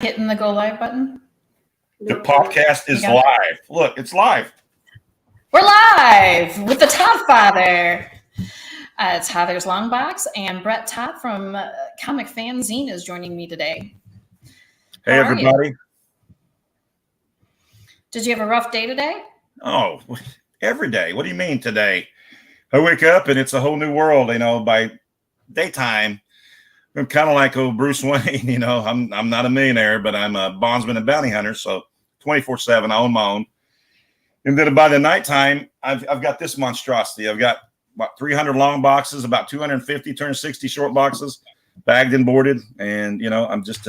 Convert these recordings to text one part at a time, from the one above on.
hitting the go live button? The podcast is live. Look, it's live. We're live with the Toddfather. It's Heather's Longbox, and Bret Todd from Comic Fanzine is joining me today. Hey, everybody. Did you have a rough day today? Oh, every day. What do you mean today? I wake up and it's a whole new world. You know, by daytime, I'm kind of like old Bruce Wayne. You know, I'm not a millionaire, but I'm a bondsman and bounty hunter. So 24/7, I own my own. And then by the nighttime, I've got this monstrosity. I've got about 300 long boxes, about 250, 260 short boxes, bagged and boarded. And, you know, I'm just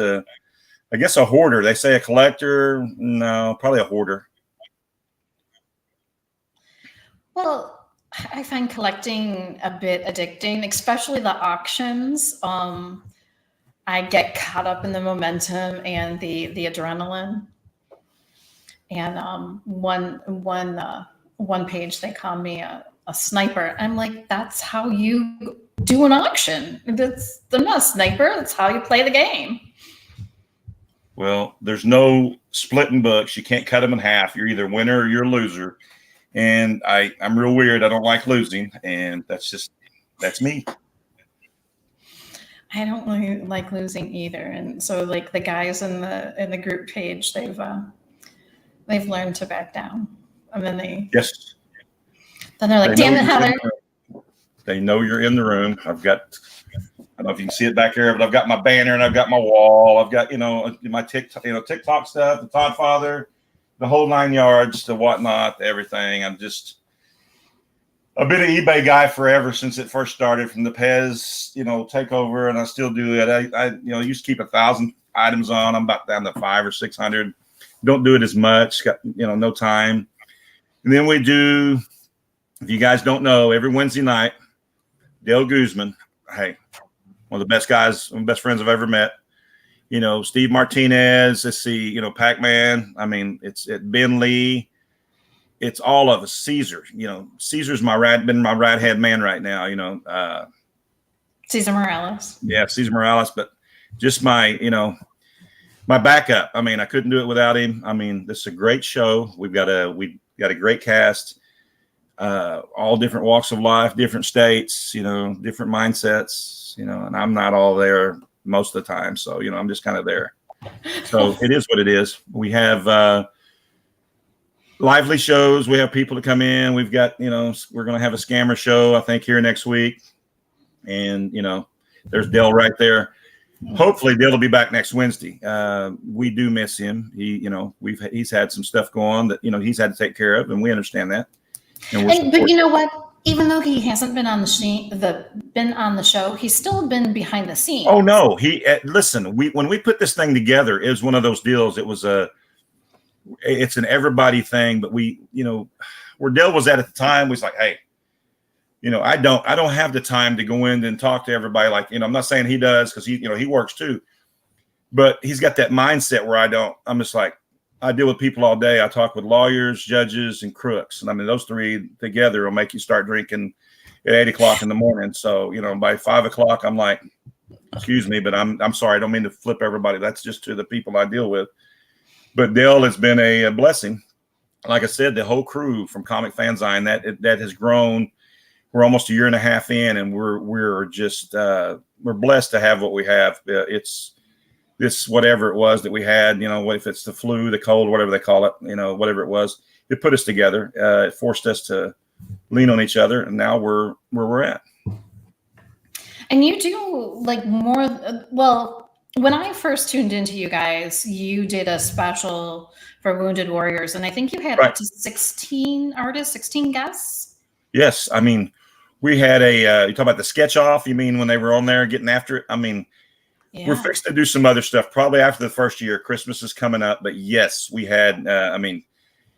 I guess a hoarder. They say a collector. No, probably a hoarder. Well, I find collecting a bit addicting, especially the auctions. I get caught up in the momentum and the adrenaline. And one page they call me a sniper. I'm like, that's how you do an auction. I'm not a sniper. That's how you play the game. Well, there's no splitting books. You can't cut them in half. You're either winner or you're a loser. And I'm real weird. I don't like losing, and that's me. I don't really like losing either. And so, like, the guys in the group page, they've learned to back down, and then they're like, "Damn it, Heather!" They know you're in the room. I don't know if you can see it back here, but I've got my banner and I've got my wall. I've got, my TikTok stuff, the Toddfather, the whole 9 yards, the whatnot, everything. I've been an eBay guy forever since it first started from the Pez, takeover, and I still do it. I used to keep 1,000 items on. I'm about down to 500 or 600. Don't do it as much. Got, no time. And then we do, if you guys don't know, every Wednesday night, Dale Guzman, hey, one of the best guys, one of the best friends I've ever met. Steve Martinez, let's see, Pac-Man. I mean, it's Ben Lee. It's all of us. Caesar, Caesar's been my right hand man right now, Cesar Morales. Yeah, Cesar Morales, but just my backup. I mean, I couldn't do it without him. I mean, this is a great show. We've got a great cast, all different walks of life, different states, different mindsets, and I'm not all there most of the time. So, I'm just kind of there. So it is what it is. We have lively shows. We have people to come in. We've got, we're going to have a scammer show, I think, here next week. And, there's Dale right there. Hopefully Dale will be back next Wednesday. We do miss him. He's had some stuff go on that, he's had to take care of, and we understand that. But you know what? Even though he hasn't been on the show, he's still been behind the scenes. Oh no, listen. When we put this thing together, it was one of those deals. It's an everybody thing, but where Dale was at the time was like, hey, I don't have the time to go in and talk to everybody. Like, I'm not saying he does, because he works too, but he's got that mindset where I'm just like, I deal with people all day. I talk with lawyers, judges, and crooks. And I mean, those three together will make you start drinking at 8 o'clock in the morning. So, by 5 o'clock, I'm like, excuse me, but I'm sorry. I don't mean to flip everybody. That's just to the people I deal with. But Dale has been a blessing. Like I said, the whole crew from Comic Fanzine, that has grown. We're almost a year and a half in, and we're just we're blessed to have what we have. It's this, whatever it was that we had, if it's the flu, the cold, whatever they call it, whatever it was, it put us together. It forced us to lean on each other, and now we're where we're at. And you do like more. Well, when I first tuned into you guys, you did a special for Wounded Warriors, and I think you had up to 16 artists, 16 guests. Yes, I mean, we had you talk about the sketch off. You mean when they were on there getting after it? I mean. Yeah. We're fixed to do some other stuff probably after the first year. Christmas is coming up, but yes, we had.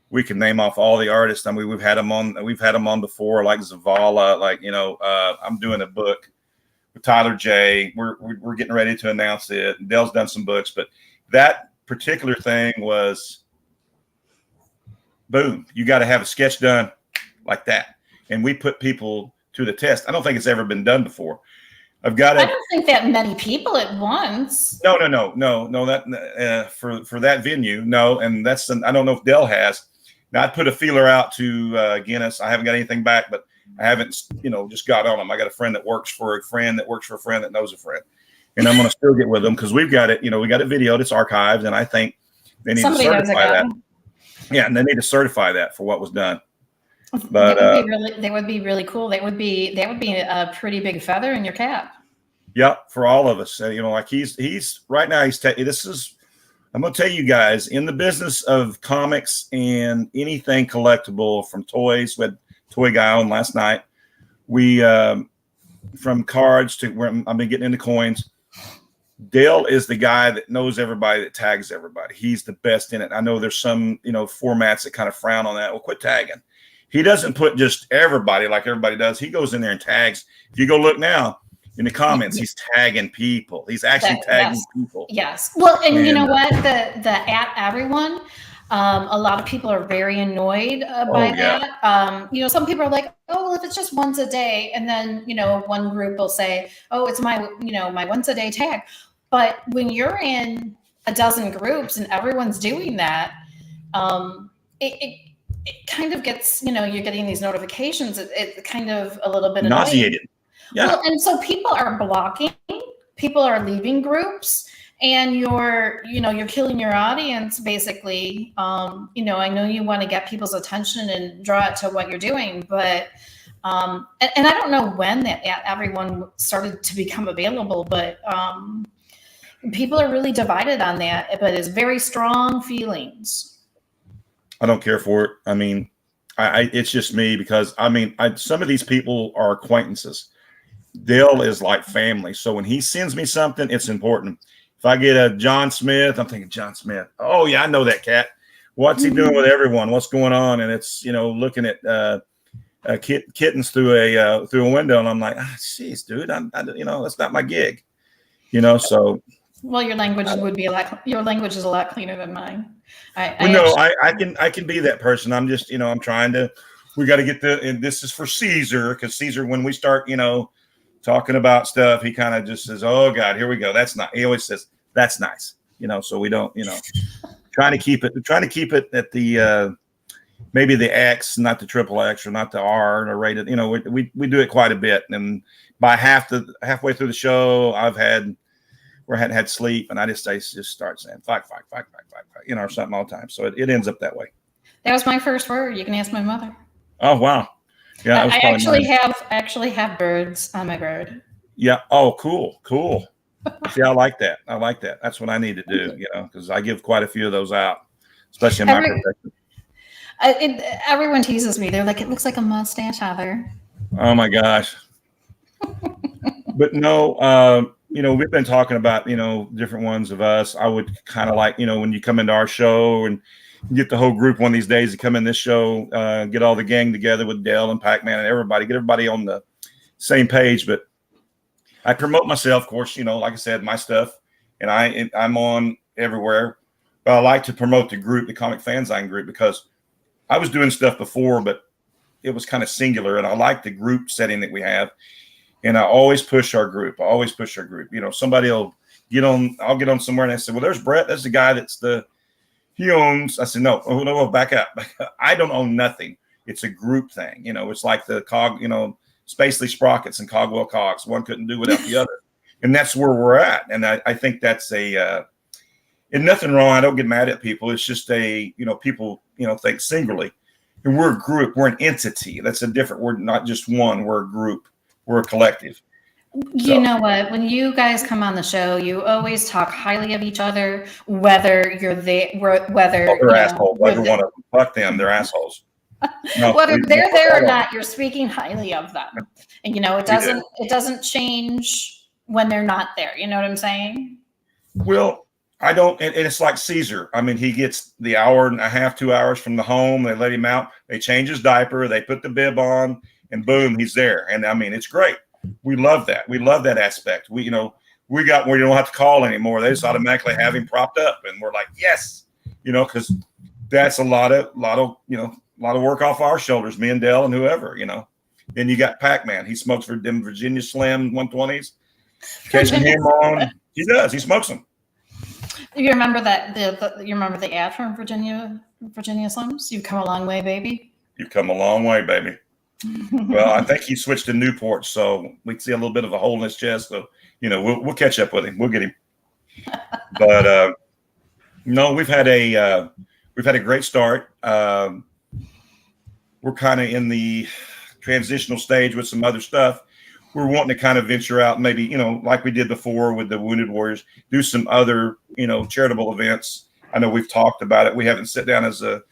We can name off all the artists. I mean, we've had them on before, like Zavala. Like I'm doing a book with Tyler J. We're getting ready to announce it. Dale's done some books, but that particular thing was, boom! You got to have a sketch done like that, and we put people to the test. I don't think it's ever been done before. I've got I a don't think that many people at once. no. That for that venue, no, and I don't know if Dell has. Now I put a feeler out to Guinness. I haven't got anything back, but I haven't just got on them. I got a friend that works for a friend that works for a friend that knows a friend, and I'm going to still get with them because we've got it. We got it videoed. It's archived, and I think they need Somebody to knows certify that. it. Yeah, and they need to certify that for what was done. But But they would be really cool. That would be a pretty big feather in your cap. yeah, for all of us, like he's right now. This is. I'm going to tell you guys, in the business of comics and anything collectible, from toys. We had a toy guy on last night. We from cards to where I've been getting into coins. Dale is the guy that knows everybody, that tags everybody. He's the best in it. I know there's some formats that kind of frown on that. Well, quit tagging. He doesn't put just everybody like everybody does. He goes in there and tags. If you go look now in the comments, he's tagging people. He's actually tagging people. Yes. Well, and you know what? The at everyone, a lot of people are very annoyed by that. Some people are like, oh, well, if it's just once a day, and then one group will say, oh, it's my my once a day tag. But when you're in a dozen groups and everyone's doing that, it kind of gets, you're getting these notifications. It kind of a little bit nauseated. Annoying. Yeah. Well, and so people are blocking, people are leaving groups, and you're killing your audience basically. I know you want to get people's attention and draw it to what you're doing, but and I don't know when that everyone started to become available, but people are really divided on that, but it's very strong feelings. I don't care for it. I mean, it's just me because some of these people are acquaintances. Dale is like family. So when he sends me something, it's important. If I get a John Smith, I'm thinking John Smith. Oh yeah, I know that cat. What's he doing with everyone? What's going on? And it's looking at kittens through a window, and I'm like, jeez, dude, that's not my gig. So. Well, your language is a lot cleaner than mine. I can be that person. I'm just, I'm trying to. We got to get and this is for Caesar, because Caesar, when we start, talking about stuff, he kind of just says, "Oh God, here we go." That's not. He always says, "That's nice," So we don't, trying to keep it at the maybe the X, not the triple X or not the R or rated. We do it quite a bit, and by halfway through the show, we hadn't had sleep, and I just start saying fight, or something all the time. So it ends up that way. That was my first word. You can ask my mother. Oh wow. Yeah, I actually have birds on my bird. Yeah. Oh, cool. See, I like that. That's what I need to do, because I give quite a few of those out, especially in my profession. Everyone teases me. They're like, it looks like a mustache, Heather. Oh my gosh. But no, we've been talking about, different ones of us. I would kind of like, when you come into our show and get the whole group one of these days to come in this show, get all the gang together with Dale and Pac-Man and everybody, get everybody on the same page. But I promote myself, of course, like I said, my stuff, and I'm on everywhere. But I like to promote the group, the Comic Fanzine group, because I was doing stuff before, but it was kind of singular, and I like the group setting that we have. And I always push our group. Somebody will I'll get on somewhere and I say, well, there's Bret. That's the guy he owns. I said, no, back up. I don't own nothing. It's a group thing. It's like the cog, Spacely Sprockets and Cogwell Cogs. One couldn't do without the other. And that's where we're at. And I think that's and nothing wrong. I don't get mad at people. It's just people, think singularly. And we're a group. We're an entity. That's a different word. Not just one. We're a group. We're a collective. You know what? When you guys come on the show, you always talk highly of each other, whether you're there, whether they're assholes. Every one of them. Fuck them. They're assholes. No, whether they're there or not, you're speaking highly of them. And it doesn't change when they're not there. You know what I'm saying? Well, I don't, and it's like Caesar. I mean, he gets the hour and a half, 2 hours from the home. They let him out. They change his diaper. They put the bib on. And boom, he's there. And I mean, it's great. We love that. We love that aspect. We don't have to call anymore. They just automatically have him propped up, and we're like, yes, because that's a lot of work off our shoulders, me and Dell and whoever, Then you got Pac-Man. He smokes for them Virginia Slim 120s. Catching him on. He does. He smokes them. You remember that you remember the ad from Virginia Slims? You've come a long way, baby. You've come a long way, baby. Well, I think he switched to Newport, so we see a little bit of a hole in his chest. So, we'll catch up with him. We'll get him. But no, we've had a great start. We're kind of in the transitional stage with some other stuff. We're wanting to kind of venture out, maybe, like we did before with the Wounded Warriors, do some other, charitable events. I know we've talked about it. We haven't sat down as a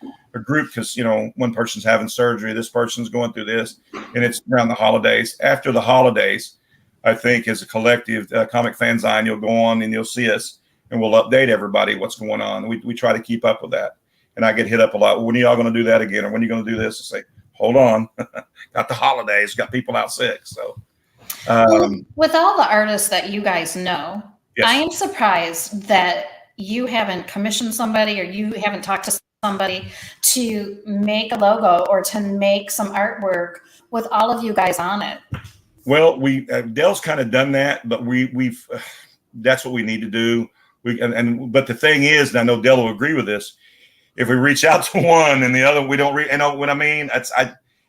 group because, one person's having surgery, this person's going through this, and it's around the holidays. After the holidays, I think as a collective comic fanzine, you'll go on and you'll see us, and we'll update everybody what's going on. We try to keep up with that. And I get hit up a lot. When are y'all going to do that again? Or when are you going to do this? I say, hold on. Got the holidays, got people out sick. So with all the artists that you guys know, yes. I am surprised that you haven't commissioned somebody or you haven't talked to somebody to make a logo or to make some artwork with all of you guys on it. Well, Dell's kind of done that, but we've that's what we need to do. But the thing is, and I know Dell will agree with this, if we reach out to one and the other, we don't know what I mean.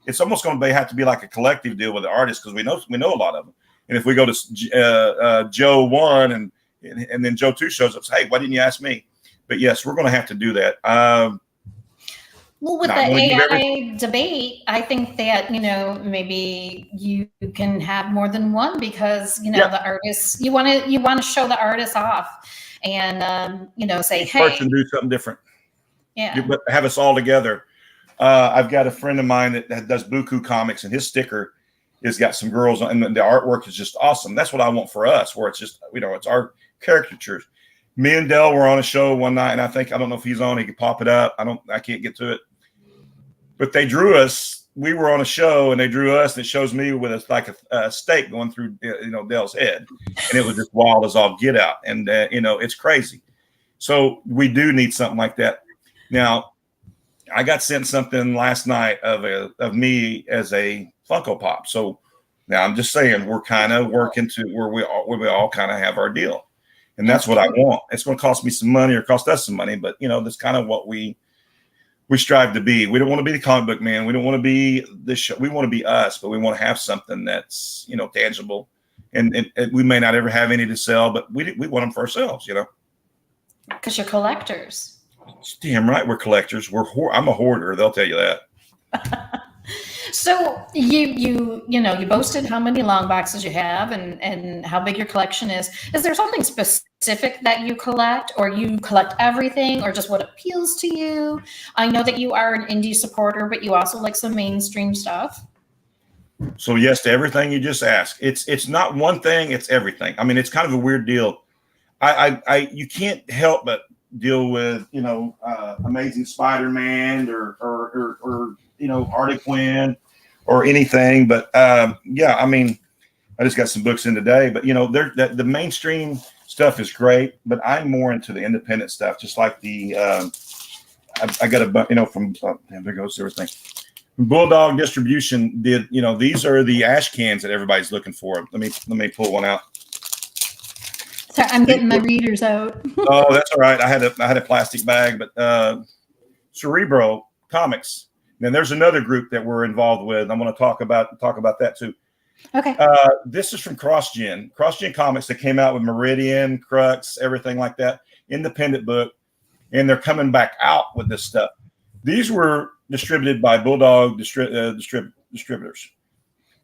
It's almost going to have to be like a collective deal with the artists because we know a lot of them. And if we go to Joe 1 and then Joe 2 shows up, say, hey, why didn't you ask me? But yes, we're going to have to do that. Well, with the AI debate, I think that, maybe you can have more than one because, the artists, you want to show the artists off and, say, each hey. person do something different. Yeah. But have us all together. I've got a friend of mine that does Buku comics, and his sticker has got some girls, and the artwork is just awesome. That's what I want for us, where it's just, it's our caricatures. Me and Dell were on a show one night, and I don't know if he's on, he could pop it up. I can't get to it. But they drew us. We were on a show, and they drew us, and it shows me with a stake going through, Dell's head. And it was just wild as all get out. And, it's crazy. So we do need something like that. Now, I got sent something last night of me as a Funko Pop. So now I'm just saying we're kind of working to where we all kind of have our deal. And that's what I want. It's going to cost me some money or cost us some money, but that's kind of what we strive to be. We don't want to be the comic book man. We don't want to be this show. We want to be us, but we want to have something that's, tangible. And we may not ever have any to sell, but we want them for ourselves, Because you're collectors. Damn right, we're collectors. I'm a hoarder. They'll tell you that. So you boasted how many long boxes you have and how big your collection is. Is there something specific that you collect, or you collect everything, or just what appeals to you? I know that you are an indie supporter, but you also like some mainstream stuff. So yes, to everything you just asked. It's not one thing. It's everything. I mean, it's kind of a weird deal. You can't help but deal with Amazing Spider-Man or Harley Quinn or anything, but I mean, I just got some books in today, but the mainstream stuff is great, but I'm more into the independent stuff, just like the I got a from there goes everything. Bulldog Distribution did these are the ash cans that everybody's looking for. Let me pull one out. Sorry, I'm getting my readers out. Oh, that's all right. I had a plastic bag, but Cerebro Comics. Then there's another group that we're involved with. I'm going to talk about that too. Okay. This is from CrossGen Comics that came out with Meridian, Crux, everything like that. Independent book, and they're coming back out with this stuff. These were distributed by Bulldog distributors.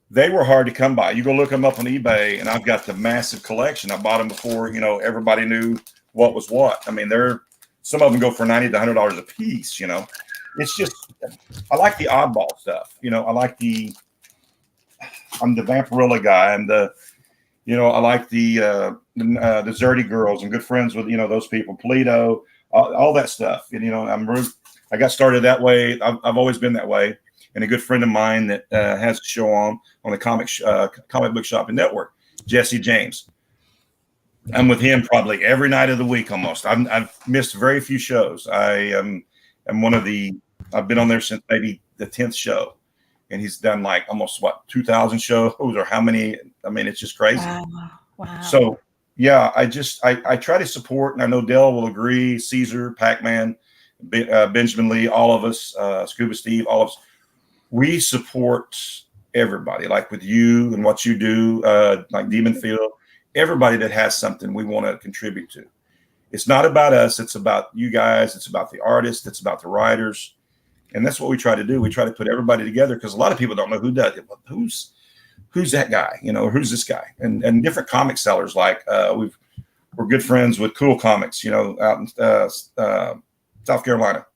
They were hard to come by. You go look them up on eBay, and I've got the massive collection. I bought them before, everybody knew what was what. I mean, some of them go for $90 to $100 a piece. It's just, I like the oddball stuff. I'm the Vampirilla guy. I'm I like the Zerdy girls. I'm good friends with, those people, Polito, all that stuff. And, I got started that way. I've always been that way. And a good friend of mine that has a show on the comic book shopping network, Jesse James. I'm with him probably every night of the week almost. I've missed very few shows. I'm I've been on there since maybe the 10th show, and he's done like almost 2,000 shows or how many? I mean, it's just crazy. Wow. Wow. So yeah, I try to support, and I know Dell will agree. Caesar, Pac-Man, Benjamin Lee, all of us, Scuba Steve, all of us, we support everybody. Like with you and what you do, like Demon Field, everybody that has something we want to contribute to. It's not about us. It's about you guys. It's about the artists. It's about the writers. And that's what we try to do. We try to put everybody together because a lot of people don't know who does it. Who's that guy? You know, who's this guy? And different comic sellers. Like we're good friends with Cool Comics, you know, out in South Carolina,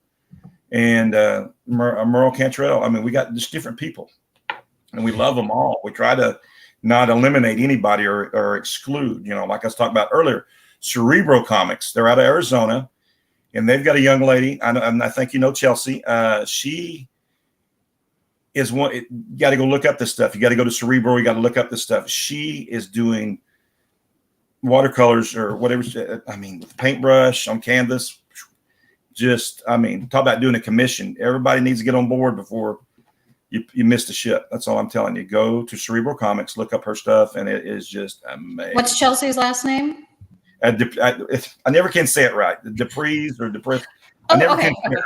and Merle Cantrell. I mean, we got just different people, and we love them all. We try to not eliminate anybody or exclude. You know, like I was talking about earlier, Cerebro Comics. They're out of Arizona, and they've got a young lady. I know, and I think you know Chelsea. She is one. You got to go look up this stuff. You got to go to Cerebro. You got to look up this stuff. She is doing watercolors or whatever. I mean, with paintbrush on canvas. Just, I mean, talk about doing a commission. Everybody needs to get on board before you miss the ship. That's all I'm telling you. Go to Cerebro Comics, look up her stuff, and it is just amazing. What's Chelsea's last name? I never can say it right. Depres or Depres. I never can say it right.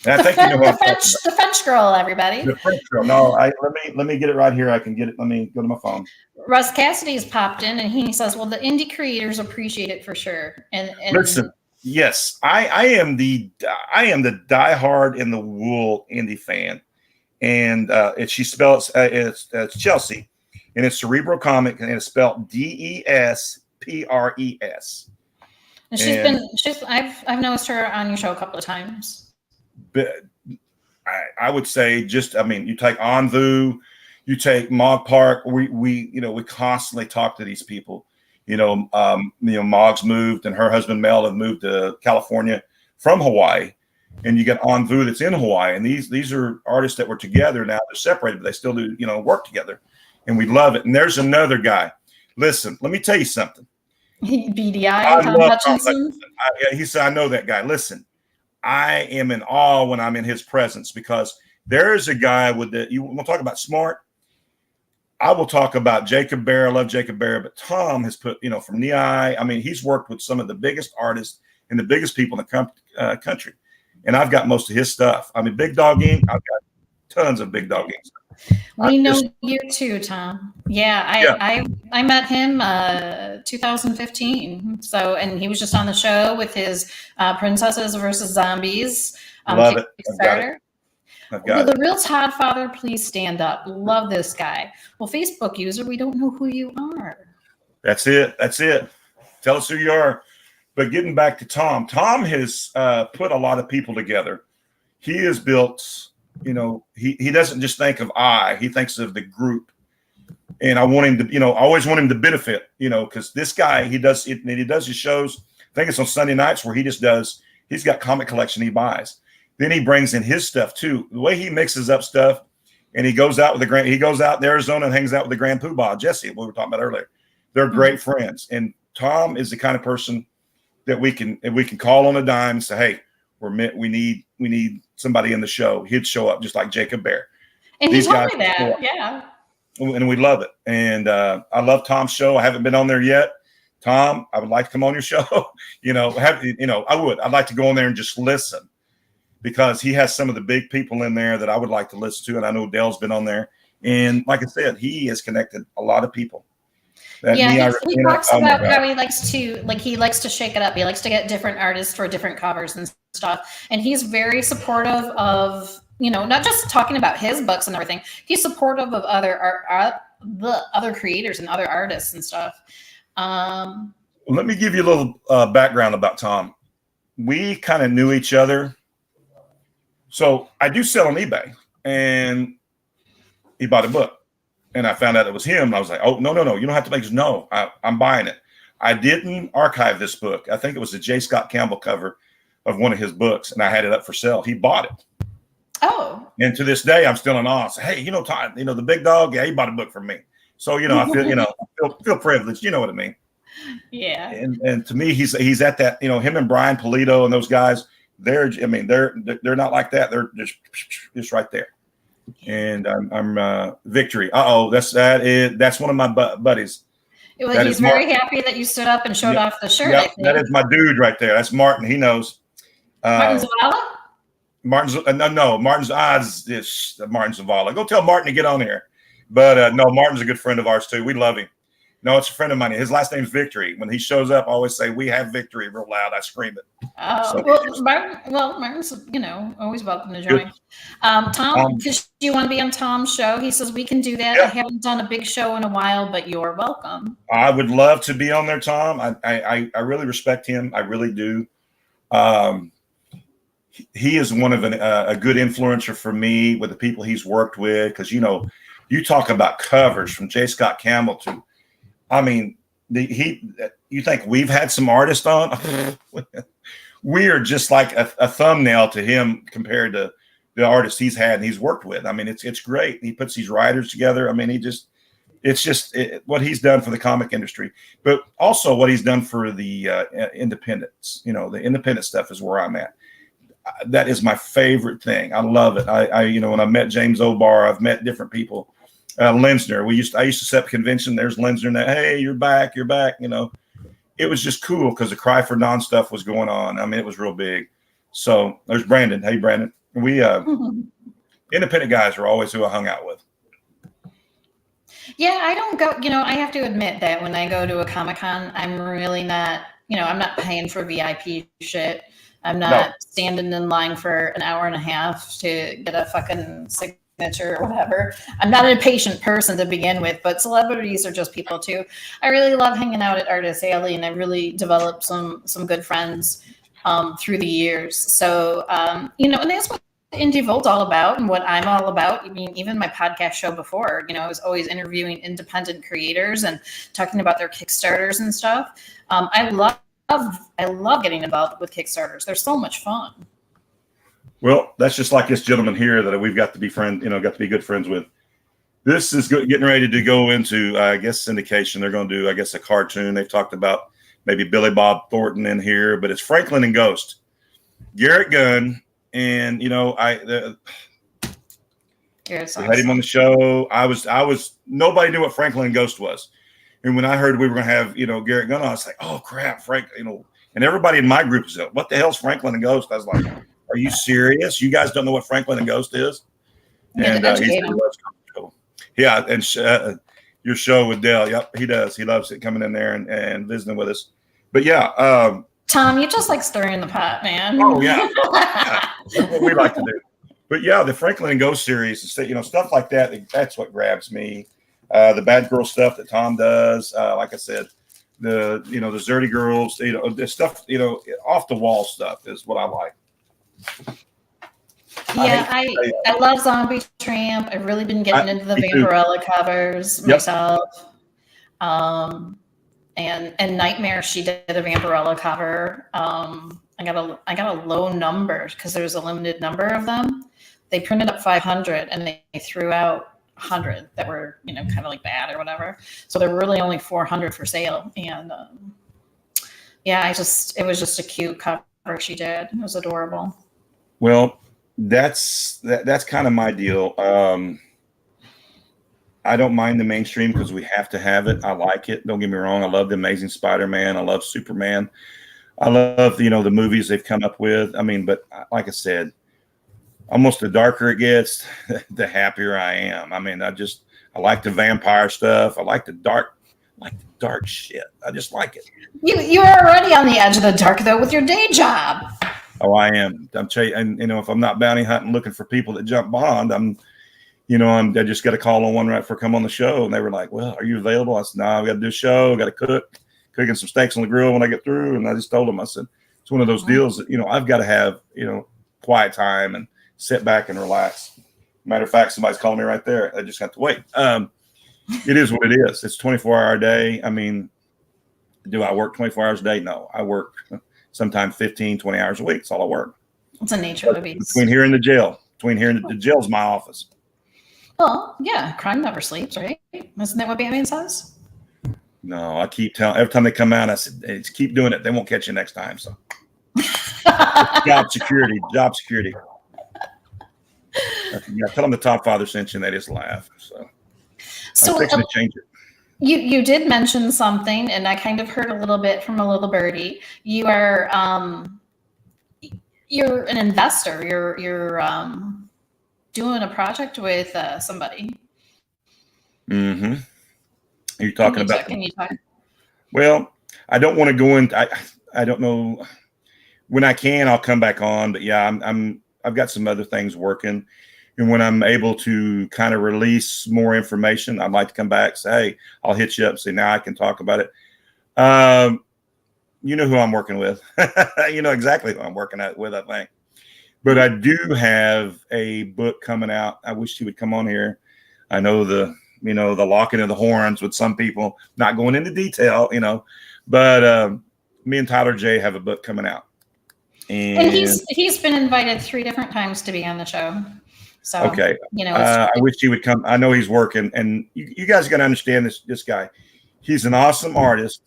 And I think you know what the French girl, everybody. The French girl. No, let me get it right here. I can get it. Let me go to my phone. Russ Cassidy's popped in, and he says, "Well, the indie creators appreciate it for sure." And listen, yes, I am the diehard in the wool indie fan, and she spells it's Chelsea, and it's Cerebro Comic, and it's spelled Despres. And I've noticed her on your show a couple of times. But I would say you take Anvu, you take Mog Park. We constantly talk to these people. Mog's moved, and her husband Mel have moved to California from Hawaii, and you got Anvu that's in Hawaii. And these are artists that were together. Now they're separated, but they still do work together, and we love it. And there's another guy. Listen, let me tell you something. BDI, Tom Hutchinson. He said, I know that guy. Listen, I am in awe when I'm in his presence because there is a guy you want to talk about smart. I will talk about Jacob Bear. I love Jacob Bear, but Tom has put, from NEI. I mean, he's worked with some of the biggest artists and the biggest people in the country. And I've got most of his stuff. I mean, Big Dog Inc. I've got tons of Big Dog Inc. We know you too, Tom. Yeah, I met him 2015. So, and he was just on the show with his Princesses versus Zombies. Love it. I've got it. The real Toddfather, please stand up. Love this guy. Well, Facebook user, we don't know who you are. That's it. Tell us who you are. But getting back to Tom has put a lot of people together. He has built. He doesn't just think of he thinks of the group. And I want him to, I always want him to benefit, because this guy, he does his shows. I think it's on Sunday nights where he's got comic collection he buys. Then he brings in his stuff too. The way he mixes up stuff, and he goes out in Arizona and hangs out with the Grand Poobah, Jesse, what we were talking about earlier. They're great friends. And Tom is the kind of person that we can call on a dime and say, hey, we need somebody in the show. He'd show up just like Jacob Bear. And he told me that, yeah. And we love it. And I love Tom's show. I haven't been on there yet. Tom, I would like to come on your show. I would. I'd like to go on there and just listen because he has some of the big people in there that I would like to listen to. And I know Dell's been on there. And like I said, he has connected a lot of people. He talks about how he likes to shake it up. He likes to get different artists for different covers and stuff. And he's very supportive of, not just talking about his books and everything. He's supportive of the other creators and other artists and stuff. Let me give you a little background about Tom. We kind of knew each other. So I do sell on eBay, and he bought a book. And I found out it was him. And I was like, oh, no. You don't have to make this. No, I'm buying it. I didn't archive this book. I think it was the J. Scott Campbell cover of one of his books. And I had it up for sale. He bought it. Oh. And to this day, I'm still in awe. So, hey, Todd, the big dog. Yeah, he bought a book from me. So, I feel privileged. You know what I mean? Yeah. And to me, he's at that, him and Brian Polito and those guys, they're not like that. They're just right there. And I'm Victory. That's one of my buddies. Well, he's very happy that you stood up and showed off the shirt. Yeah, I think. that is my dude right there. That's Martin. He knows. Martin Zavala? Martin's is Martin Zavala. Go tell Martin to get on here. But no, Martin's a good friend of ours too. We love him. No, it's a friend of mine. His last name's Victory. When he shows up, I always say, "We have victory," real loud. I scream it. Oh, Martin's, always welcome to join. Tom, because you want to be on Tom's show, he says we can do that. Yeah. I haven't done a big show in a while, but you're welcome. I would love to be on there, Tom. I really respect him. I really do. He is one of a good influencer for me with the people he's worked with. Because, you talk about covers from J. Scott Campbell to, you think we've had some artists on? We are just like a thumbnail to him compared to the artists he's had and he's worked with. It's great. He puts these writers together. It's just what he's done for the comic industry, but also what he's done for the independents. The independent stuff is where I'm at. That is my favorite thing. I love it. When I met James O'Barr, I've met different people. Lensner, I used to set up convention. There's Lensner. Now, hey, you're back. It was just cool because the Cry for Non stuff was going on. It was real big. So there's Brandon. Hey, Brandon. We independent guys are always who I hung out with. Yeah, I don't go. I have to admit that when I go to a Comic-Con, I'm really not. I'm not paying for VIP shit. I'm not standing in line for an hour and a half to get a fucking signature or whatever. I'm not an impatient person to begin with, but celebrities are just people too. I really love hanging out at Artist Alley, and I really developed some good friends through the years. So, and that's what Indie Volt's all about and what I'm all about. Even my podcast show before, I was always interviewing independent creators and talking about their Kickstarters and stuff. I love getting involved with Kickstarters. They're so much fun. Well, that's just like this gentleman here that we've got to be good friends with. This is getting ready to go into, I guess, syndication. They're going to do, I guess, a cartoon. They've talked about maybe Billy Bob Thornton in here, but it's Franklin and Ghost. Garrett Gunn, and I had him on the show. Nobody knew what Franklin and Ghost was. And when I heard we were going to have, Garrett Gunn, I was like, oh crap, Frank, and everybody in my group was like, what the hell's Franklin and Ghost? I was like, are you serious? You guys don't know what Franklin and Ghost is? And your show with Dale. Yep, he does. He loves it coming in there and visiting with us. But yeah. Tom, you just like stirring the pot, man. Oh yeah. That's what we like to do. But yeah, the Franklin and Ghost series, stuff like that, that's what grabs me. The Bad Girl stuff that Tom does, like I said, the Zerty Girls, the stuff, off the wall stuff is what I like. Yeah, I love Zombie Tramp. I've really been getting into the Vampirella covers myself. And Nightmare, she did a Vampirella cover. I got a low number because there's a limited number of them. They printed up 500 and they threw out 100 that were kind of like bad or whatever. So there were really only 400 for sale. And it was just a cute cover she did. It was adorable. Well, that's kind of my deal. I don't mind the mainstream because we have to have it. I like it. Don't get me wrong. I love the Amazing Spider-Man. I love Superman. I love the movies they've come up with. But like I said, almost the darker it gets, the happier I am. I like the vampire stuff. I like the dark shit. I just like it. You're already on the edge of the dark though with your day job. Oh, I am. I'm telling you, and if I'm not bounty hunting looking for people that jump bond, I just got a call on one right for come on the show, and they were like, "Well, are you available?" I said, "No, I got to do a show. I got to cooking some steaks on the grill when I get through." And I just told them, I said, "It's one of those deals that I've got to have quiet time and sit back and relax." Matter of fact, somebody's calling me right there. I just have to wait. It is what it is. It's 24-hour day. Do I work 24 hours a day? No, I work sometimes 15, 20 hours a week. That's all I work. It's a nature of the beast. Between here and the jail. The jail's my office. Well, yeah, crime never sleeps, right? Isn't that what Batman says? No, I keep telling every time they come out, I said, hey, keep doing it. They won't catch you next time. So job security. Yeah, tell them the Toddfather sent you and they just laugh. So I'm fixing to change it. You did mention something, and I kind of heard a little bit from a little birdie. You're an investor. You're doing a project with somebody. Mm-hmm. Are you talking about? Can you talk? Well, I don't want to go in. I don't know when I can. I'll come back on, but yeah, I've got some other things working, and when I'm able to kind of release more information, I'd like to come back. Say, hey, I'll hit you up. Say, now I can talk about it. You know who I'm working with. You know exactly who I'm working with, I think. But I do have a book coming out. I wish he would come on here. I know the locking of the horns with some people, not going into detail, but me and Tyler J have a book coming out. And he's been invited 3 different times to be on the show. So, okay. I wish he would come. I know he's working, and you guys got to understand this guy. He's an awesome artist.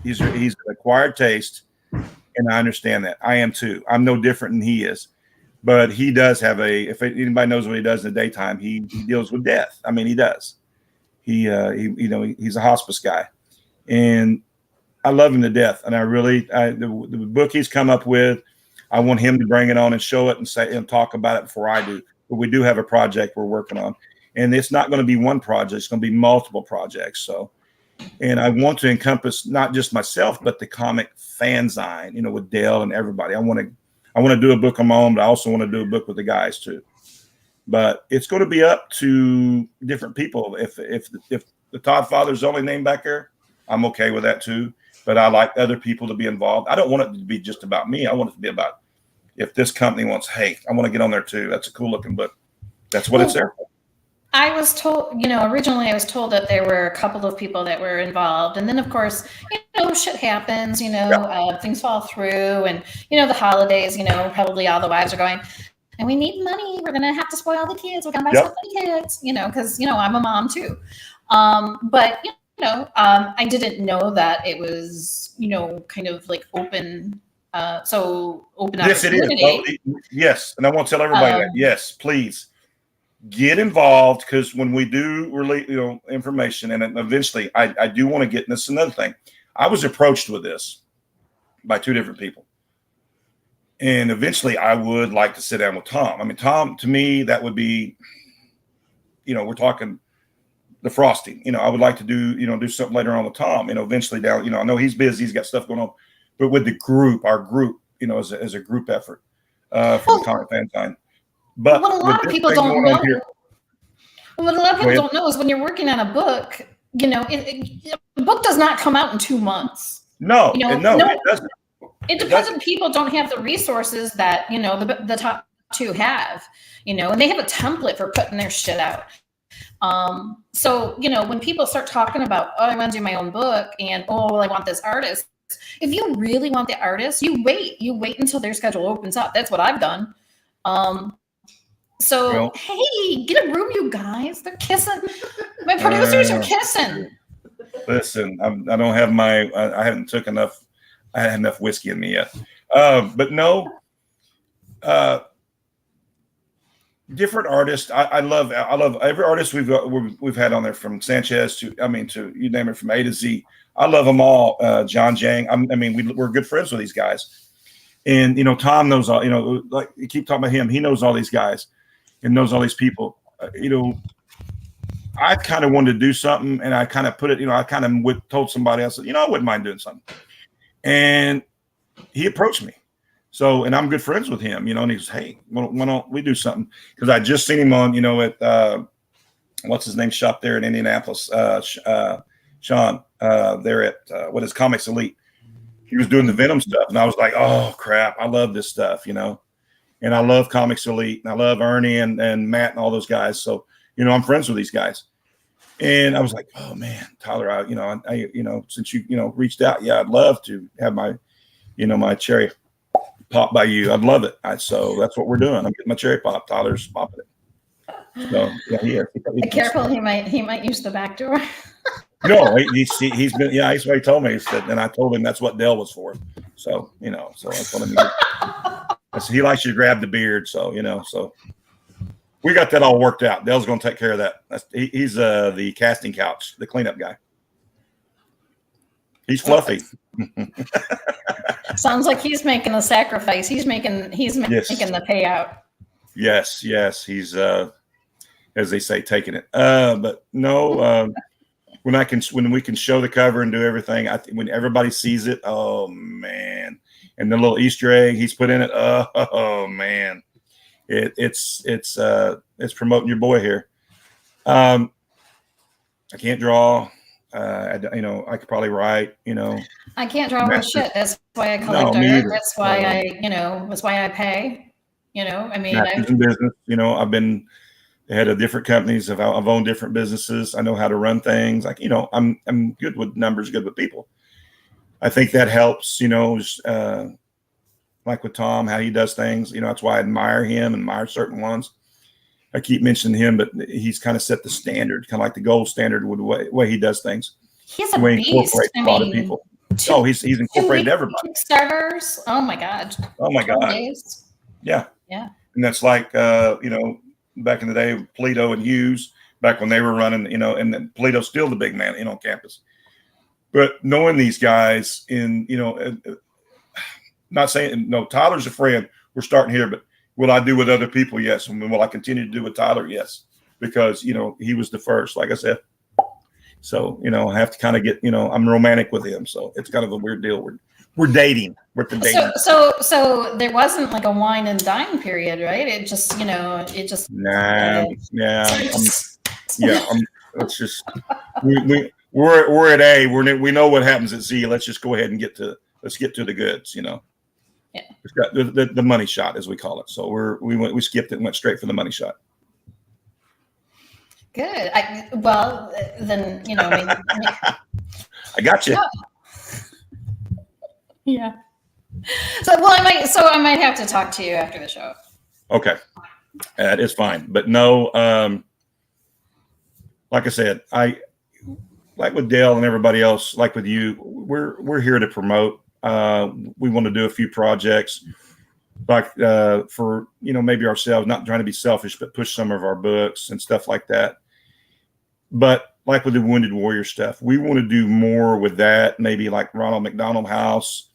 He's an acquired taste, and I understand that. I am too. I'm no different than he is, but he does have if anybody knows what he does in the daytime, he deals with death. I mean, he does. He's a hospice guy, and I love him to death. And the book he's come up with, I want him to bring it on and show it and say and talk about it before I do. But we do have a project we're working on, and it's not going to be one project. It's going to be multiple projects. So. And I want to encompass not just myself, but the comic fanzine, with Dale and everybody. I want to do a book on my own, but I also want to do a book with the guys too. But it's going to be up to different people. If the Toddfather is the only name back there, I'm okay with that too. But I like other people to be involved. I don't want it to be just about me. I want it to be about if this company wants, hey, I want to get on there too. That's a cool looking book. That's what it's there for. I was told, originally I was told that there were a couple of people that were involved. And then, of course, shit happens, things fall through. And, the holidays, probably all the wives are going, and we need money. We're going to have to spoil the kids. We're going to buy stuff for the kids, because, I'm a mom too. But, I didn't know that it was, kind of like open. So open opportunity. Yes, it is. Yes. And I want to tell everybody that. Yes, please. Get involved, because when we do release information, and eventually I do want to get, and this is another thing. I was approached with this by 2 different people, and eventually I would like to sit down with Tom. I mean, Tom, to me, that would be, we're talking the frosting. I would like to do something later on with Tom. Eventually down. I know he's busy, he's got stuff going on, but with our group, as a group effort for the comic fan time. But what a lot of people don't know. What a lot of people don't know is when you're working on a book, the book does not come out in 2 months. No, it doesn't. It depends on people don't have the resources that the top 2 have. And they have a template for putting their shit out. So when people start talking about, I want to do my own book, and I want this artist. If you really want the artist, you wait until their schedule opens up. That's what I've done. So, hey, get a room, you guys. They're kissing. My producers are kissing. Listen, I don't have I haven't took enough. I had enough whiskey in me yet. But no, different artists. I love every artist we've had on there, from Sanchez to you name it, from A to Z. I love them all. John Jang. We're good friends with these guys, and Tom knows all. Like you keep talking about him. He knows all these guys. And knows all these people. I kind of wanted to do something, and I kind of put it. I kind of told somebody else, I wouldn't mind doing something. And he approached me. So, and I'm good friends with him, and he goes, hey, why don't we do something? Because I just seen him on, at what's his name shop there in Indianapolis, Sean, there at what is Comics Elite. He was doing the Venom stuff, and I was like, oh crap, I love this stuff, And I love Comics Elite, and I love Ernie and Matt and all those guys. So, I'm friends with these guys. And I was like, oh man, Tyler, I since you, reached out, yeah, I'd love to have my, my cherry pop by you. I'd love it. So that's what we're doing. I'm getting my cherry pop. Tyler's popping it. So yeah, Be careful. He might use the back door. No, he's been, that's what he told me. He said, and I told him that's what Dell was for. So, so I told him. He likes you to grab the beard, so so We got that all worked out. Dale's going to take care of that. He's the casting couch, the cleanup guy. He's fluffy. Sounds like he's making a sacrifice. He's making the payout. Yes. He's as they say, taking it. But no, when we can show the cover and do everything, I think when everybody sees it, oh man, and the little Easter egg he's put in it, oh man, it's promoting your boy here. I can't draw. I could probably write. I can't draw worth shit. That's why I collect art. That's why that's why I pay. I mean, in business. I've been head of different companies. I've owned different businesses. I know how to run things. Like I'm good with numbers, good with people. I think that helps. Like with Tom, how he does things. That's why I admire him, admire certain ones. I keep mentioning him, but he's kind of set the standard, kind of like the gold standard with the way he does things. He's a beast. A lot of people. He's incorporated everybody. Kickstarters. Oh my god. Yeah. And that's like back in the day, Polito and Hughes, back when they were running, and then Polito's still the big man, on campus. But knowing these guys not saying no, Tyler's a friend. We're starting here, but will I do with other people? Yes. And will I continue to do with Tyler? Yes. Because, he was the first, like I said. So, I have to kind of get, I'm romantic with him. So it's kind of a weird deal. We're dating. We're the dating. So there wasn't like a wine and dine period, right? It just, Nah, let's just, we're at A. We know what happens at Z. Let's just go ahead and get to the goods, Yeah. It's got the money shot, as we call it. So we skipped it and went straight for the money shot. Good. I got you. Yeah. I might have to talk to you after the show. Okay. That is fine. But no, like I said, I like with Dale and everybody else, like with you, we're here to promote. We want to do a few projects like for maybe ourselves, not trying to be selfish, but push some of our books and stuff like that. But like with the Wounded Warrior stuff, we want to do more with that. Maybe like Ronald McDonald House,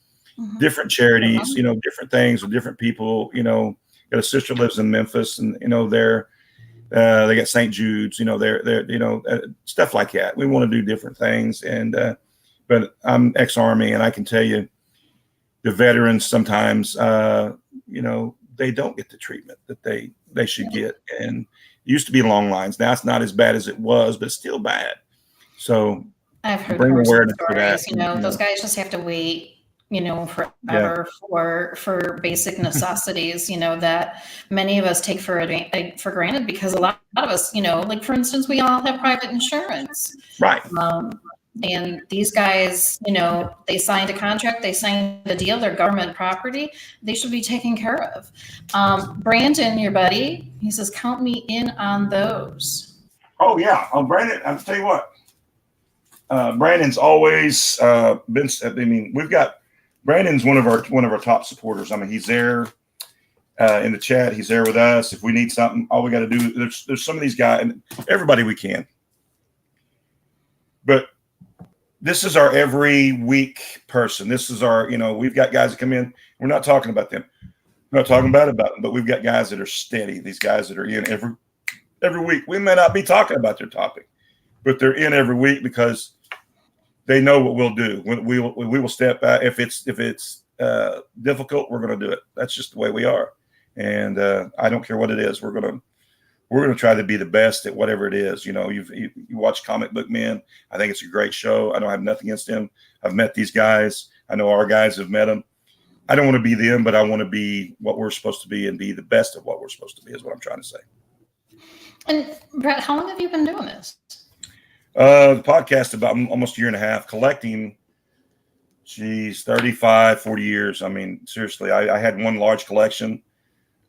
different charities, different things with different people. Got a sister lives in Memphis, and they got St. Jude's. They're stuff like that. We want to do different things, and but I'm ex-Army, and I can tell you, the veterans sometimes, they don't get the treatment that they should get. And it used to be long lines. Now it's not as bad as it was, but it's still bad. So I've heard bring awareness stories, to that. Those guys just have to wait, forever for basic necessities, that many of us take for granted, because a lot of us, like for instance, we all have private insurance. Right. And these guys, they signed a contract, they signed a deal, they're government property. They should be taken care of. Brandon, your buddy, he says, count me in on those. Oh, yeah. Brandon, I'll tell you what. Brandon's always been, we've got, Brandon's one of our top supporters. I mean, he's there in the chat. He's there with us. If we need something, all we got to do, there's some of these guys, and everybody we can. But this is our every week person. This is our, we've got guys that come in. We're not talking about them. We're not talking about them, but we've got guys that are steady. These guys that are in every week. We may not be talking about their topic, but they're in every week because they know what we'll do. We will step out. If it's difficult, we're going to do it. That's just the way we are. And I don't care what it is. We're going to try to be the best at whatever it is. You watch Comic Book Men. I think it's a great show. I don't have nothing against them. I've met these guys. I know our guys have met them. I don't want to be them, but I want to be what we're supposed to be and be the best of what we're supposed to be, is what I'm trying to say. And Bret, how long have you been doing this? The podcast about almost a year and a half, collecting, 35, 40 years. I mean, seriously, I had one large collection,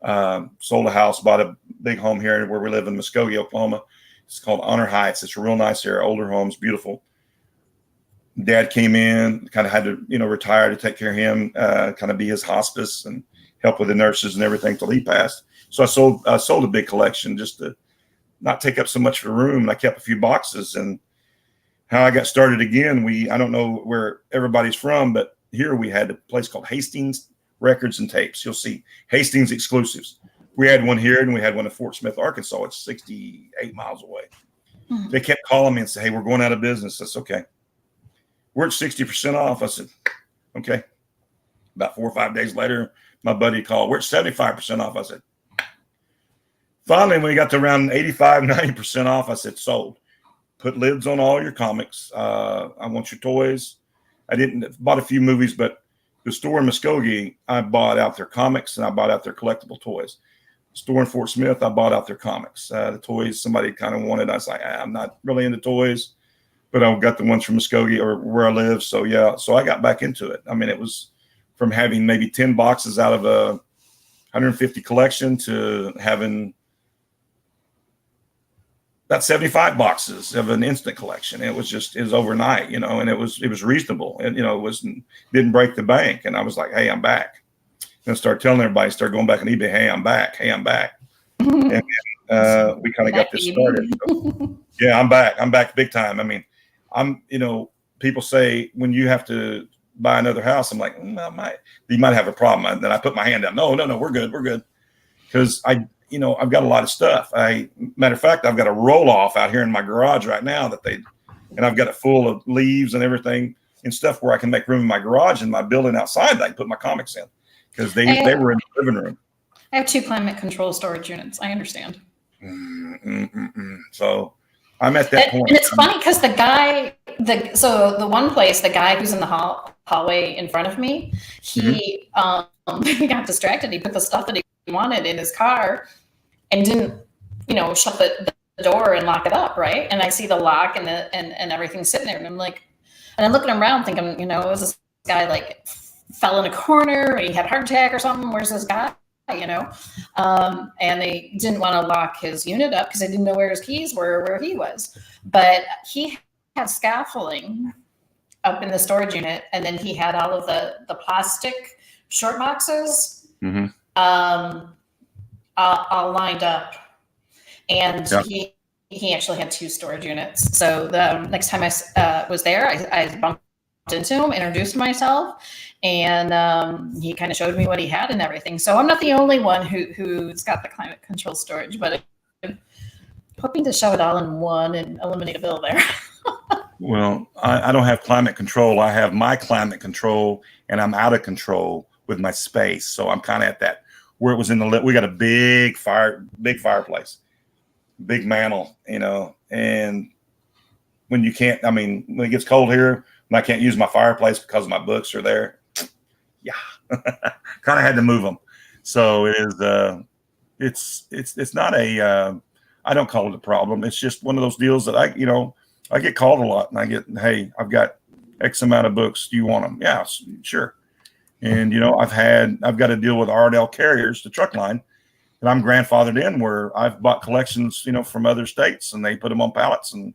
sold a house, bought a big home here where we live in Muskogee, Oklahoma. It's called Honor Heights. It's a real nice area, older homes, beautiful. Dad came in, kind of had to, retire to take care of him, kind of be his hospice and help with the nurses and everything till he passed. So I sold a big collection just to not take up so much of the room. And I kept a few boxes. And how I got started again, I don't know where everybody's from, but here we had a place called Hastings Records and Tapes. You'll see Hastings exclusives. We had one here and we had one in Fort Smith, Arkansas. It's 68 miles away. Mm-hmm. They kept calling me and said, "Hey, we're going out of business." That's okay. We're at 60% off. I said, okay. About 4 or 5 days later, my buddy called. We're at 75% off. I said, finally, when we got to around 85, 90% off, I said, sold. Put lids on all your comics. I want your toys. I didn't bought a few movies, but the store in Muskogee, I bought out their comics and I bought out their collectible toys. The store in Fort Smith, I bought out their comics. The toys somebody kind of wanted. I was like, I'm not really into toys, but I got the ones from Muskogee or where I live. So yeah, so I got back into it. I mean, it was from having maybe 10 boxes out of a 150 collection to having about 75 boxes of an instant collection. It was overnight, you know, and it was reasonable, and, you know, didn't break the bank. And I was like, hey, I'm back. And I started telling everybody, start going back on eBay. Hey, I'm back. Hey, I'm back. And we kind of got this started. So, yeah, I'm back. I'm back big time. I mean, you know, people say when you have to buy another house, I'm like, you might have a problem. And then I put my hand down. No, we're good. We're good. Because you know, I've got a lot of stuff. Matter of fact, I've got a roll off out here in my garage right now and I've got it full of leaves and everything and stuff where I can make room in my garage and my building outside that I can put my comics in, because they were in the living room. I have 2 climate control storage units. I understand. So I'm at that point. And it's funny because the one place, the guy who's in the hallway in front of me, he got distracted. He put the stuff that he wanted in his car and didn't, you know, shut the door and lock it up, right? And I see the lock and everything sitting there, and I'm like, and I'm looking around thinking, you know, is this guy like fell in a corner or he had a heart attack or something? Where's this guy? You know, and they didn't want to lock his unit up because they didn't know where his keys were, where he was. But he had scaffolding up in the storage unit, and then he had all of the plastic short boxes all lined up. And he actually had 2 storage units. So the next time I was there, I bumped into him, introduced myself, and he kind of showed me what he had and everything. So I'm not the only one who's got the climate control storage, but I'm hoping to shove it all in one and eliminate a bill there. Well, I don't have climate control. I have my climate control, and I'm out of control with my space. So I'm kind of at that where it was we got a big fireplace, big mantle, you know, and when you can't, I mean, when it gets cold here, and I can't use my fireplace because my books are there. Yeah, kind of had to move them. So it is. It's not a. I don't call it a problem. It's just one of those deals that I get called a lot, and I get, hey, I've got X amount of books. Do you want them? Yeah, sure. And you know, I've got to deal with R&L Carriers, the truck line, and I'm grandfathered in where I've bought collections, you know, from other states, and they put them on pallets and.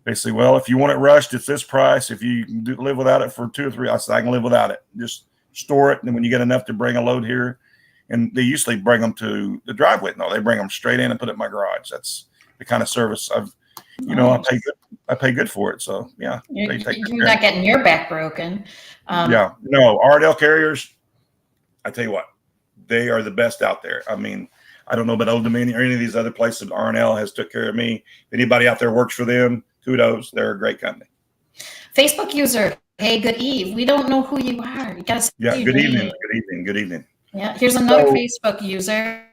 They say, well, if you want it rushed, it's this price. If you live without it for 2 or 3, I said, I can live without it. Just store it. And when you get enough to bring a load here, and they usually bring them to the driveway. No, they bring them straight in and put it in my garage. That's the kind of service I pay good for it. So yeah. You're not getting your back broken. Yeah, no, R&L Carriers, I tell you what, they are the best out there. I mean, I don't know about Old Dominion or any of these other places. R&L has took care of me. If anybody out there works for them, kudos. They're a great company. Facebook user, hey, good eve. We don't know who you are. You gotta good evening. Good evening. Good evening. Yeah, here's another Facebook user.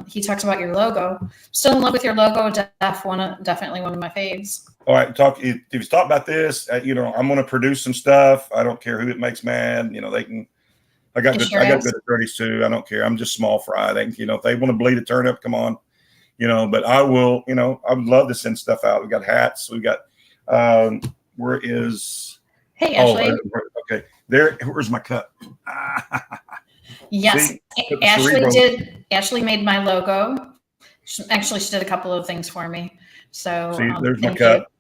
He talks about your logo. Still in love with your logo. Definitely one of my faves. All right, if you talk about this, you know, I'm going to produce some stuff. I don't care who it makes mad. You know, they can. I got good attorneys too. I don't care. I'm just small fry. They can, you know, if they want to bleed a turnip, come on. You know, but I will, you know, I would love to send stuff out. We got hats. We got, where is? Hey, Ashley. Okay. Where's my cup? Yes. Ashley made my logo. She did a couple of things for me. So there's my cup.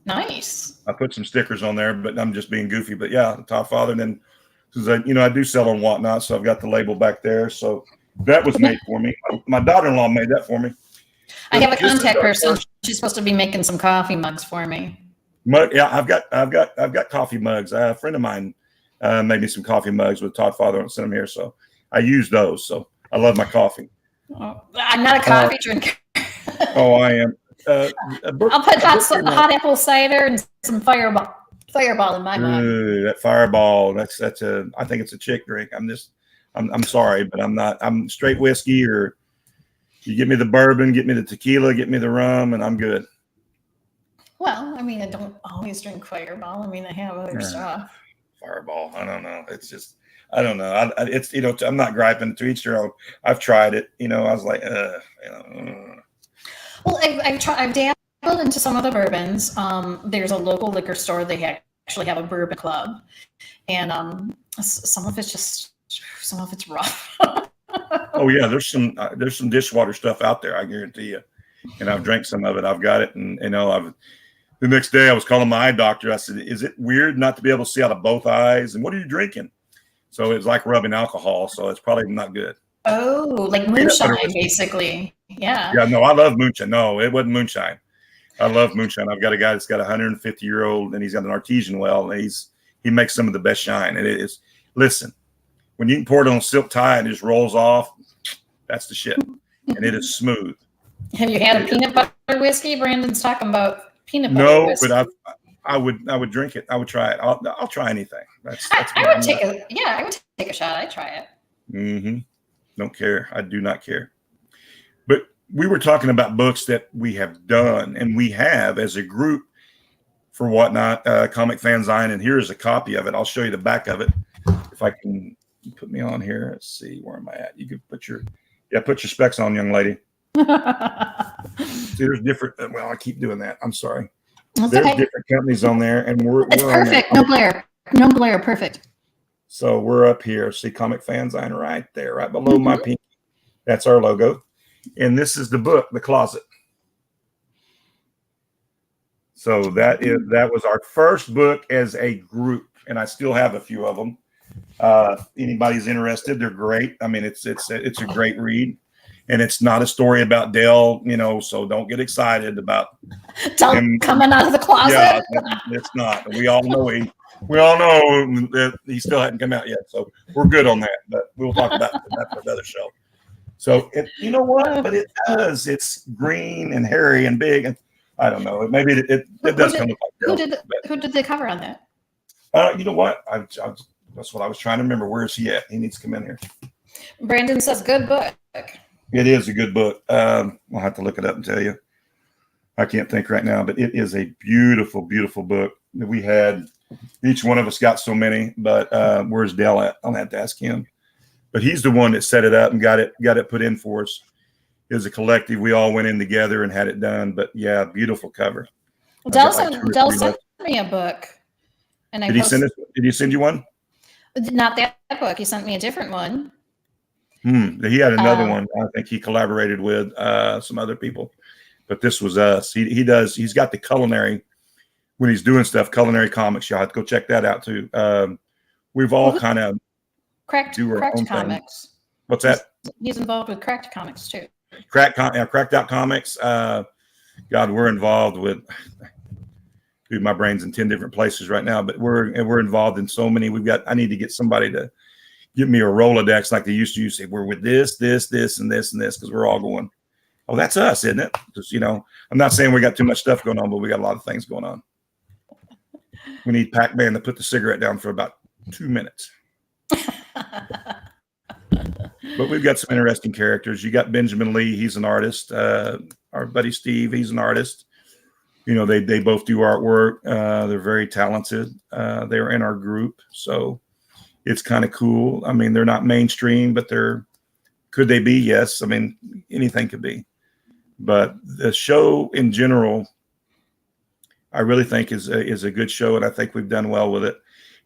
Nice. I put some stickers on there, but I'm just being goofy. But yeah, Toddfather. And then because I do sell on Whatnot, so I've got the label back there. So that was made for me. My daughter-in-law made that for me. I have a contact person. She's supposed to be making some coffee mugs for me. Yeah, I've got coffee mugs. A friend of mine made me some coffee mugs with Toddfather and sent them here, so I use those. So I love my coffee. Oh, I'm not a coffee drinker. Oh, I am. I'll put hot apple cider and some Fireball in my mug. That Fireball. I think it's a chick drink. I'm sorry, but I'm not. I'm straight whiskey, or you get me the bourbon, get me the tequila, get me the rum, and I'm good. Well, I mean, I don't always drink Fireball. I mean, I have other stuff. Fireball. I don't know. It's just, I don't know. It's, I'm not griping, to each their own. I've tried it. I was like, Well, I've dabbled into some of the bourbons. There's a local liquor store. They actually have a bourbon club, and some of it's rough. Oh yeah, there's some dishwater stuff out there, I guarantee you. And I've drank some of it. I've got it, and the next day I was calling my eye doctor. I said, "Is it weird not to be able to see out of both eyes? And what are you drinking?" So it's like rubbing alcohol. So it's probably not good. Oh, like moonshine, basically. Yeah. Yeah. No, I love moonshine. No, it wasn't moonshine. I love moonshine. I've got a guy that's got a 150-year-old, and he's got an artesian well, and he makes some of the best shine. And it is. Listen, when you can pour it on a silk tie and it just rolls off, that's the shit. And it is smooth. Have you had a peanut butter whiskey? Brandon's talking about peanut butter. No, whiskey. but I would drink it. I would try it. I'll try anything. I would take a shot. I'd try it. Mm-hmm. Don't care. I do not care. But we were talking about books that we have done, and we have as a group for Whatnot, Comic Fanzine, and here's a copy of it. I'll show you the back of it if I can put me on here. Let's see, where am I at? You can put your specs on, young lady. See, there's different. Well, I keep doing that. I'm sorry. There's different companies on there, and we're perfect. No glare. Perfect. So we're up here. See, Comic Fanzine right there, right below my pinky. That's our logo, and this is the book, The Closet. So that was our first book as a group, and I still have a few of them. Anybody's interested, they're great. I mean, it's a great read. And it's not a story about Dale, so don't get excited about him coming out of the closet. Yeah, it's not. We all know that he still hadn't come out yet. So we're good on that, but we'll talk about that for another show. So you know what? But it does. It's green and hairy and big, and I don't know. Maybe it does come up like Dale. Who did the cover on that? You know what? That's what I was trying to remember. Where is he at? He needs to come in here. Brandon says, "Good book." It is a good book. I'll have to look it up and tell you. I can't think right now, but it is a beautiful, beautiful book. We had, each one of us got so many, but where's Dell at? I'll have to ask him. But he's the one that set it up and got it put in for us. It was a collective. We all went in together and had it done. But yeah, beautiful cover. Dell sent me a book. And did he send you one? Not that book. He sent me a different one. He had another one. I think he collaborated with some other people, but this was us. He's got the culinary when he's doing stuff. Culinary comics. Y'all have to go check that out too. We've all kind of cracked comics. Thing. What's that? He's involved with Cracked Comics too. Cracked Out Comics. God, we're involved with. Dude, my brain's in 10 different places right now, but we're involved in so many. I need to get somebody to give me a Rolodex like they used to say, we're with this, and this, and this, because we're all going, oh, that's us, isn't it? Just, I'm not saying we got too much stuff going on, but we got a lot of things going on. We need Pac-Man to put the cigarette down for about 2 minutes. But we've got some interesting characters. You got Benjamin Lee. He's an artist. Our buddy Steve, he's an artist. They both do artwork. They're very talented. They're in our group. So it's kind of cool. I mean, they're not mainstream, but could they be? Yes. I mean, anything could be. But the show in general, I really think is a good show, and I think we've done well with it.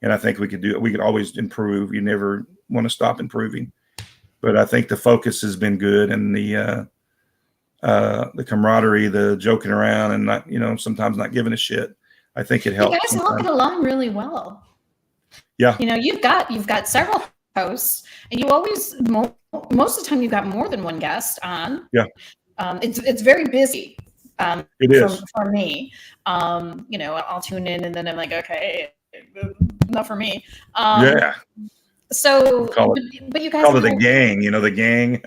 And I think we could always improve. You never want to stop improving. But I think the focus has been good, and the camaraderie, the joking around, and not, sometimes not giving a shit. I think it helps. You guys look along really well. Yeah. You know, you've got several hosts, and you always most of the time you've got more than one guest on. Yeah. It's very busy. It is. For me. You know, I'll tune in and then I'm like, okay, not for me. Yeah. So, Call but you guys it the gang. You know, the gang.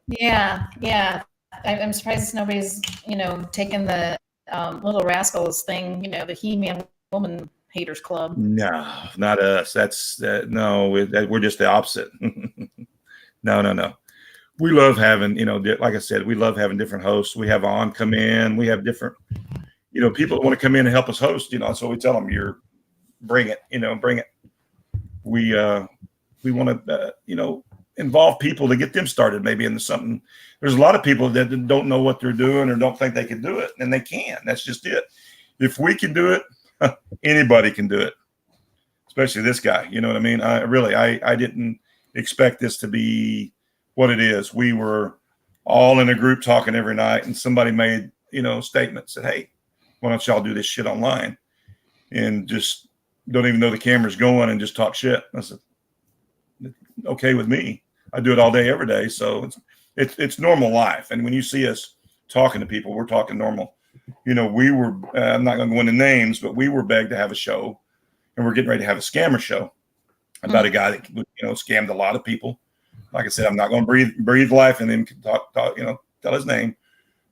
yeah. I'm surprised nobody's, you know, taken the Little Rascals thing. You know, the He-Man Woman Haters Club. No, not us. That's no. We're just the opposite. No. We love having, you know, like I said, we love having different hosts. We have on come in. We have different, you know, people that want to come in and help us host. You know, so we tell them, bring it. You know, bring it. We want to, you know, involve people to get them started maybe into something. There's a lot of people that don't know what they're doing or don't think they can do it, and they can. That's just it. If we can do it, anybody can do it, especially this guy. You know what I mean? I didn't expect this to be what it is. We were all in a group talking every night, and somebody made, you know, statements, said, hey, why don't y'all do this shit online and just don't even know the camera's going and just talk shit. I said, okay with me. I do it all day, every day. So it's normal life. And when you see us talking to people, we're talking normal. You know, we were, I'm not going to go into names, but we were begged to have a show, and we're getting ready to have a scammer show about a guy that, you know, scammed a lot of people. Like I said, I'm not going to breathe life in him, talk, you know, tell his name.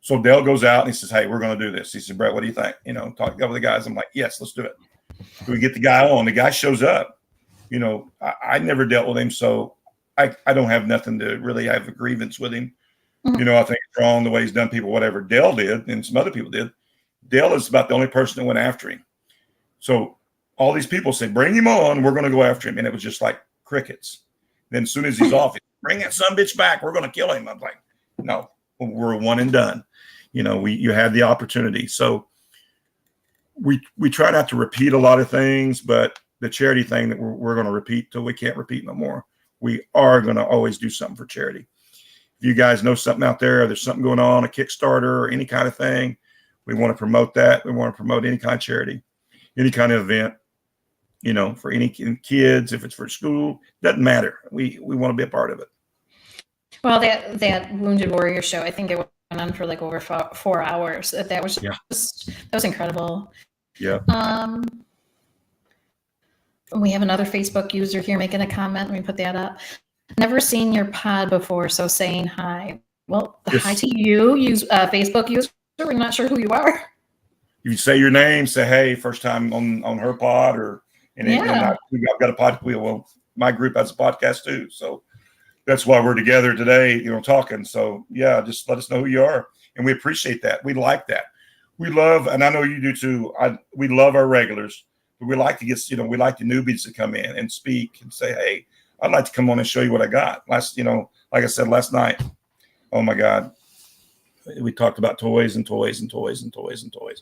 So Dale goes out and he says, hey, we're going to do this. He said, Bret, what do you think? You know, talk with the guys. I'm like, yes, let's do it. So we get the guy on. The guy shows up. You know, I never dealt with him, so I don't have nothing to really have a grievance with him. You know, I think it's wrong the way he's done people, whatever. Dale did, and some other people did. Dale is about the only person that went after him. So all these people said, bring him on. We're going to go after him. And it was just like crickets. Then as soon as he's off, bring that son bitch back. We're going to kill him. I'm like, no, we're one and done. You know, you had the opportunity. So we try not to repeat a lot of things, but the charity thing that we're going to repeat till we can't repeat no more. We are going to always do something for charity. If you guys know something out there, there's something going on, a Kickstarter or any kind of thing, we want to promote that. We want to promote any kind of charity, any kind of event, you know, for any kids, if it's for school, doesn't matter. We want to be a part of it. Well, that Wounded Warrior show, I think it went on for like over 4 hours. That was just, that was incredible. Yeah. We have another Facebook user here making a comment. Let me put that up. Never seen your pod before, so saying hi. Well, yes. Hi to you, Facebook user. We're not sure who you are. You say your name, say, hey, first time on her pod, or and I've got a pod. Well, my group has a podcast too, so that's why we're together today, you know, talking. So yeah, just let us know who you are, and we appreciate that. We like that. We love, and I know you do too. We love our regulars, but we like to get, you know, we like the newbies to come in and speak and say, hey, I'd like to come on and show you what I got. You know, like I said last night, oh my God, we talked about toys and toys and toys and toys and toys.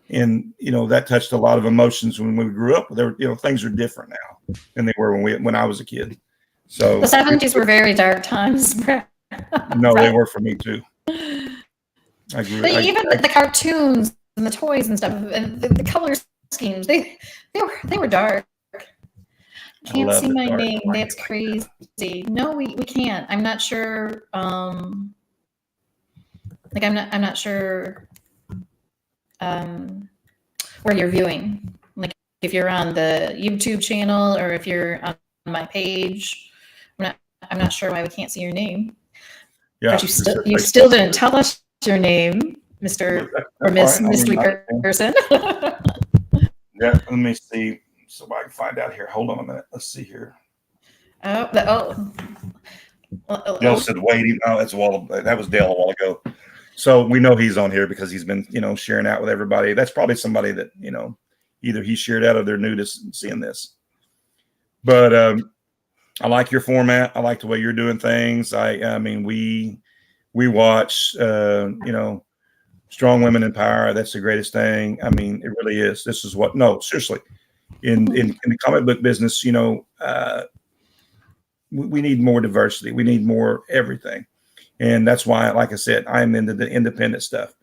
And, you know, that touched a lot of emotions when we grew up. There, you know, things are different now than they were when I was a kid. So the 70s were very dark times. No, they were for me too. I grew even the cartoons and the toys and stuff, and the color schemes, they were dark. Can't see my name. That's crazy. No, we can't. I'm not sure. I'm not sure where you're viewing. Like if you're on the YouTube channel or if you're on my page. I'm not sure why we can't see your name. Yeah, but you still didn't tell us your name, Mr. or Miss Mystery Person. Yeah, let me see so I can find out here. Hold on a minute. Let's see here. Dale said, wait, no, that's that was Dale a while ago. So we know he's on here because he's been, you know, sharing out with everybody. That's probably somebody that, you know, either he shared out of their nudist and seeing this. But I like your format. I like the way you're doing things. I mean, we watch, you know, Strong Women in Power. That's the greatest thing. I mean, it really is. This is what, no, seriously, in the comic book business, you know, we need more diversity. We need more everything. And that's why, like I said, I'm into the independent stuff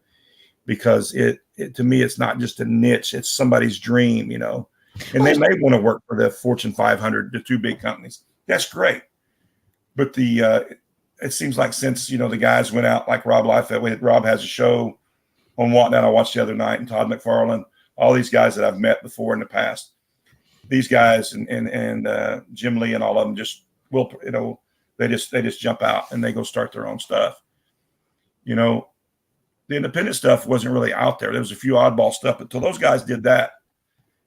because it to me, it's not just a niche. It's somebody's dream, you know. And they may want to work for the Fortune 500, the two big companies. That's great. But it seems like since, the guys went out, like Rob Liefeld, Rob has a show on Whatnot I watched the other night, and Todd McFarlane, all these guys that I've met before in the past, these guys and Jim Lee and all of them just will, they just jump out and they go start their own stuff. The independent stuff wasn't really out there. There was a few oddball stuff, but until those guys did that,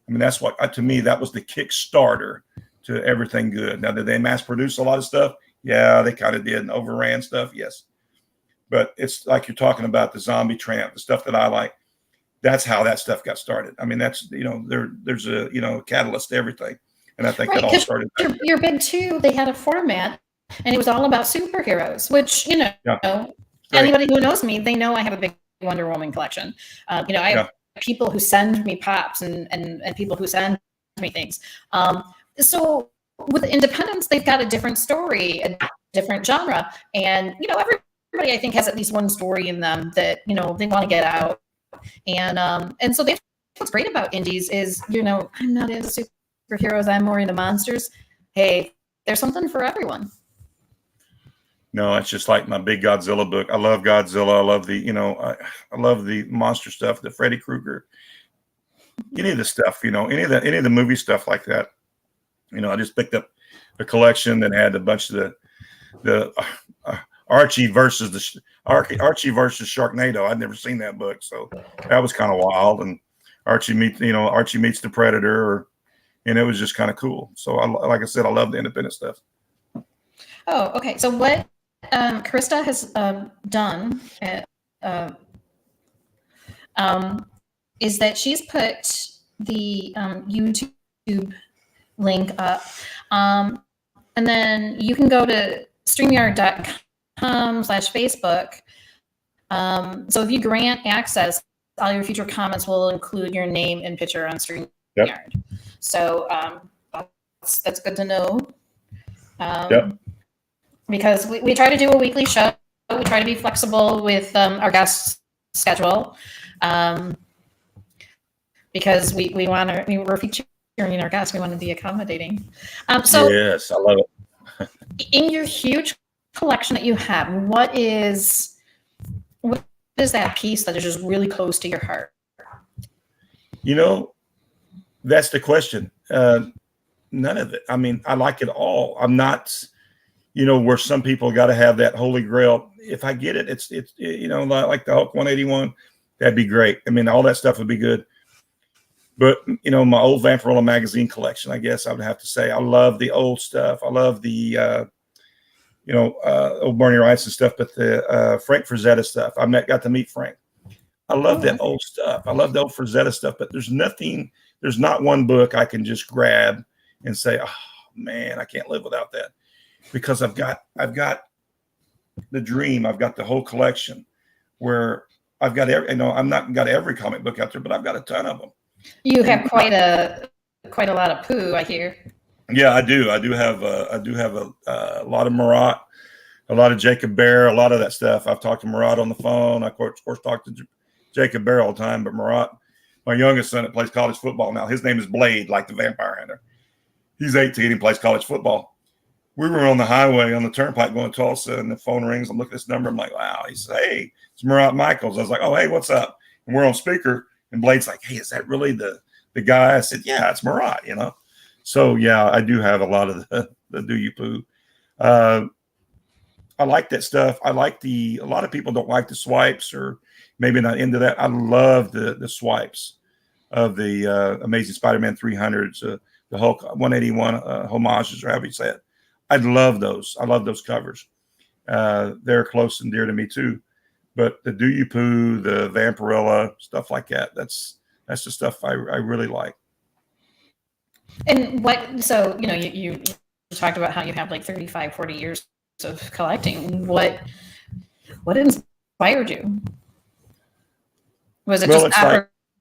I mean, that's what, to me, that was the Kickstarter to everything good. Now, did they mass produce a lot of stuff? Yeah, they kind of did, and overran stuff. Yes. But it's like you're talking about the Zombie Tramp, the stuff that I like. That's how that stuff got started. I mean, that's, there's a, catalyst to everything. And I think right, that all started. Your big two, they had a format and it was all about superheroes, which, anybody who knows me, they know I have a big Wonder Woman collection. I have people who send me pops and people who send me things. So with independence, they've got a different story, a different genre. And, everybody I think has at least one story in them that, they want to get out. And so what's great about indies is, I'm not into superheroes. I'm more into monsters. Hey, there's something for everyone. No, it's just like my big Godzilla book. I love Godzilla. I love the, I love the monster stuff, the Freddy Krueger, any of the stuff, any of the movie stuff like that. I just picked up a collection that had a bunch of the Archie versus Sharknado. I'd never seen that book, so that was kind of wild. And Archie meets the Predator, and it was just kind of cool. So, like I said, I love the independent stuff. Oh, okay. So what Krista has done is that she's put the YouTube link up, and then you can go to StreamYard.com/Facebook. So if you grant access, all your future comments will include your name and picture on StreamYard. Yep. So that's good to know. Because we try to do a weekly show. We try to be flexible with our guest schedule, because we're featuring our guests. We want to be accommodating. So yes, I love it. In your huge collection that you have, what is that piece that is just really close to your heart? That's the question. None of it. I mean, I like it all. I'm not, where some people got to have that holy grail. If I get it, it's like the Hulk 181, that'd be great. I mean, all that stuff would be good. But, my old Vampirella magazine collection, I guess I would have to say, I love the old stuff. I love the, old Bernie Rice and stuff, but the Frank Frazetta stuff. Got to meet Frank. I love that old stuff. I love the old Frazetta stuff, but there's not one book I can just grab and say, oh man, I can't live without that, because I've got the dream. I've got the whole collection where I've got I'm not got every comic book out there, but I've got a ton of them. You have quite a lot of poo, I hear. Yeah, I do. I do have a lot of Marat, a lot of Jacob Bear, a lot of that stuff. I've talked to Marat on the phone. I of course talk to Jacob Bear all the time, but Marat, my youngest son that plays college football now, his name is Blade, like the vampire hunter. He's 18 and plays college football. We were on the highway on the turnpike going to Tulsa, and the phone rings. I'm looking at this number. I'm like, wow. He said, hey, it's Marat Michaels. I was like, oh, hey, what's up? And we're on speaker. And Blade's like, hey, is that really the guy? I said, yeah, it's Marat, So, yeah, I do have a lot of the Do You Poo. I like that stuff. I like a lot of people don't like the swipes, or maybe not into that. I love the swipes of the Amazing Spider-Man 300s, the Hulk 181 homages, or however you say it. I love those. I love those covers. They're close and dear to me too. But the Do You Poo, the Vampirella, stuff like that, that's the stuff I really like. And you talked about how you have like 35, 40 years of collecting. What inspired you? Was it just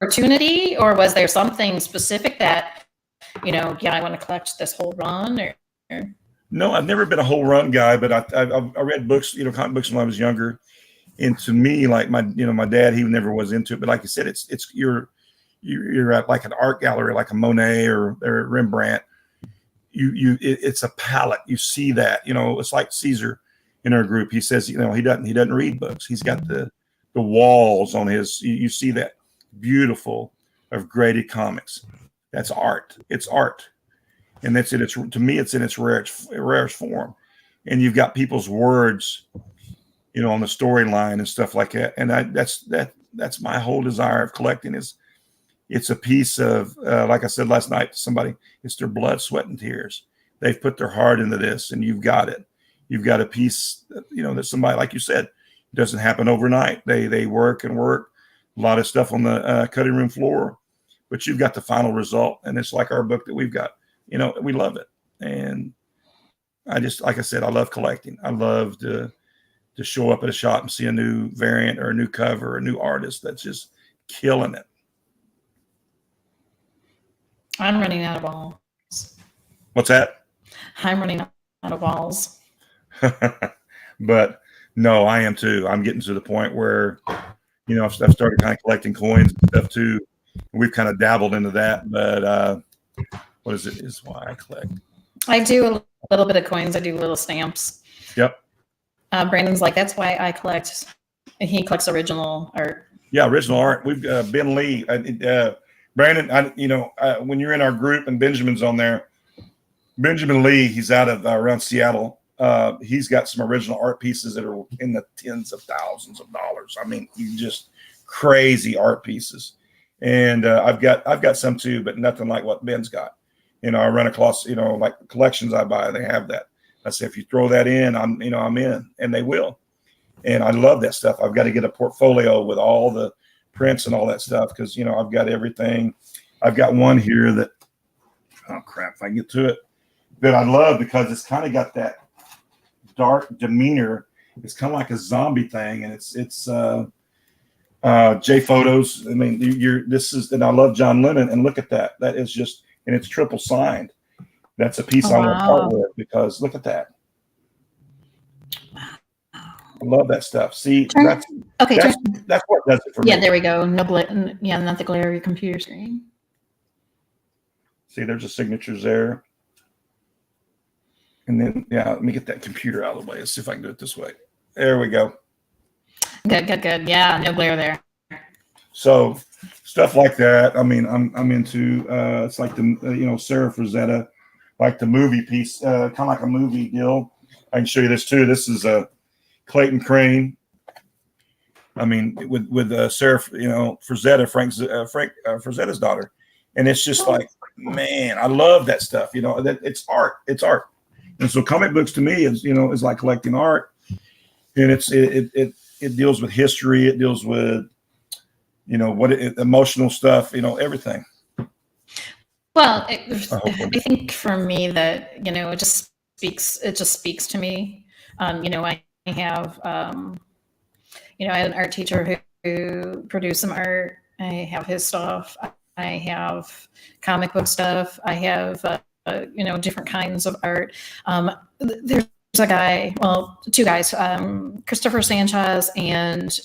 opportunity, or was there something specific that, I want to collect this whole run? Or? No, I've never been a whole run guy, but I read books, comic books when I was younger. And to me, like my dad, he never was into it. But like I said, it's your you're at like an art gallery, like a Monet or Rembrandt. It's a palette. You see that, it's like Caesar in our group. He says, he doesn't read books. He's got the walls on his, you see that beautiful of graded comics. That's art. It's art. And that's it. To me, it's in its rarest form. And you've got people's words, on the storyline and stuff like that. And that's my whole desire of collecting is it's a piece of, like I said last night to somebody, it's their blood, sweat, and tears. They've put their heart into this, and you've got it. You've got a piece, that somebody, like you said, it doesn't happen overnight. They work and work, a lot of stuff on the cutting room floor, but you've got the final result. And it's like our book that we've got, we love it. And like I said, I love collecting. I love to show up at a shop and see a new variant or a new cover or a new artist that's just killing it. I'm running out of balls. What's that? I'm running out of balls. But no, I am too. I'm getting to the point where, I've started kind of collecting coins and stuff too. We've kind of dabbled into that, but what is it? Is why I collect. I do a little bit of coins. I do little stamps. Yep. Brandon's like, that's why I collect. He collects original art. Yeah, original art. We've Ben Lee, Brandon. When you're in our group and Benjamin's on there, Benjamin Lee, he's out of around Seattle. He's got some original art pieces that are in the tens of thousands of dollars. I mean, just crazy art pieces. And I've got some too, but nothing like what Ben's got. I run across, like collections I buy, they have that. I say, if you throw that in, I'm in, and they will. And I love that stuff. I've got to get a portfolio with all the prints and all that stuff because, I've got everything. I've got one here that, oh crap, if I can get to it, that I love because it's kind of got that dark demeanor. It's kind of like a zombie thing, and it's J Photos. I mean, and I love John Lennon, and look at that. That is just, and it's triple signed. That's a piece I want to part with because look at that. I love that stuff. See, that's what does it for me. Yeah, there we go. No glare. Yeah, not the glare of your computer screen. See, there's the signatures there. And then, let me get that computer out of the way. Let's see if I can do it this way. There we go. Good. Yeah, no glare there. So stuff like that. I mean, I'm into. It's like the Sarah Frazetta, like the movie piece, kind of like a movie deal. I can show you this too. This is a Clayton Crane. I mean, with Sarah, Frazetta, Frank Frazetta's daughter, and it's just like, man, I love that stuff. That it's art. It's art. And so comic books to me is like collecting art, and it deals with history. It deals with, emotional stuff, everything. Well, I think for me that, it just speaks to me. I have, I had an art teacher who produced some art. I have his stuff. I have comic book stuff. I have, different kinds of art. There's a guy, two guys, Christopher Sanchez and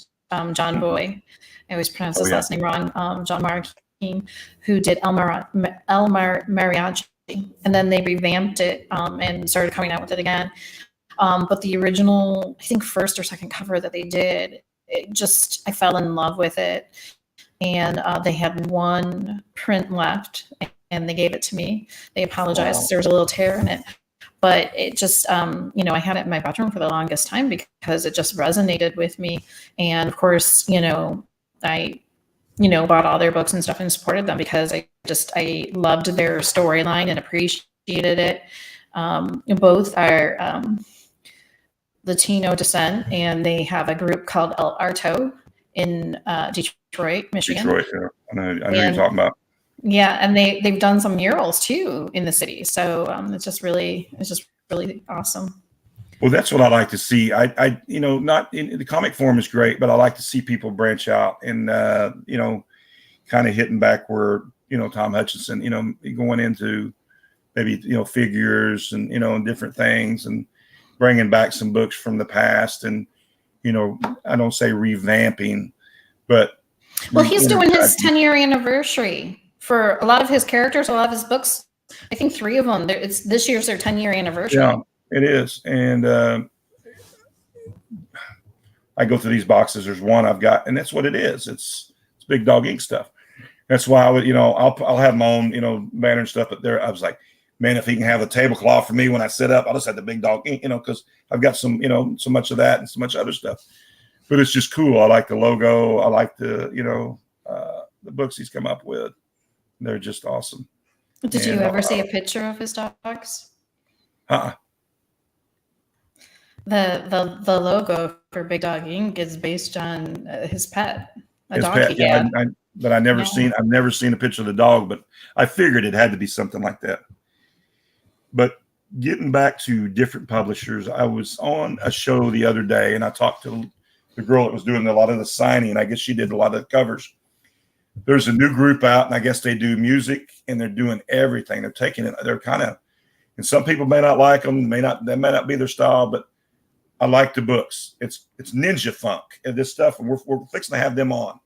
John Boy. I always pronounce his last name wrong. John Marquine, who did El Mariachi, and then they revamped it and started coming out with it again. But the original, I think, first or second cover that they did, I fell in love with it. And they had one print left, and they gave it to me. They apologized. Wow. There was a little tear in it. But it just, I had it in my bedroom for the longest time because it just resonated with me. And, of course, I bought all their books and stuff and supported them because I loved their storyline and appreciated it. Both are Latino descent, and they have a group called El Arto in Detroit, Michigan. Detroit, yeah. I know you're talking about. Yeah, and they've done some murals too in the city. So it's just really awesome. Well, that's what I like to see. I not in the comic form is great, but I like to see people branch out and kind of hitting back where Tom Hutchinson, going into maybe figures and and different things and bringing back some books from the past and I don't say revamping, but Well, he's doing his 10-year anniversary for a lot of his characters, a lot of his books. I think 3 of them. It's this year's their 10-year anniversary. Yeah, it is. And I go through these boxes. There's one I've got, and that's what it is. It's Big Dog Ink stuff. That's why I would, I'll have my own, banner and stuff. But there, I was like, man, if he can have the tablecloth for me when I sit up, I'll just have the Big Dog Ink, because I've got some, so much of that and so much other stuff. But it's just cool. I like the logo. I like the books he's come up with. They're just awesome. Did you ever see a picture of his dogs? The logo for Big Dog Ink is based on his pet, a dog he had. But I've never seen a picture of the dog, but I figured it had to be something like that. But getting back to different publishers, I was on a show the other day and I talked to the girl that was doing a lot of the signing. I guess she did a lot of the covers. There's a new group out, and I guess they do music and they're doing everything. They're taking it. They're kind of, and some people may not like them, that may not be their style, but I like the books. It's Ninja Funk and this stuff, and we're fixing to have them on.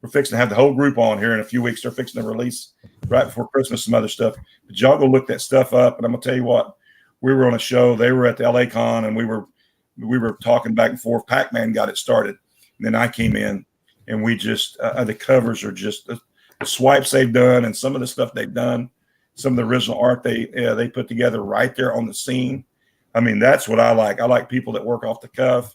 We're fixing to have the whole group on here in a few weeks. They're fixing to release right before Christmas some other stuff. But y'all go look that stuff up, and I'm gonna tell you what. We were on a show. They were at the LA Con, and we were talking back and forth. Pac-Man got it started, and then I came in, and we just the covers are just the swipes they've done, and some of the stuff they've done, some of the original art they put together right there on the scene. I mean, that's what I like. I like people that work off the cuff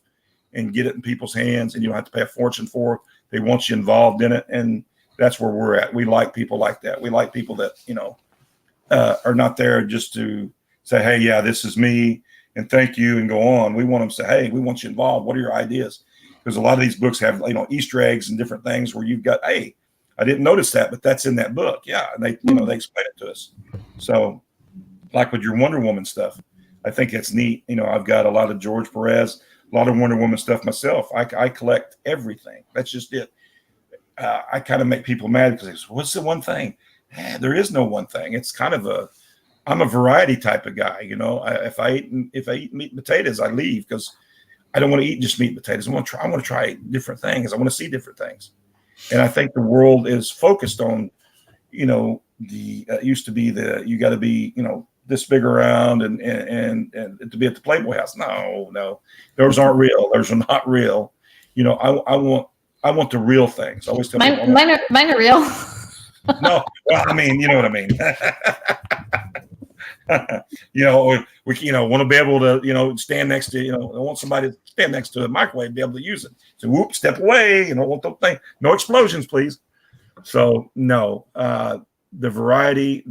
and get it in people's hands, and you don't have to pay a fortune for it. They want you involved in it, and that's where we're at. We like people like that. We like people that are not there just to say, "Hey, yeah, this is me," and thank you, and go on. We want them to say, "Hey, we want you involved. What are your ideas?" Because a lot of these books have Easter eggs and different things where you've got, "Hey, I didn't notice that, but that's in that book." Yeah, and they they explain it to us. So, like with your Wonder Woman stuff, I think it's neat. I've got a lot of George Perez, a lot of Wonder Woman stuff myself. I collect everything. That's just it. I kind of make people mad because they say, "What's the one thing?" There is no one thing. It's kind of I'm a variety type of guy. If I eat meat and potatoes, I leave because I don't want to eat just meat and potatoes. I want to try different things. I want to see different things. And I think the world is focused on, it used to be you got to be, this big around and to be at the Playboy House. No, those aren't real. Those are not real. I want the real things. I always tell people, mine are real. No, well, I mean, you know what I mean. We want to be able to, stand next to, I want somebody to stand next to the microwave, be able to use it. So whoop, step away, want the thing. No explosions, please. So no, the variety,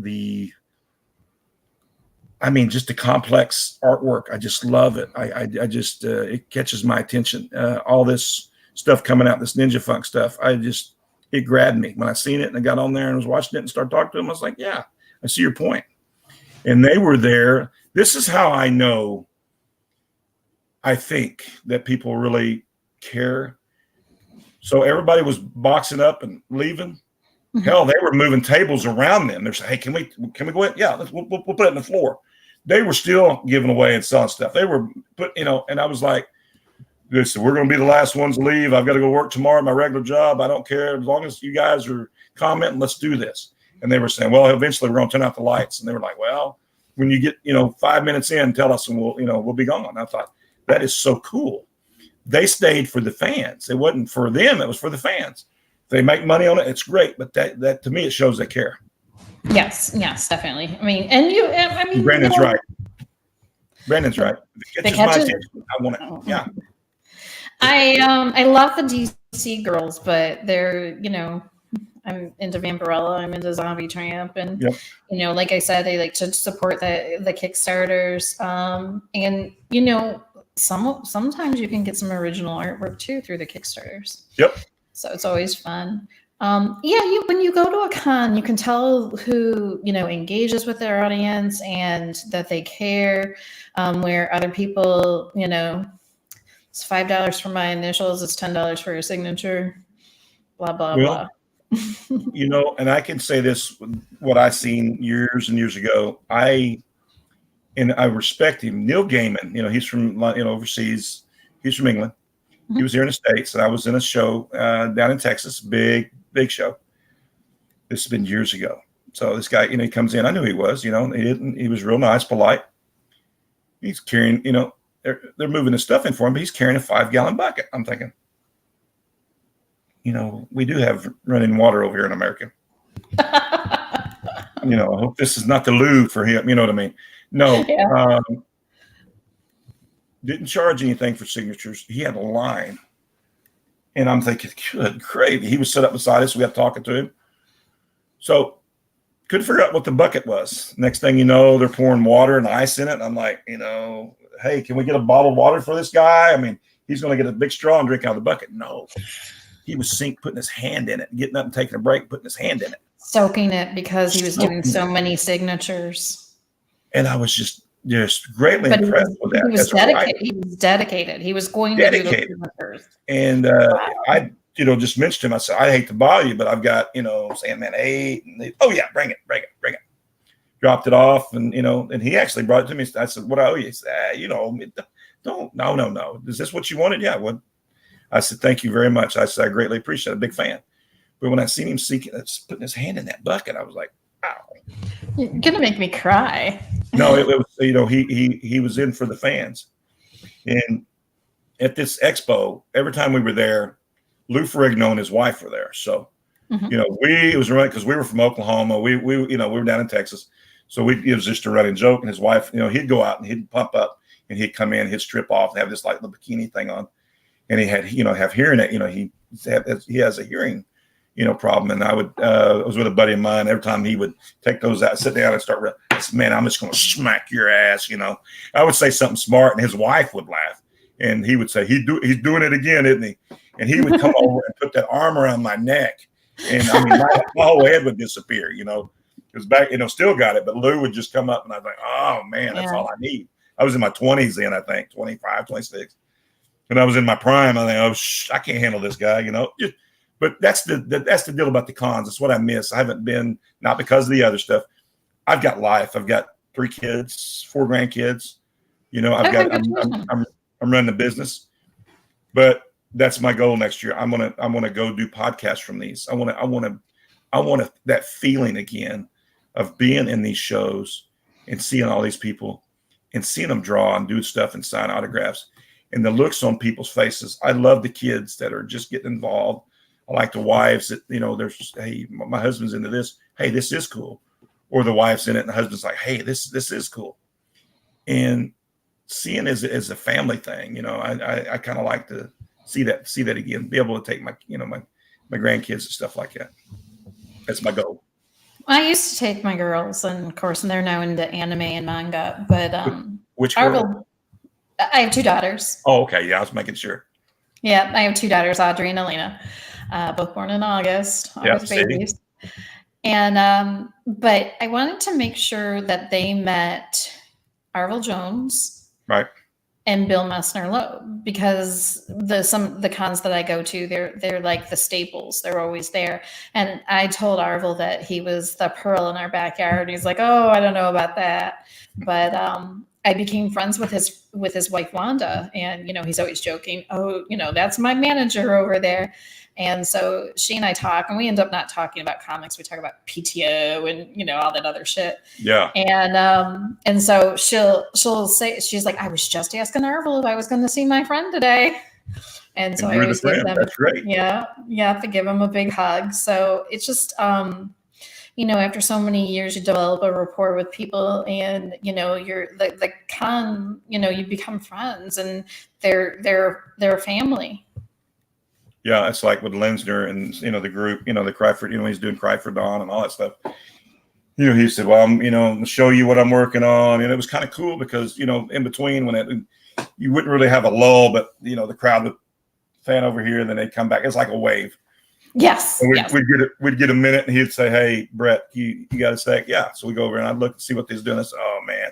just the complex artwork. I just love it. I just, it catches my attention. All this stuff coming out, this Ninja Funk stuff. It grabbed me when I seen it and I got on there and was watching it and started talking to them. I was like, yeah, I see your point. And they were there. This is how I know, I think, that people really care. So everybody was boxing up and leaving. Mm-hmm. Hell, they were moving tables around them. They're saying, "Hey, can we go in? Yeah, we'll put it on the floor." They were still giving away and selling stuff. They were and I was like, "Listen, we're going to be the last ones to leave. I've got to go work tomorrow at my regular job. I don't care. As long as you guys are commenting, let's do this." And they were saying, "Well, eventually we're going to turn out the lights." And they were like, "Well, when you get, 5 minutes in, tell us and we'll be gone." I thought, that is so cool. They stayed for the fans. It wasn't for them. It was for the fans. If they make money on it, it's great. But that to me, it shows they care. Yes, definitely. Brandon's right. Brandon's right. If it catches my attention, I want it. Yeah. I love the DC girls, but they're, I'm into Vampirella, I'm into Zombie Tramp, and yep. Like I said, I like to support the Kickstarters. And sometimes you can get some original artwork too through the Kickstarters. Yep. So it's always fun. When you go to a con, you can tell who engages with their audience and that they care. Where other people, it's $5 for my initials, it's $10 for your signature, blah blah blah. And I can say this: what I seen years and years ago, I respect him. Neil Gaiman, he's from overseas. He's from England. He was here in the States, and I was in a show down in Texas, big show. This has been years ago. So this guy, he comes in. I knew he was, he was real nice, polite. He's carrying, they're moving the stuff in for him, but he's carrying a 5-gallon bucket. I'm thinking, we do have running water over here in America. I hope this is not the Louvre for him. You know what I mean? No. Yeah. Didn't charge anything for signatures. He had a line. And I'm thinking, good gravy. He was set up beside us. We got talking to him. So couldn't figure out what the bucket was. Next thing you know, they're pouring water and ice in it. And I'm like, hey, can we get a bottle of water for this guy? I mean, he's going to get a big straw and drink out of the bucket. No. He was putting his hand in it, getting up and taking a break, putting his hand in it. Soaking it because he was doing so many signatures. And I was just greatly impressed with that. He was dedicated. He was dedicated. He was going to do those signatures. And I, just mentioned to him, I said, I hate to bother you, but I've got, Sandman 8. And oh, yeah, bring it. Dropped it off. And, and he actually brought it to me. I said, what I owe you? He said, no. Is this what you wanted? Yeah. What? I said, thank you very much. I said, I greatly appreciate it. A big fan. But when I seen him putting his hand in that bucket, I was like, ow. You're going to make me cry. No, it was, he was in for the fans. And at this expo, every time we were there, Lou Ferrigno and his wife were there. So, it was running because we were from Oklahoma. We were down in Texas. So it was just a running joke. And his wife, he'd go out and he'd pump up and he'd come in, he'd strip off and have this like the bikini thing on. And he had, have hearing it, he has a hearing, problem. And I was with a buddy of mine. Every time he would take those out, sit down and start, I said, man, I'm just going to smack your ass. I would say something smart and his wife would laugh and he would say, he's doing it again, isn't he? And he would come over and put that arm around my neck. And I mean, my whole head would disappear, it was back, still got it, but Lou would just come up and I was like, oh man, that's all I need. I was in my 20s then, I think 25, 26. And I was in my prime. I think, I can't handle this guy, But that's the deal about the cons. That's what I miss. I haven't been, not because of the other stuff. I've got life. I've got 3 kids, 4 grandkids. I'm running a business. But that's my goal next year. I'm gonna go do podcasts from these. I want that feeling again of being in these shows and seeing all these people and seeing them draw and do stuff and sign autographs. And the looks on people's faces. I love the kids that are just getting involved. I like the wives that, there's just, hey, my husband's into this. Hey, this is cool. Or the wife's in it and the husband's like, hey, this is cool. And seeing as a family thing, I kind of like to see that again, be able to take my grandkids and stuff like that. That's my goal. I used to take my girls, and of course, they're now into anime and manga, but which girl? I have 2 daughters. Oh, okay. Yeah, I was making sure. Yeah, I have 2 daughters, Audrey and Elena, both born in August babies. And but I wanted to make sure that they met Arvil Jones, right, and Bill Messner Loeb, because the cons that I go to, they're like the staples. They're always there. And I told Arvil that he was the pearl in our backyard. He's like, oh, I don't know about that, but I became friends with his wife Wanda, and he's always joking, oh, that's my manager over there. And so she and I talk, and we end up not talking about comics. We talk about PTO and all that other shit. Yeah. And so she'll say, she's like, I was just asking Arvil if I was going to see my friend today. And so I always give them, that's great. Yeah, to give them a big hug. So it's just after so many years, you develop a rapport with people, and you're you become friends, and they're family. Yeah, it's like with Lensner and the group, the Cry for, he's doing Cry for Dawn and all that stuff. He said, well, I'm gonna show you what I'm working on, and it was kind of cool because in between when you wouldn't really have a lull, but the crowd would fan over here, and then they'd come back. It's like a wave. Yes. And we'd get a minute, and he'd say, hey, Bret, you got a sec? Yeah. So we go over and I'd look and see what he's doing. I said, oh man.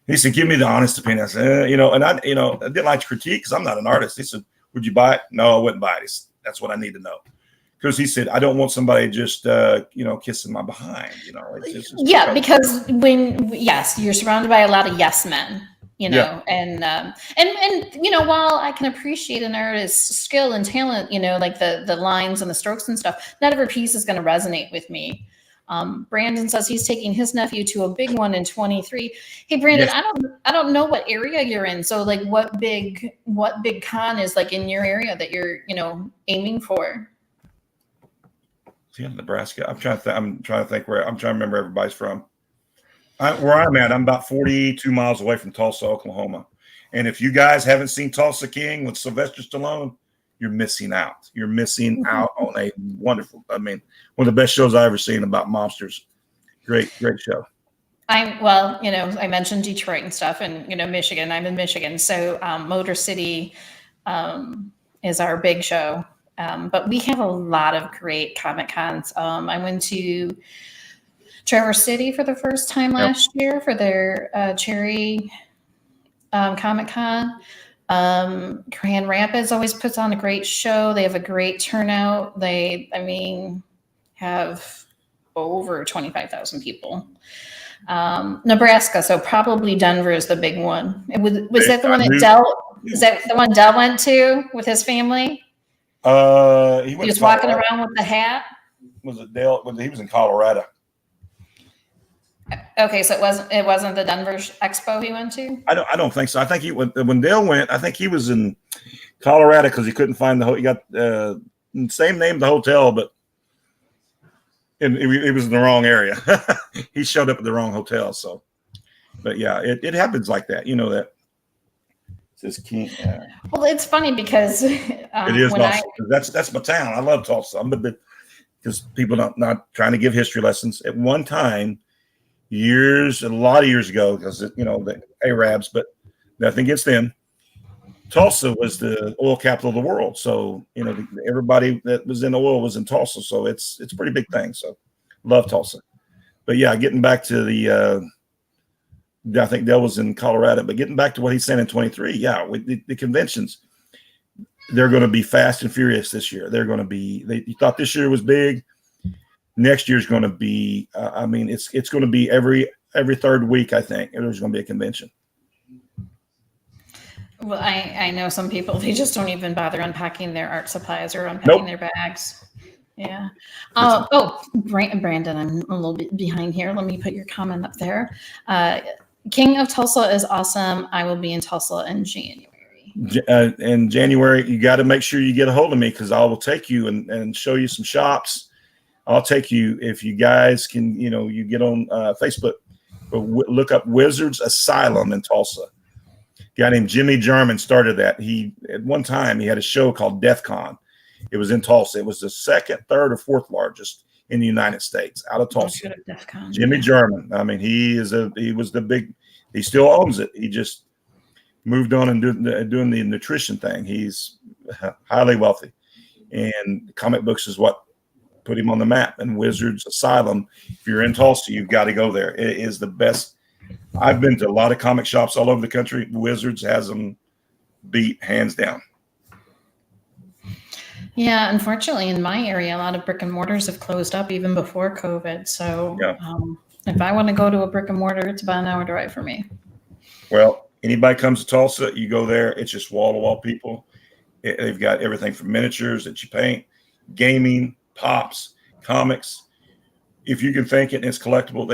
He said, give me the honest opinion. I said, and I didn't like to critique because I'm not an artist. He said, would you buy it? No, I wouldn't buy it. That's what I need to know. Because he said, I don't want somebody just, kissing my behind, because you're surrounded by a lot of yes men. you know, and you know, while I can appreciate an artist's skill and talent, you know, like the lines and the strokes and stuff, not every piece is going to resonate with me. Brandon says he's taking his nephew to a big one in 23. Hey, Brandon, Yes. I don't know what area you're in. So like what big con is like in your area that you're, you know, aiming for? See, in Nebraska. I'm trying to think where I'm trying to remember everybody's from. Where I'm at, I'm about 42 miles away from Tulsa, Oklahoma. And if you guys haven't seen Tulsa King with Sylvester Stallone, you're missing out. You're missing out on a wonderful, I mean, one of the best shows I've ever seen about mobsters. Great show. Well, you know, I mentioned Detroit and stuff, and you know, Michigan. I'm in Michigan, so Motor City is our big show. But we have a lot of great Comic Cons. I went to Traverse City for the first time last year for their Cherry Comic Con. Grand Rapids always puts on a great show. They have a great turnout. They, I mean, have over 25,000 people. Nebraska, so probably Denver is the big one. Was that the one that Dell? Is that the one Dell went to with his family? He was walking around with the hat. Was it Dell? He was in Colorado. Okay, so it wasn't the Denver Expo he went to. I don't think so. I think when Dale went, I think he was in Colorado because he couldn't find he got same name the hotel, but it was in the wrong area. He showed up at the wrong hotel. So, but yeah, it happens like that. You know that. It's just well, it's funny because it is that's my town. I love Tulsa. I'm a bit because people not trying to give history lessons. At one time, a lot of years ago, because you know the Arabs, but nothing against them. Tulsa was the oil capital of the world, so you know everybody that was in oil was in Tulsa. So it's a pretty big thing. So love Tulsa, but yeah, getting back to the, I think Dell was in Colorado, but getting back to what he's saying in 23, yeah, with the conventions, they're going to be fast and furious this year. They're going to be. You thought this year was big. Next year's going to be. I mean, it's going to be every third week. I think there's going to be a convention. Well, I know some people, they just don't even bother unpacking their art supplies or unpacking their bags. Yeah. Brandon, I'm a little bit behind here. Let me put your comment up there. King of Tulsa is awesome. I will be in Tulsa in January. In January, you got to make sure you get a hold of me because I will take you and show you some shops. I'll take you if you guys can, you know, you get on Facebook, but look up Wizards Asylum in Tulsa. A guy named Jimmy Jarman started that. At one time he had a show called Death Con. It was in Tulsa. It was the second, third, or fourth largest in the United States out of Tulsa. Jimmy Jarman. I mean, he was the big. He still owns it. He just moved on and doing the nutrition thing. He's highly wealthy, and comic books is what put him on the map. And Wizards Asylum. If you're in Tulsa, you've got to go there. It is the best. I've been to a lot of comic shops all over the country. Wizards has them beat hands down. Yeah, unfortunately, in my area, a lot of brick and mortars have closed up even before COVID. So if I want to go to a brick and mortar, it's about an hour drive for me. Well, anybody comes to Tulsa, you go there. It's just wall-to-wall people. They've got everything from miniatures that you paint, gaming, pops, comics. If you can think it and it's collectible,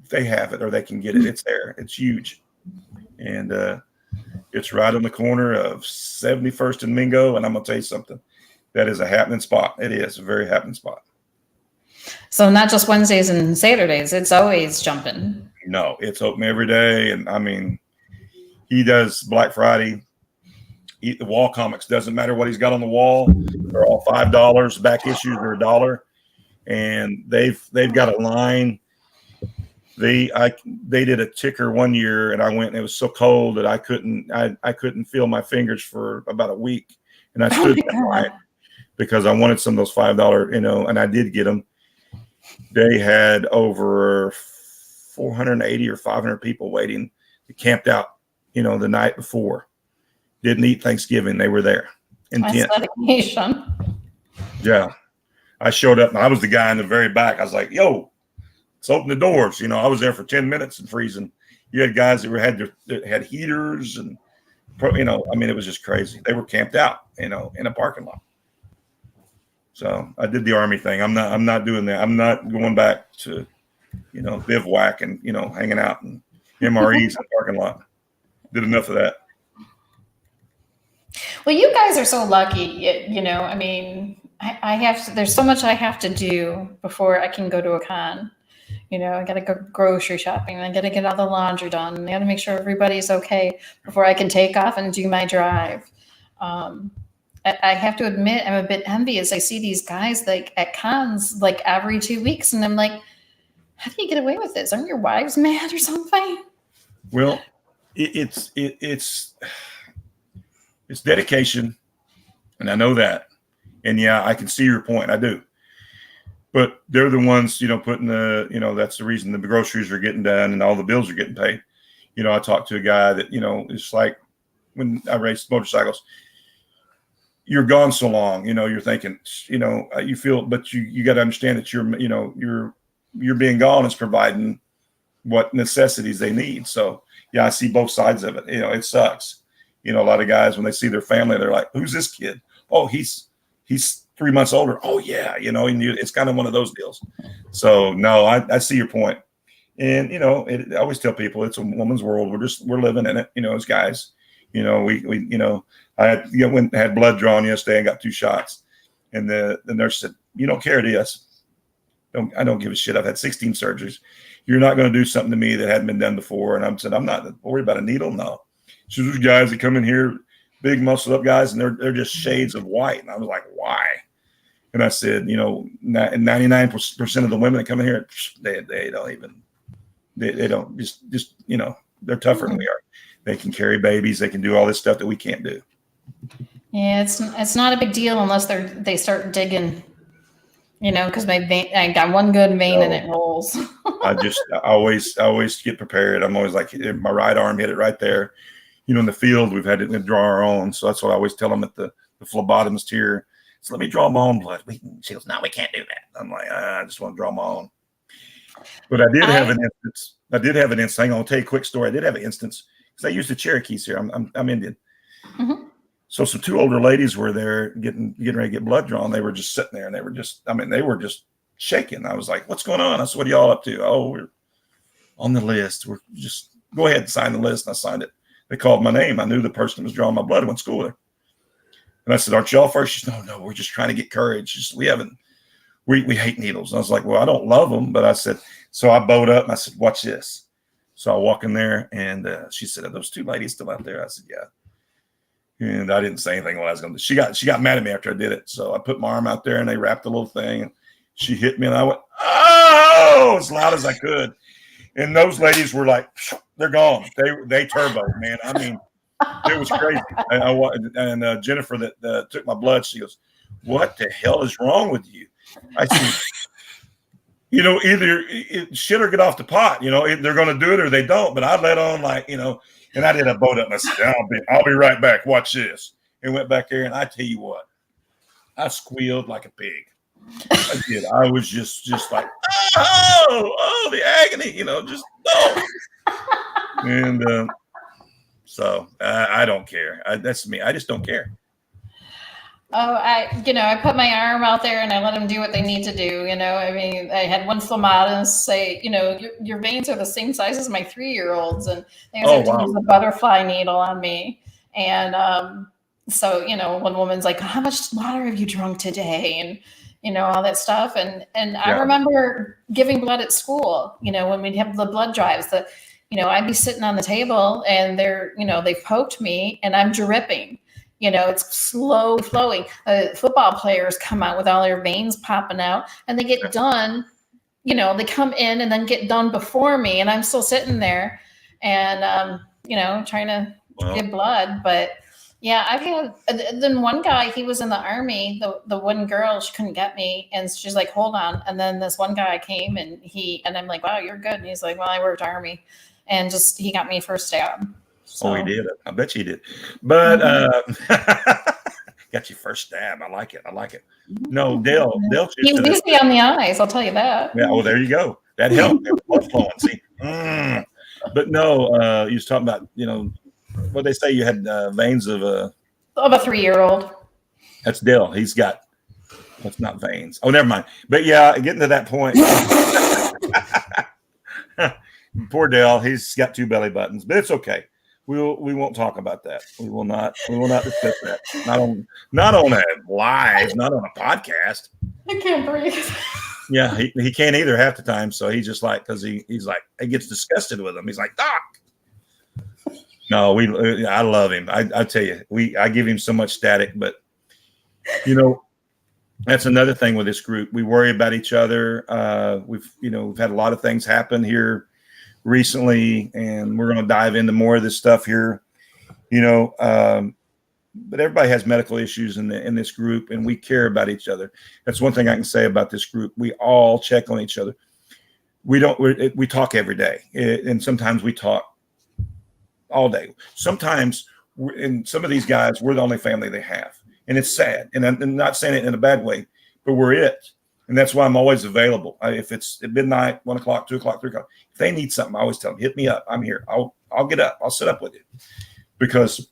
they have it or they can get it. It's there. It's huge. And it's right on the corner of 71st and Mingo. And I'm going to tell you something. That is a happening spot. It is a very happening spot. So not just Wednesdays and Saturdays. It's always jumping. No, it's open every day. And I mean, he does Black Friday. Eat the wall comics. Doesn't matter what he's got on the wall. They're all $5. Back issues are $1. And they've got a line. They did a ticker one year, and I went. And it was so cold that I couldn't feel my fingers for about a week, and I stood there quiet because I wanted some of those $5, you know, and I did get them. They had over 480 or 500 people waiting. They camped out, you know, the night before. Didn't eat Thanksgiving. They were there. Intent. Yeah, I showed up, and I was the guy in the very back. I was like, "Yo, let's open the doors." You know, I was there for 10 minutes and freezing. You had guys that had heaters and, you know, I mean, it was just crazy. They were camped out, you know, in a parking lot. So I did the Army thing. I'm not doing that. I'm not going back to, you know, bivouac and, you know, hanging out in MREs in the parking lot. Did enough of that. Well, you guys are so lucky, you know, I mean, I have to, there's so much I have to do before I can go to a con. You know, I got to go grocery shopping. I got to get all the laundry done. I got to make sure everybody's okay before I can take off and do my drive. I have to admit, I'm a bit envious. I see these guys like at cons like every 2 weeks, and I'm like, how do you get away with this? Aren't your wives mad or something? Well, it's dedication, and I know that. And yeah, I can see your point. I do. But they're the ones, you know, putting the, you know, that's the reason the groceries are getting done and all the bills are getting paid. You know, I talked to a guy that, you know, it's like when I raced motorcycles, you're gone so long, you know, you're thinking, you know, you feel, but you got to understand that you know, you're being gone is providing what necessities they need. So yeah, I see both sides of it. You know, it sucks. You know, a lot of guys, when they see their family, they're like, who's this kid? Oh, he's 3 months older. Oh yeah. You know, and it's kind of one of those deals. So no, I see your point. And, you know, I always tell people it's a woman's world. We're living in it, you know, as guys, you know, we you know, I had blood drawn yesterday and got 2 shots. And the nurse said, you don't care, do you? I don't give a shit. I've had 16 surgeries. You're not going to do something to me that hadn't been done before. And I said, I'm not worried about a needle. No. So there's guys that come in here, big muscled up guys, and they're just shades of white. And I was like, why? And I said, you know, 99% of the women that come in here, they don't even, they don't just, you know, they're tougher than we are. They can carry babies. They can do all this stuff that we can't do. Yeah, it's not a big deal unless they start digging, you know, because I got one good vein and it rolls. I always get prepared. I'm always like, my right arm hit it right there. You know, in the field, we've had to draw our own. So that's what I always tell them at the phlebotomist here. So let me draw my own blood. She goes, no, we can't do that. I'm like, I just want to draw my own. But I did have an instance. Hang on, I'll tell you a quick story. I did have an instance because I used the Cherokees here. I'm Indian. Mm-hmm. So some 2 older ladies were there getting ready to get blood drawn. They were just sitting there and they were just shaking. I was like, what's going on? I said, what are y'all up to? Oh, we're on the list. We're just go ahead and sign the list. And I signed it. They called my name. I knew the person that was drawing my blood. I went to school there. And I said, aren't y'all first? She said, no, we're just trying to get courage. She said, we hate needles. And I was like, well, I don't love them. But I said, so I bowed up and I said, watch this. So I walk in there and she said, are those 2 ladies still out there? I said, yeah. And I didn't say anything while I was going to. She got mad at me after I did it. So I put my arm out there and they wrapped a little thing. And she hit me and I went, oh, as loud as I could. And those ladies were like, they're gone. They turboed, man. I mean, it was crazy. And Jennifer that took my blood, she goes, what the hell is wrong with you? I said, you know, either shit or get off the pot. You know, they're going to do it or they don't. But I let on like, you know, and I did a boat up and I said, I'll be right back. Watch this. And went back there and I tell you what, I squealed like a pig. I did. I was just like, oh, the agony, you know, just no. And so I don't care. That's me. I just don't care. Oh, I put my arm out there and I let them do what they need to do. You know, I mean, I had one phlebotomist say, you know, your veins are the same size as my 3-year-olds, and they had to use a butterfly needle on me. And so, you know, one woman's like, how much water have you drunk today? And, you know, all that stuff. And I remember giving blood at school, you know, when we'd have the blood drives, that, you know, I'd be sitting on the table and they've poked me and I'm dripping. You know, it's slow flowing. Football players come out with all their veins popping out and they get done, you know, they come in and then get done before me. And I'm still sitting there and, you know, trying to give blood. But yeah, I've had, then one guy, he was in the Army, the one girl, she couldn't get me. And she's like, hold on. And then this one guy came and I'm like, wow, you're good. And he's like, well, I worked Army. And he got me first stab. So. Oh, he did. I bet you did. But got your first stab. I like it. No, Dale. He was easy on the eyes. I'll tell you that. Yeah. Well, there you go. That helped. Blood flowing. See. But no, you was talking about, what they say you had veins of Of a 3-year-old. That's Dale. That's not veins. Oh, never mind. But yeah, getting to that point. Poor Dale. He's got 2 belly buttons, but it's okay. We won't talk about that. We will not discuss that. Not on a live, not on a podcast. I can't breathe. Yeah, he can't either half the time. So he's just like, because he's like, he gets disgusted with him. He's like, Doc. No, I love him. I tell you, I give him so much static, but that's another thing with this group. We worry about each other. We've had a lot of things happen here recently, and we're going to dive into more of this stuff here. But everybody has medical issues in this group, and we care about each other. That's one thing I can say about this group. We all check on each other. We talk every day, and sometimes we talk all day. Sometimes, and some of these guys, we're the only family they have, and it's sad. And I'm not saying it in a bad way, but we're it, and that's why I'm always available. If it's at midnight, 1 o'clock, 2 o'clock, 3 o'clock, if they need something, I always tell them, hit me up. I'm here. I'll get up. I'll sit up with you, because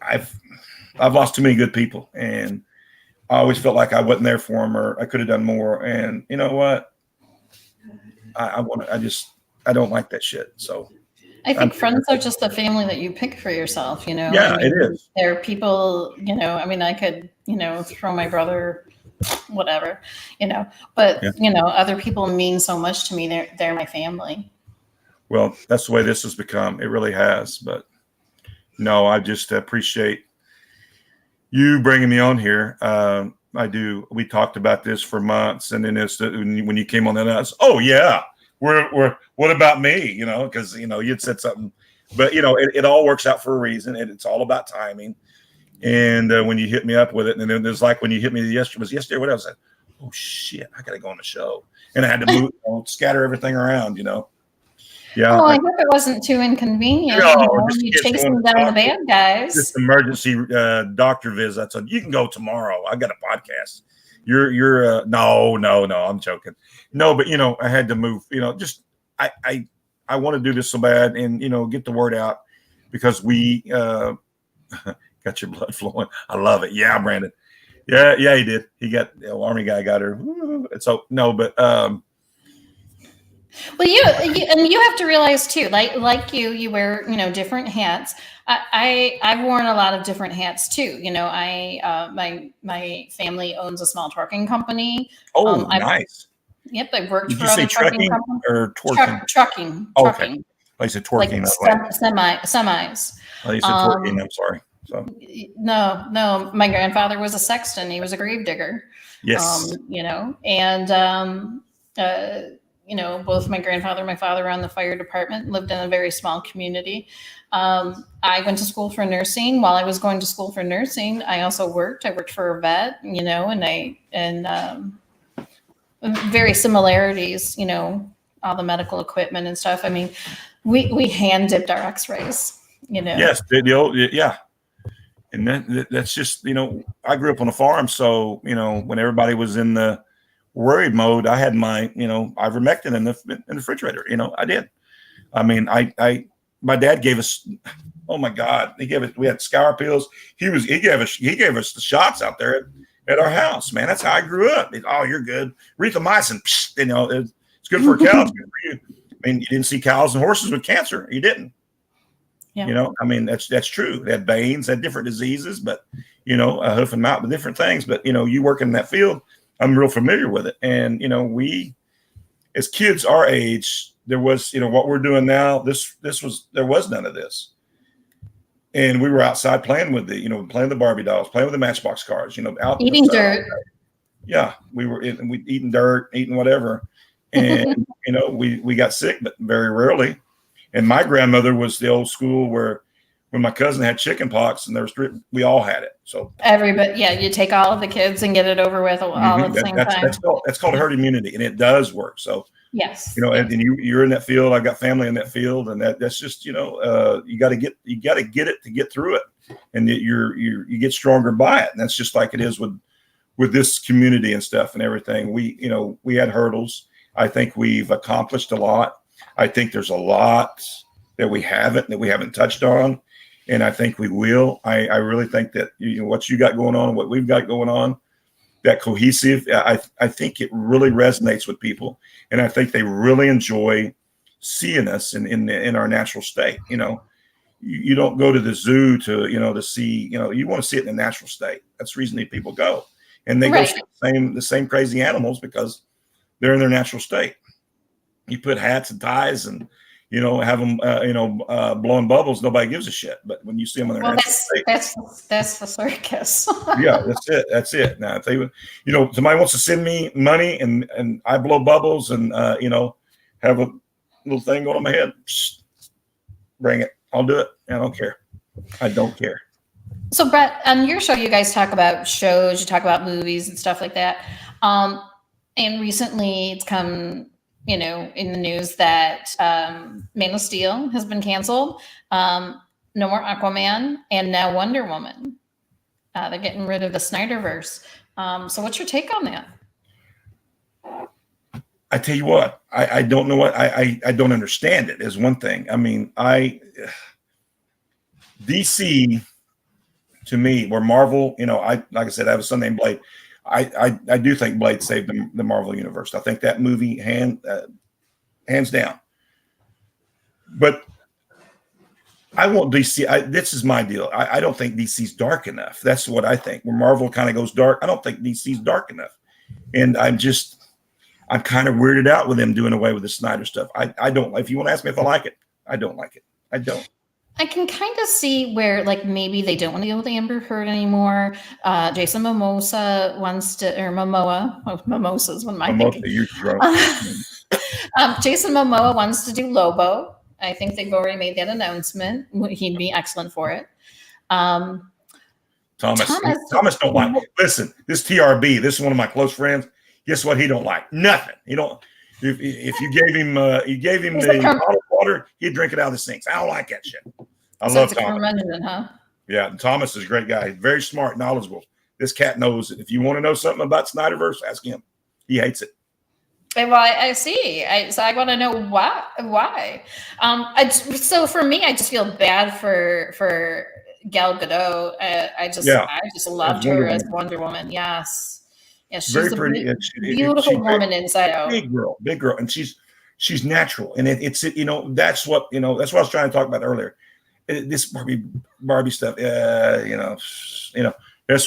I've lost too many good people, and I always felt like I wasn't there for them, or I could have done more. And you know what? I don't like that shit. So I think friends are just a family that you pick for yourself, Yeah, it is. There are people, I could, throw my brother, whatever, but, other people mean so much to me. They're my family. Well, that's the way this has become. It really has. But no, I just appreciate you bringing me on here. I do. We talked about this for months, and then when you came on, then I was, oh yeah, what about me? Because you'd said something, but it all works out for a reason, and it's all about timing. And when you hit me up with it, and then there's like when you hit me yesterday, what else? Oh shit, I got to go on the show, and I had to move, scatter everything around. Yeah. Oh, I hope it wasn't too inconvenient. You chasing down the bad guys. Just emergency doctor visit. So you can go tomorrow. I got a podcast. You're no, I'm joking. No, but I had to move. Just I want to do this so bad, and get the word out, because we got your blood flowing. I love it. Yeah, Brandon. Yeah, he did. He got the Army guy got her. So no, but well, you have to realize too, like you wear, different hats. I've worn a lot of different hats too. My family owns a small trucking company. Oh, nice. Yep, I've worked Did for you say other trucking trucking or twerking? Trucking. Oh, trucking. okay. Like I said, twerking. Like semis. Oh, you said twerking. I'm sorry. So no, my grandfather was a sexton. He was a grave digger. Yes. And both my grandfather and my father were on the fire department, lived in a very small community. I went to school for nursing. While I was going to school for nursing, I also worked. I worked for a vet, and very similarities, all the medical equipment and stuff. I mean, we hand dipped our x-rays, Yes. The old, yeah. And that's just, I grew up on a farm. So, when everybody was in the worried mode, I had my, ivermectin in the refrigerator. I did. I mean, my dad gave us, oh my God, we had scour pills. He gave us the shots out there at our house, man. That's how I grew up. Oh, you're good. Erythromycin, it's good for cows. Good for you. I mean, you didn't see cows and horses with cancer. You didn't. Yeah. I mean, that's true. They had veins, had different diseases, but, a hoof and mouth with different things. But, you work in that field, I'm real familiar with it. And, we, as kids our age, there was, what we're doing now, there was none of this. And we were outside playing with playing with the Barbie dolls, playing with the Matchbox cars, out eating dirt. Yeah. We eating dirt, eating whatever. And, we got sick, but very rarely. And my grandmother was the old school where when my cousin had chicken pox and we all had it. So everybody, yeah, you take all of the kids and get it over with all at the same time. That's called herd immunity, and it does work. So yes, and you're in that field. I've got family in that field, and that's just you got to get it to get through it, and you get stronger by it. And that's just like it is with this community and stuff and everything. We had hurdles. I think we've accomplished a lot. I think there's a lot that we haven't touched on, and I think we will. I really think that what you got going on and what we've got going on, that cohesive, I think it really resonates with people, and I think they really enjoy seeing us in our natural state. You don't go to the zoo to see, you want to see it in the natural state. That's the reason that people go, and they go see the same crazy animals because they're in their natural state. You put hats and ties and have them blowing bubbles, nobody gives a shit. But when you see them in their natural state, that's the circus. Yeah, that's it. Now if they would, somebody wants to send me money and I blow bubbles and have a little thing going on my head, bring it. I'll do it. I don't care. I don't care. So Bret, on your show, you guys talk about shows, you talk about movies and stuff like that. And recently it's come, in the news that Man of Steel has been canceled. No more Aquaman, and now Wonder Woman. They're getting rid of the Snyderverse. So what's your take on that? I tell you what, I don't know what I don't understand it is one thing. I mean, DC to me, where Marvel, like I said, I have a son named Blade. I do think Blade saved the Marvel universe. I think that movie hands down. But I want DC. This is my deal. I don't think DC's dark enough. That's what I think. Where Marvel kind of goes dark, I don't think DC's dark enough. And I'm kind of weirded out with them doing away with the Snyder stuff. I don't. If you want to ask me if I like it, I don't like it. I don't. I can kind of see where, maybe they don't want to deal with Amber Heard anymore. Jason Momoa wants to, or Momoa. Oh, Mimosas. What am I thinking? You're drunk. Jason Momoa wants to do Lobo. I think they've already made that announcement. He'd be excellent for it. Thomas don't like. Listen, this TRB. This is one of my close friends. Guess what? He don't like nothing. He don't. If you gave him the bottled water, he'd drink it out of the sinks. I don't like that shit. I love Thomas. Huh? Yeah, Thomas is a great guy. Very smart, knowledgeable. This cat knows it. If you want to know something about Snyderverse, ask him. He hates it. Well, I see. So I want to know why. So for me, I just feel bad for Gal Gadot. I just loved her as Wonder Woman. Yes. Yeah, she's very pretty, beautiful woman inside out. Big girl, and she's natural, and it's that's what I was trying to talk about earlier. This Barbie stuff, that's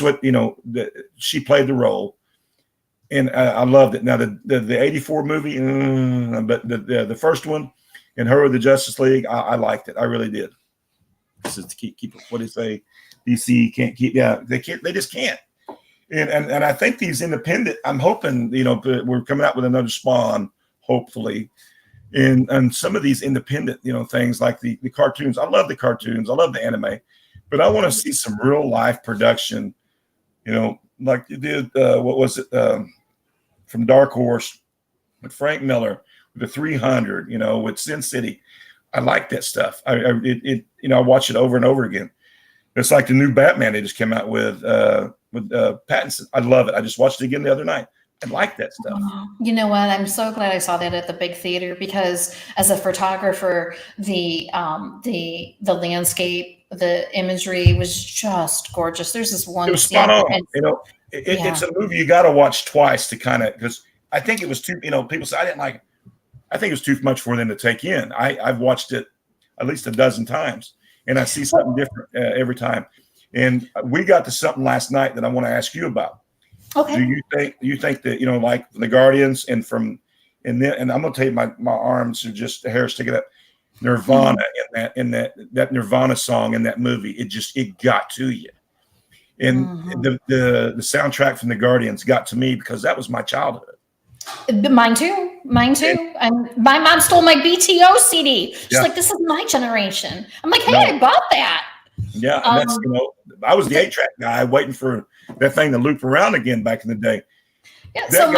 what she played the role, and I loved it. Now the '84 movie, but the first one, and her with the Justice League, I liked it. I really did. This is to keep what do you say? DC can't keep. Yeah, they can't. They just can't. And I think these independent, I'm hoping, we're coming out with another Spawn, hopefully. And some of these independent, things like the cartoons. I love the cartoons. I love the anime. But I want to see some real life production, like you did, what was it, from Dark Horse with Frank Miller, with the 300, with Sin City. I like that stuff. I watch it over and over again. It's like the new Batman they just came out with Pattinson. I love it. I just watched it again the other night. I like that stuff. You know what? I'm so glad I saw that at the big theater, because as a photographer, the landscape, the imagery was just gorgeous. There's this one. It was spot on. It's a movie you got to watch twice to kind of, because I think it was too. People say I didn't like it. I think it was too much for them to take in. I've watched it at least a dozen times. And I see something different every time. And we got to something last night that I want to ask you about. Okay. Do you think that like the Guardians and I'm gonna tell you my arms are just the hair sticking up. Nirvana in that Nirvana song in that movie, it got to you. And the soundtrack from the Guardians got to me because that was my childhood. Mine too. And my mom stole my BTO CD. She's like, "This is my generation." I'm like, "Hey, I bought that." Yeah, and that's I was the 8-track guy waiting for that thing to loop around again back in the day. Yeah, so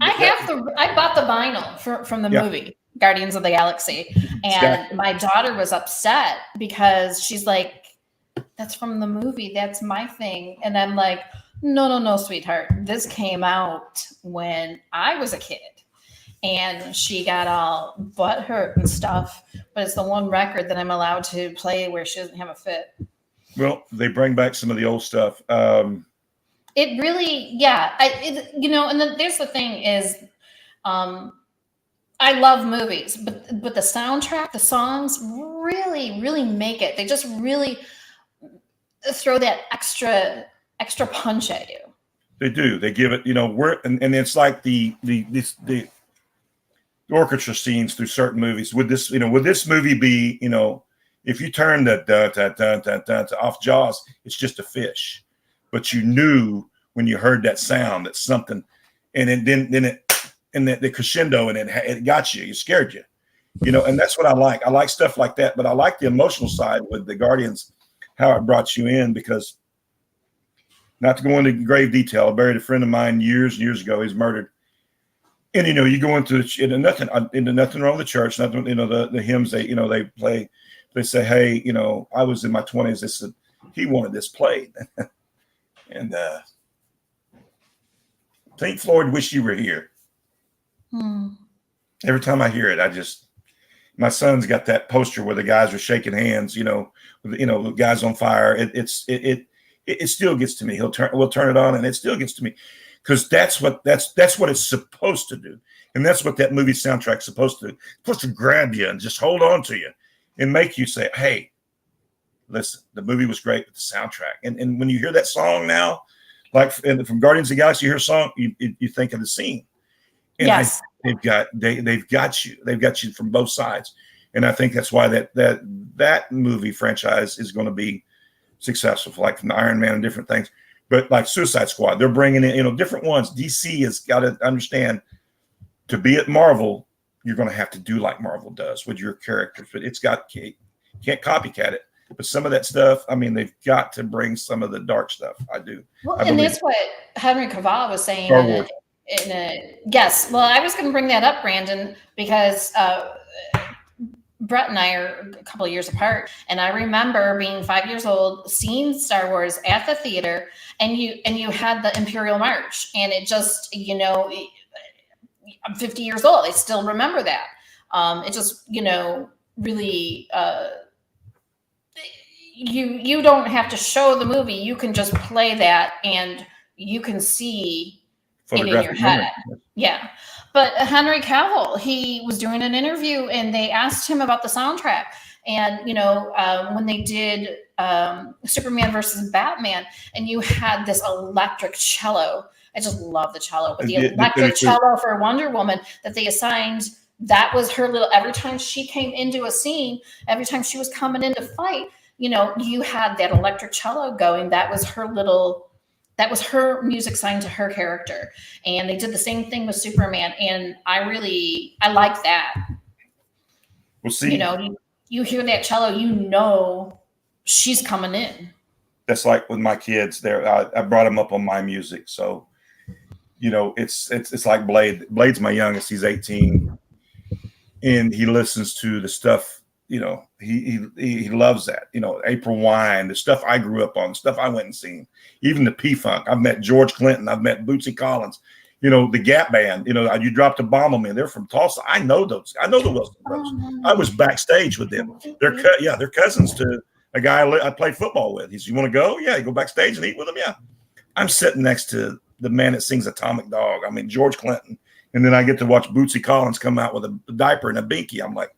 I bought the vinyl from the movie Guardians of the Galaxy, and my daughter was upset because she's like, "That's from the movie. That's my thing," and I'm like, No, sweetheart. This came out when I was a kid. and she got all butthurt and stuff. But it's the one record that I'm allowed to play where she doesn't have a fit. Well, they bring back some of the old stuff. It really, yeah. And then there's the thing is, I love movies, but the soundtrack, the songs really, really make it. They just really throw that extra punch at you. They do. They give it, and it's like the orchestra scenes through certain movies. Would this movie be, if you turn the da off Jaws, it's just a fish, but you knew when you heard that sound that something, and the crescendo, and it got you. It scared you, and that's what I like. I like stuff like that, but I like the emotional side with the Guardians, how it brought you in, because not to go into grave detail, I buried a friend of mine years ago. He's murdered. And, you go into nothing wrong with the church, nothing, the hymns they play, they say, hey, I was in my 20s. They said, he wanted this played. And Pink Floyd, Wish You Were Here. Every time I hear it, my son's got that poster where the guys are shaking hands, the guys on fire. It still gets to me. We'll turn it on and it still gets to me, because that's what it's supposed to do. And that's what that movie soundtrack's supposed to do. It's supposed to grab you and just hold on to you and make you say, hey, listen, the movie was great with the soundtrack. And when you hear that song now, like from Guardians of the Galaxy, you hear a song, you think of the scene. And yes. They've got you from both sides. And I think that's why that movie franchise is going to be successful, like from the Iron Man and different things. But like Suicide Squad, they're bringing in, different ones. DC has got to understand, to be at Marvel, you're going to have to do like Marvel does with your characters. But can't copycat it. But some of that stuff, they've got to bring some of the dark stuff. I do. Well, and that's what Henry Cavill was saying. Yes. Well, I was going to bring that up, Brandon, because Bret and I are a couple of years apart, and I remember being 5 years old, seeing Star Wars at the theater, and you had the Imperial March, and it just, I'm 50 years old. I still remember that. It just, really, you don't have to show the movie. You can just play that, and you can see it in your head. Yeah. But Henry Cavill, he was doing an interview and they asked him about the soundtrack. And, when they did Superman versus Batman, and you had this electric cello. I just love the cello. But the electric cello for Wonder Woman that they assigned, that was her little, every time she came into a scene, every time she was coming in to fight, you had that electric cello going. That was her music signed to her character. And they did the same thing with Superman. And I like that. Well, see, you hear that cello, she's coming in. That's like with my kids there. I brought them up on my music. So, it's like Blade. Blade's my youngest. He's 18 and he listens to the stuff, he loves that, April Wine, the stuff I grew up on, the stuff I went and seen, even the P-Funk. I've met George Clinton. I've met Bootsy Collins, the Gap Band, You Dropped a Bomb on Me. They're from Tulsa. I know the Wilson Brothers. I was backstage with them. They're cousins to a guy I played football with. He said, you want to go? Yeah. You go backstage and eat with them. Yeah. I'm sitting next to the man that sings Atomic Dog. George Clinton. And then I get to watch Bootsy Collins come out with a diaper and a binky. I'm like,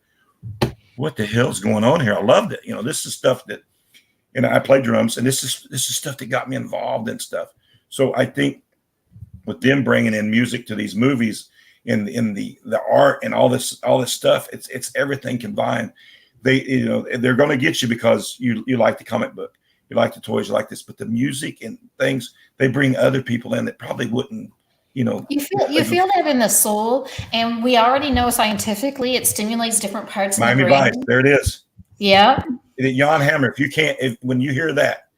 what the hell's going on here? I loved it. This is stuff that, and I play drums, and this is stuff that got me involved in stuff. So I think with them bringing in music to these movies, in the art and all this stuff, it's everything combined. They're going to get you because you like the comic book, you like the toys, you like this, but the music and things, they bring other people in that probably wouldn't. You feel that in the soul, and we already know scientifically it stimulates different parts of the brain. Miami Vice, there it is. Yeah. Jan Hammer, when you hear that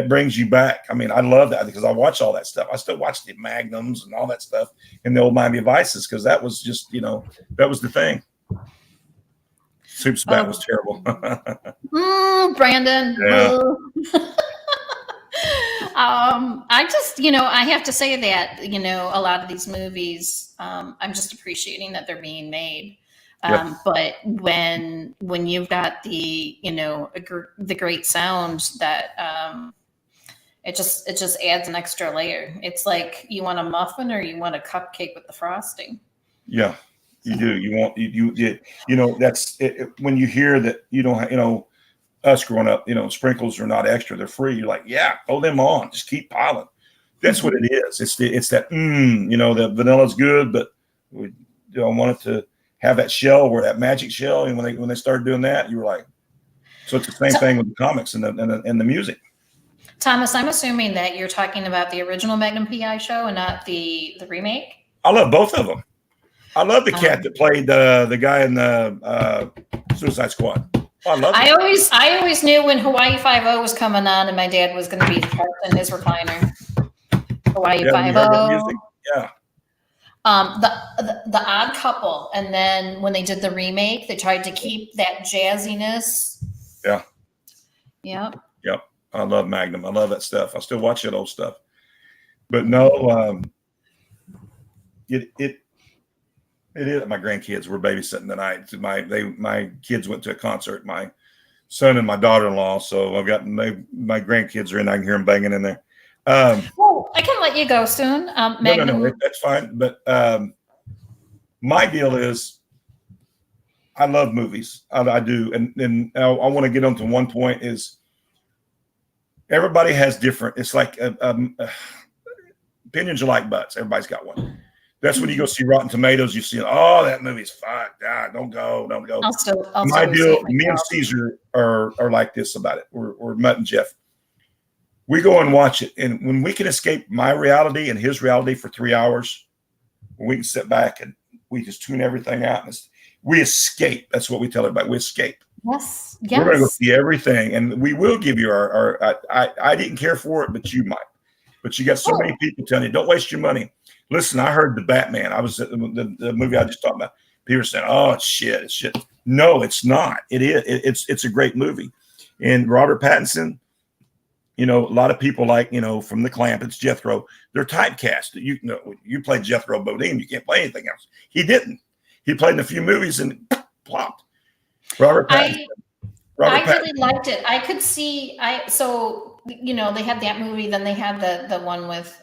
brings you back. I love that because I watch all that stuff. I still watch the Magnums and all that stuff in the old Miami Vices because that was just, that was the thing. Soup's Bat was terrible. Brandon. Yeah. I just, I have to say that, a lot of these movies, I'm just appreciating that they're being made. Yep. But when you've got the, the great sound that, it just adds an extra layer. It's like you want a muffin or you want a cupcake with the frosting. Yeah, you do. You want that's it, when you hear that you don't us growing up, sprinkles are not extra; they're free. You're like, yeah, throw them on, just keep piling. That's what it is. It's that the vanilla's good, but we don't want it to have that shell or that magic shell. And when they started doing that, you were like, so it's the same thing with the comics and the music. Thomas, I'm assuming that you're talking about the original Magnum PI show and not the remake. I love both of them. I love the cat that played the guy in the Suicide Squad. Oh, I love it. I always knew when Hawaii Five-0 was coming on and my dad was going to be parked in his recliner. Hawaii Five-0. Yeah. The Odd Couple, and then when they did the remake, they tried to keep that jazziness. Yeah. Yep. Yep. I love Magnum. I love that stuff. I still watch that old stuff. But no, it is. My grandkids were babysitting tonight. My kids went to a concert. My son and my daughter-in-law. So I've got my grandkids are in. I can hear them banging in there. Well, I can let you go soon. Magnum. No, that's fine. But my deal is, I love movies. I do, and I want to get onto one point is everybody has different. It's like opinions are like butts. Everybody's got one. That's when you go see Rotten Tomatoes. You see, oh, that movie's fucked. Don't go. My deal, me and Caesar are like this about it. We're Mutt and Jeff. We go and watch it, and when we can escape my reality and his reality for 3 hours, we can sit back and we just tune everything out. And we escape. That's what we tell everybody. We escape. Yes. We're going to go see everything, and we will give you our I didn't care for it, but you might. But you got so many people telling you, don't waste your money. Listen, I heard the Batman. I was at the movie I just talked about. People saying, oh, it's shit. It's shit. No, it's not. It is. It's a great movie. And Robert Pattinson, a lot of people like, from the Clamp, it's Jethro. They're typecast. You played Jethro Bodine. You can't play anything else. He didn't. He played in a few movies and plopped. Robert Pattinson. I really liked it. I could see. They had that movie. Then they had the one with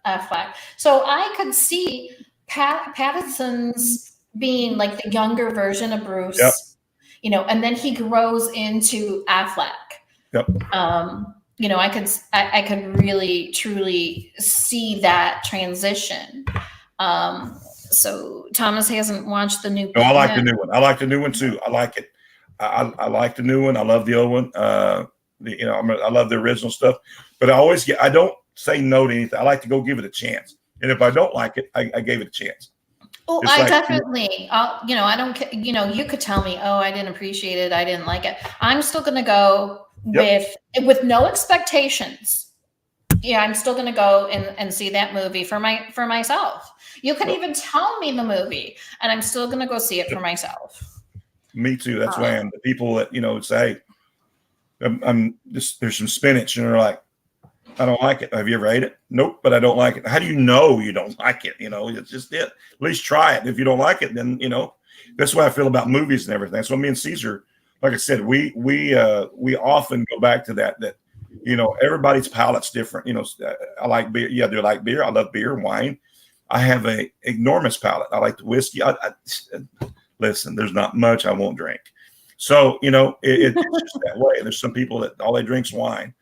Affleck. So I could see Pattinson's being like the younger version of Bruce. Yep. And then he grows into Affleck. Yep. I could really truly see that transition. So Thomas hasn't watched the new. No, I like the new one. I like the new one too. I like it. I like the new one. I love the old one. I love the original stuff, but I don't say no to anything. I like to go give it a chance. And if I don't like it, I gave it a chance. Oh, I definitely, I don't, you could tell me, oh, I didn't appreciate it. I didn't like it. I'm still going to go with no expectations. Yeah. I'm still going to go and see that movie for myself. You could even tell me the movie and I'm still going to go see it for myself. Me too. That's why the people that, say, there's some spinach and they're like, I don't like it. Have you ever ate it? Nope, but I don't like it. How do you know you don't like it? It's just it. At least try it. If you don't like it, then that's what I feel about movies and everything. So me and Caesar, like I said, we often go back to that everybody's palate's different. I like beer. Yeah, do like beer. I love beer and wine. I have a enormous palate. I like the whiskey. Listen, there's not much I won't drink. So it's just that way. There's some people that all they drink's wine.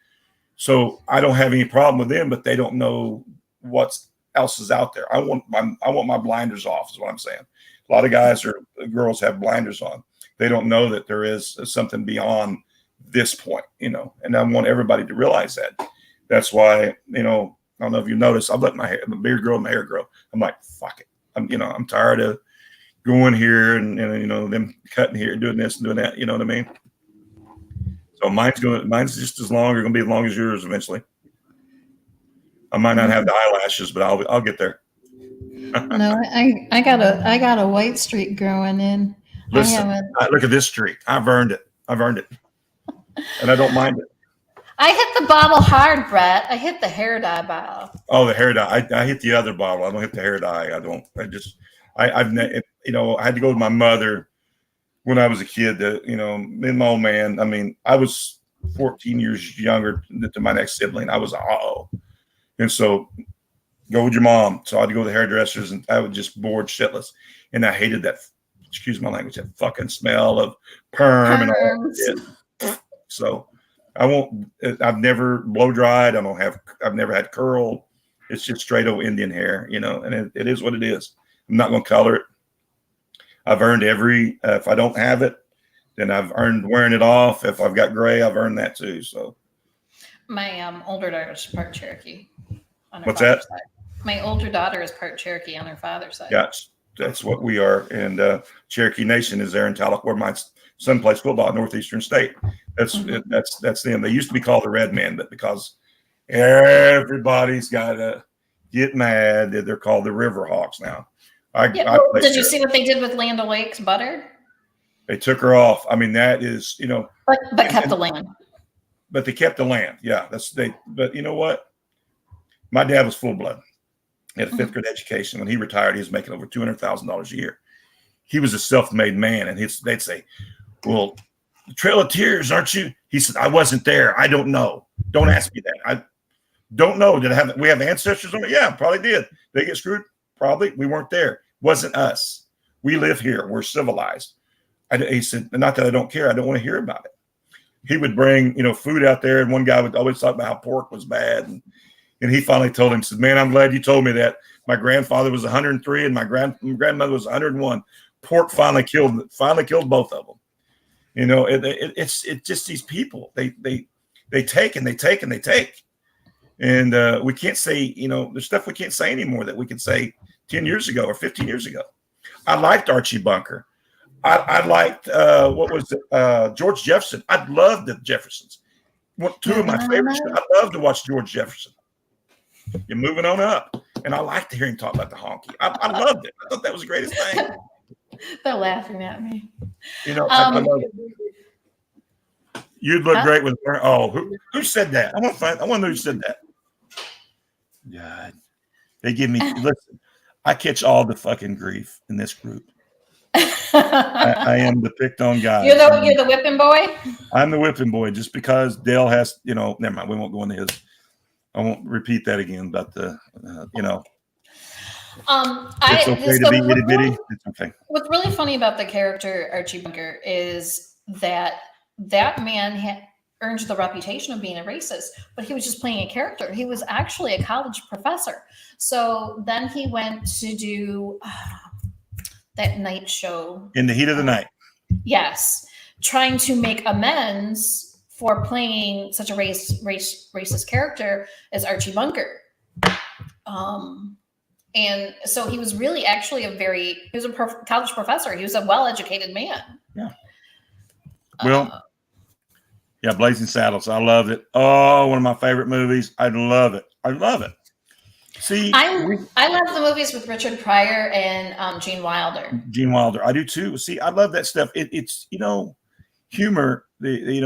So I don't have any problem with them, but they don't know what else is out there. I want my blinders off is what I'm saying. A lot of guys or girls have blinders on. They don't know that there is something beyond this point, and I want everybody to realize that. That's why, I don't know if you noticed, I've let my beard grow and my hair grow. I'm like, fuck it. I'm tired of going here and them cutting here, doing this and doing that. You know what I mean? So mine's just as long, or going to be as long as yours eventually. I might not have the eyelashes, but I'll get there. No, I got a white streak growing in. Listen, look at this streak. I've earned it, and I don't mind it. I hit the bottle hard, Bret. I hit the hair dye bottle. Oh, the hair dye. I hit the other bottle. I don't hit the hair dye. I don't. I've I had to go with my mother when I was a kid. Me and my old man. I mean, I was 14 years younger to my next sibling. I was and so go with your mom. So I had to go to the hairdressers, and I was just bored shitless, and I hated that. Excuse my language. That fucking smell of perm and all that shit. So I won't. I've never blow dried. I've never had curl. It's just straight old Indian hair, and it is what it is. I'm not going to color it. I've earned if I don't have it, then I've earned wearing it off. If I've got gray, I've earned that too. So my older daughter is part Cherokee. What's that? Side. My older daughter is part Cherokee on her father's side. Yeah, that's what we are. And Cherokee Nation is there in Tahlequah, where my son plays football at Northeastern State. That's them. They used to be called the Red Men, but because everybody's got to get mad, they're called the Riverhawks now. Did you see what they did with Land O'Lakes butter? They took her off. I mean, that is, but kept the land. But they kept the land. Yeah, But you know what? My dad was full blood. He had a fifth grade education. When he retired, he was making over $200,000 a year. He was a self-made man, and they'd say, "Well, the Trail of Tears, aren't you?" He said, "I wasn't there. I don't know. Don't ask me that. I don't know. We have ancestors on it? Yeah, probably did. They get screwed? Probably. We weren't there. Wasn't us. We live here. We're civilized." He said, "Not that I don't care. I don't want to hear about it." He would bring, food out there, and one guy would always talk about how pork was bad, and he finally told him, he said, "Man, I'm glad you told me that. My grandfather was 103 and my grandmother was 101. Pork finally killed both of them." It's just these people. They take and they take and they take. And we can't say, there's stuff we can't say anymore that we could say 10 years ago or 15 years ago. I liked Archie Bunker. I liked, George Jefferson. I loved the Jeffersons. Two of my favorites. I love to watch George Jefferson. You're moving on up. And I like to hear him talk about the honky. I loved it. I thought that was the greatest thing. They're laughing at me. I love it. You'd look great with her. Oh, who said that? I want to know who said that. God. They give me, listen, I catch all the fucking grief in this group. I am the picked on guy. You're the whipping boy? I'm the whipping boy just because Dale has, never mind. We won't go into his. I won't repeat that again, but it's okay to be itty bitty. It's okay. What's really funny about the character Archie Bunker is that man earned the reputation of being a racist, but he was just playing a character. He was actually a college professor. So then he went to do that night show. In the Heat of the Night. Yes. Trying to make amends for playing such a racist character as Archie Bunker. And so he was really actually he was a college professor. He was a well-educated man. Yeah. Well, Blazing Saddles. I loved it. Oh, one of my favorite movies. I love it. See, I love the movies with Richard Pryor and Gene Wilder. Gene Wilder. I do too. See, I love that stuff. It's humor. I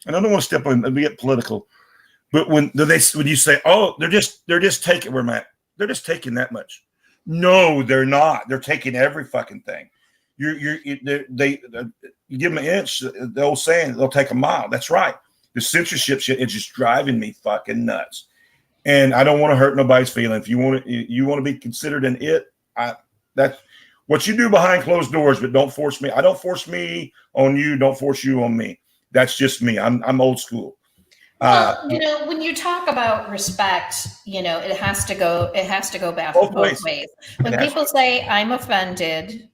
don't want to step on and get political, but when you say, "Oh, they're just taking where Matt, they're just taking that much," no, they're not. They're taking every fucking thing. You give them an inch, the old saying, they'll take a mile. That's right. The censorship shit is just driving me fucking nuts. And I don't want to hurt nobody's feeling. If you want to be considered an it, that's what you do behind closed doors, but don't force me. I don't force me on you. Don't force you on me. That's just me. I'm old school. Well, when you talk about respect, it has to go back both ways. When people say I'm offended,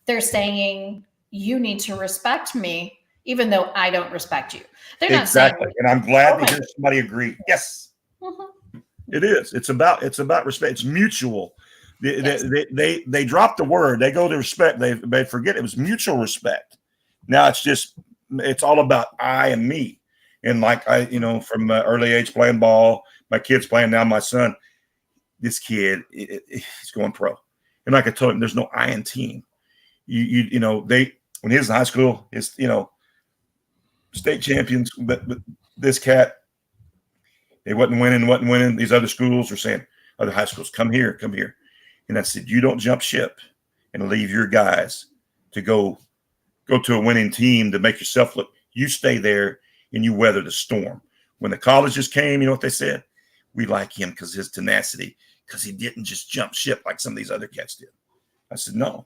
they're saying you need to respect me, even though I don't respect you. They're not exactly. Saying, and I'm glad to hear somebody agree. Yes, mm-hmm. It is. It's about respect. It's mutual. They drop the word. They go to respect. They forget it was mutual respect. Now it's all about I and me. And like I, from early age playing ball, my kid's playing now. My son, this kid, he's going pro. And like I told him, there's no I in team. When he was in high school, state champions, but this cat, they wasn't winning. These other schools were saying, other high schools, come here. And I said, you don't jump ship and leave your guys to go to a winning team to make yourself look. You stay there and you weather the storm. When the colleges came, you know what they said? We like him because his tenacity, because he didn't just jump ship like some of these other cats did. I said, no,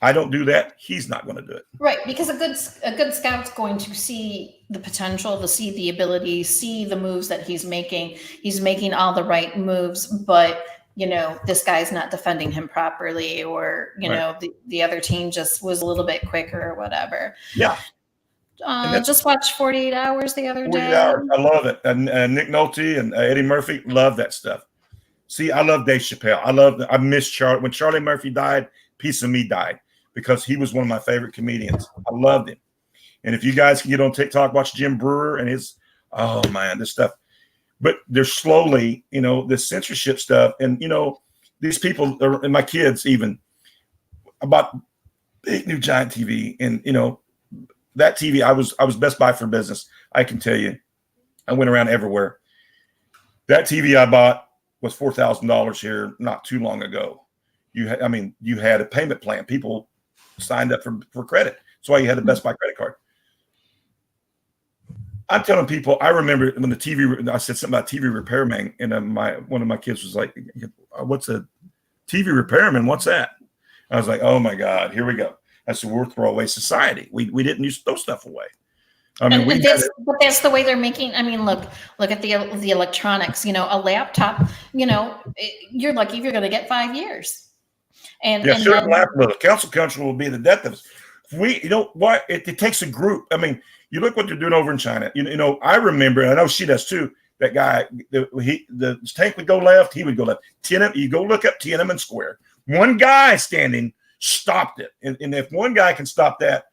I don't do that. He's not going to do it. Right, because a good scout's going to see the potential, to see the ability, see the moves that he's making. He's making all the right moves, but this guy's not defending him properly, or the other team just was a little bit quicker or whatever. Yeah. Just watched 48 Hours the other 48 day. Hours. I love it. And Nick Nolte and Eddie Murphy, love that stuff. See, I love Dave Chappelle. I miss Charlie. When Charlie Murphy died, piece of me died, because he was one of my favorite comedians. I loved him. And if you guys can get on TikTok, watch Jim Brewer and his, oh man, this stuff. But they're slowly, this censorship stuff. And, these people, and my kids even, about big new giant TV. And, that TV, I was Best Buy for Business. I can tell you, I went around everywhere. That TV I bought was $4,000 here not too long ago. You had a payment plan. People signed up for credit. That's why you had a Best Buy credit card. I'm telling people, I remember when I said something about TV repairman, and one of my kids was like, "What's a TV repairman? What's that?" I was like, "Oh my God, here we go." I said, "We're a throwaway society. We didn't use those stuff away." I mean, but that's the way they're making. I mean, look at the electronics. A laptop. You're lucky if you're going to get 5 years. And sure, laugh a little. Council country will be the death of us. It takes a group. I mean, you look what they're doing over in China. I remember, and I know she does too. That guy, the tank would go left, he would go left. You go look up Tiananmen Square. One guy standing stopped it, and if one guy can stop that,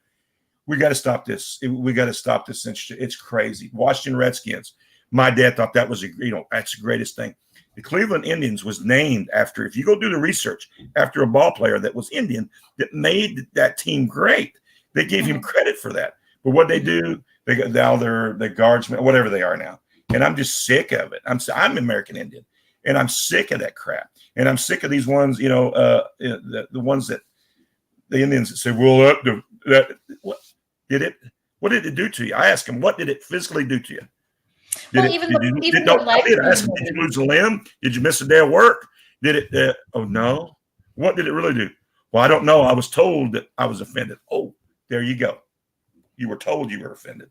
we got to stop this. We got to stop this. It's crazy. Washington Redskins. My dad thought that was that's the greatest thing. The Cleveland Indians was named after, if you go do the research, after a ball player that was Indian that made that team great. They gave him credit for that. But what they do, they're the guardsmen, whatever they are now. And I'm just sick of it. I'm American Indian, and I'm sick of that crap. And I'm sick of these ones, the ones that the Indians that say, well, what did it do to you? I asked them, what did it physically do to you? Did you lose a limb? Did you miss a day of work? Did it? Oh no. What did it really do? Well, I don't know. I was told that I was offended. Oh, there you go. You were told you were offended.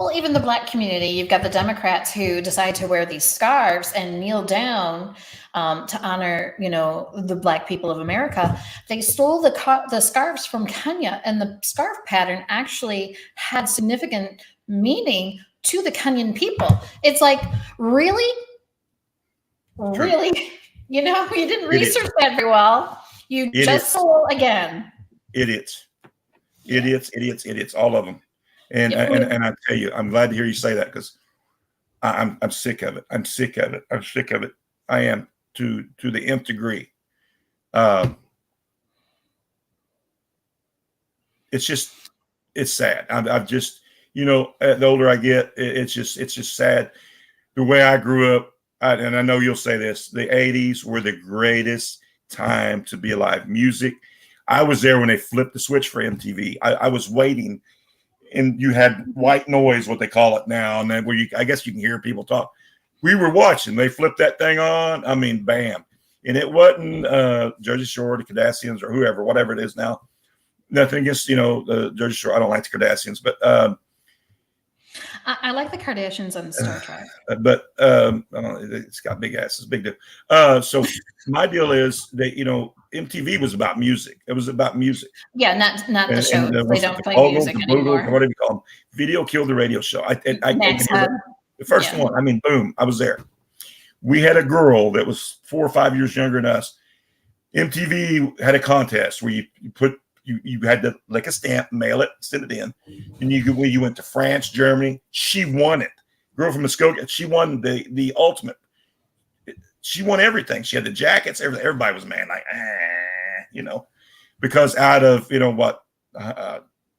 Well, even the Black community, you've got the Democrats who decide to wear these scarves and kneel down to honor, the Black people of America. They stole the scarves from Kenya, and the scarf pattern actually had significant meaning to the Kenyan people. It's like, really? Really? You didn't research that very well. You just stole again. Idiots, all of them. And I tell you, I'm glad to hear you say that, because I'm sick of it. I'm sick of it. I am to the nth degree. It's sad. I've just, the older I get, it's just sad. The way I grew up, and I know you'll say this, the 80s were the greatest time to be alive. Music. I was there when they flipped the switch for MTV. I was waiting. And you had white noise, what they call it now, and then I guess you can hear people talk. We were watching. They flipped that thing on. I mean, bam. And it wasn't Jersey Shore, the Kardashians, or whatever it is now. Nothing against, the Jersey Shore. I don't like the Kardashians, but I like the Kardashians on Star Trek. But I don't know, it's got big asses, big deal. So my deal is that MTV was about music. It was about music. Yeah, not the show. They don't play music anymore. Whatever you call them. Video killed the radio show. I can hear the first one. I mean, boom! I was there. We had a girl that was 4 or 5 years younger than us. MTV had a contest where you had to lick a stamp, mail it, send it in, and you went to France, Germany. She won it. Girl from Muskogee, she won the ultimate. She won everything. She had the jackets. Everybody was like, because out of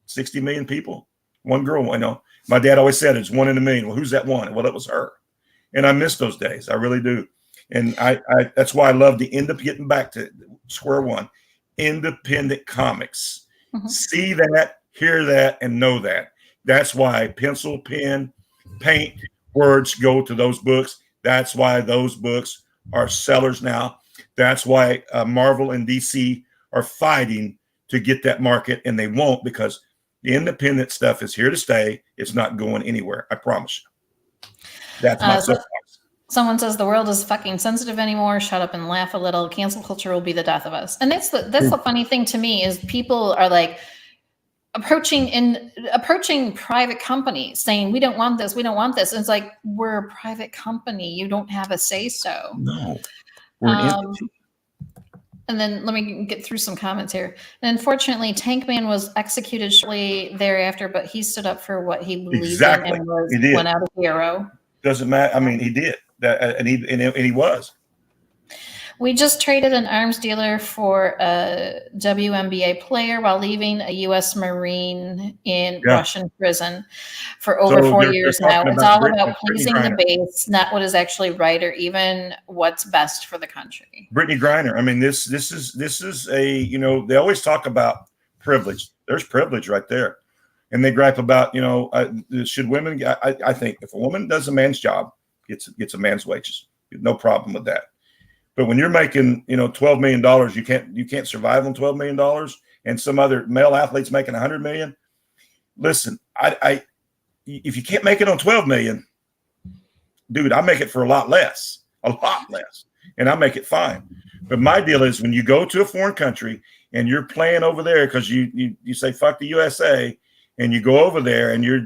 60 million people, One girl, I know. My dad always said it's one in a million. Well, who's that one? Well, it was her. And I miss those days. I really do. And I that's why I love the end up getting back to square one. Independent comics. See that, hear that, and know that. That's why pencil, pen, paint, words go to those books. That's why those books are sellers now. That's why Marvel and DC are fighting to get that market, and they won't, because the independent stuff is here to stay. It's not going anywhere. I promise you. That's my soapbox. Someone says the world is fucking sensitive anymore. Shut up and laugh a little. Cancel culture will be the death of us. And that's the funny thing to me is people are like approaching private companies saying, we don't want this. We don't want this. And it's like, we're a private company. You don't have a say so. No. We're an entity. And then let me get through some comments here. And unfortunately, Tankman was executed shortly thereafter, but he stood up for what he believed in and went out a hero. Doesn't matter. I mean, he did that, and he was. We just traded an arms dealer for a WNBA player while leaving a U.S. Marine in Russian prison for over 4 years now. It's all about pleasing the base, not what is actually right or even what's best for the country. Brittany Griner. I mean, this is a, you know, they always talk about privilege. There's privilege right there. And they gripe about, you know, should women, I think if a woman does a man's job, gets a man's wages, no problem with that. But when you're making, you know, $12 million, you can't survive on $12 million, and some other male athletes making $100 million. Listen, if you can't make it on 12 million, dude, I make it for a lot less, and I make it fine. But my deal is when you go to a foreign country and you're playing over there because you say fuck the USA, and you go over there and you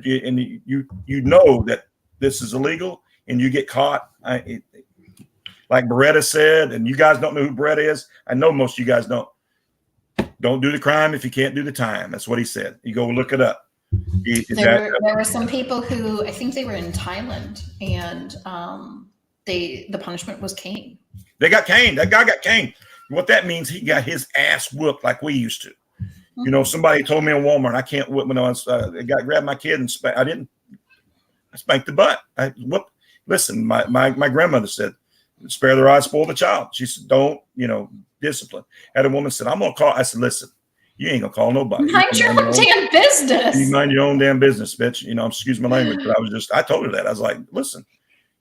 know that this is illegal and you get caught. Like Bret said, and you guys don't know who Bret is. I know most of you guys don't. Don't do the crime if you can't do the time. That's what he said. You go look it up. There were some people who, I think they were in Thailand, and the punishment was cane. They got caned. That guy got caned. What that means, he got his ass whooped like we used to. Mm-hmm. You know, somebody told me in Walmart, I can't whip when I was, grabbed my kid and I spanked the butt. Listen, my grandmother said, spare the rod, spoil the child. She said, don't, you know, discipline. Had a woman said, I'm going to call. I said, listen, you ain't going to call nobody. Mind your own damn business. You mind your own damn business, bitch. You know, excuse my language, but I told her that. I was like, listen,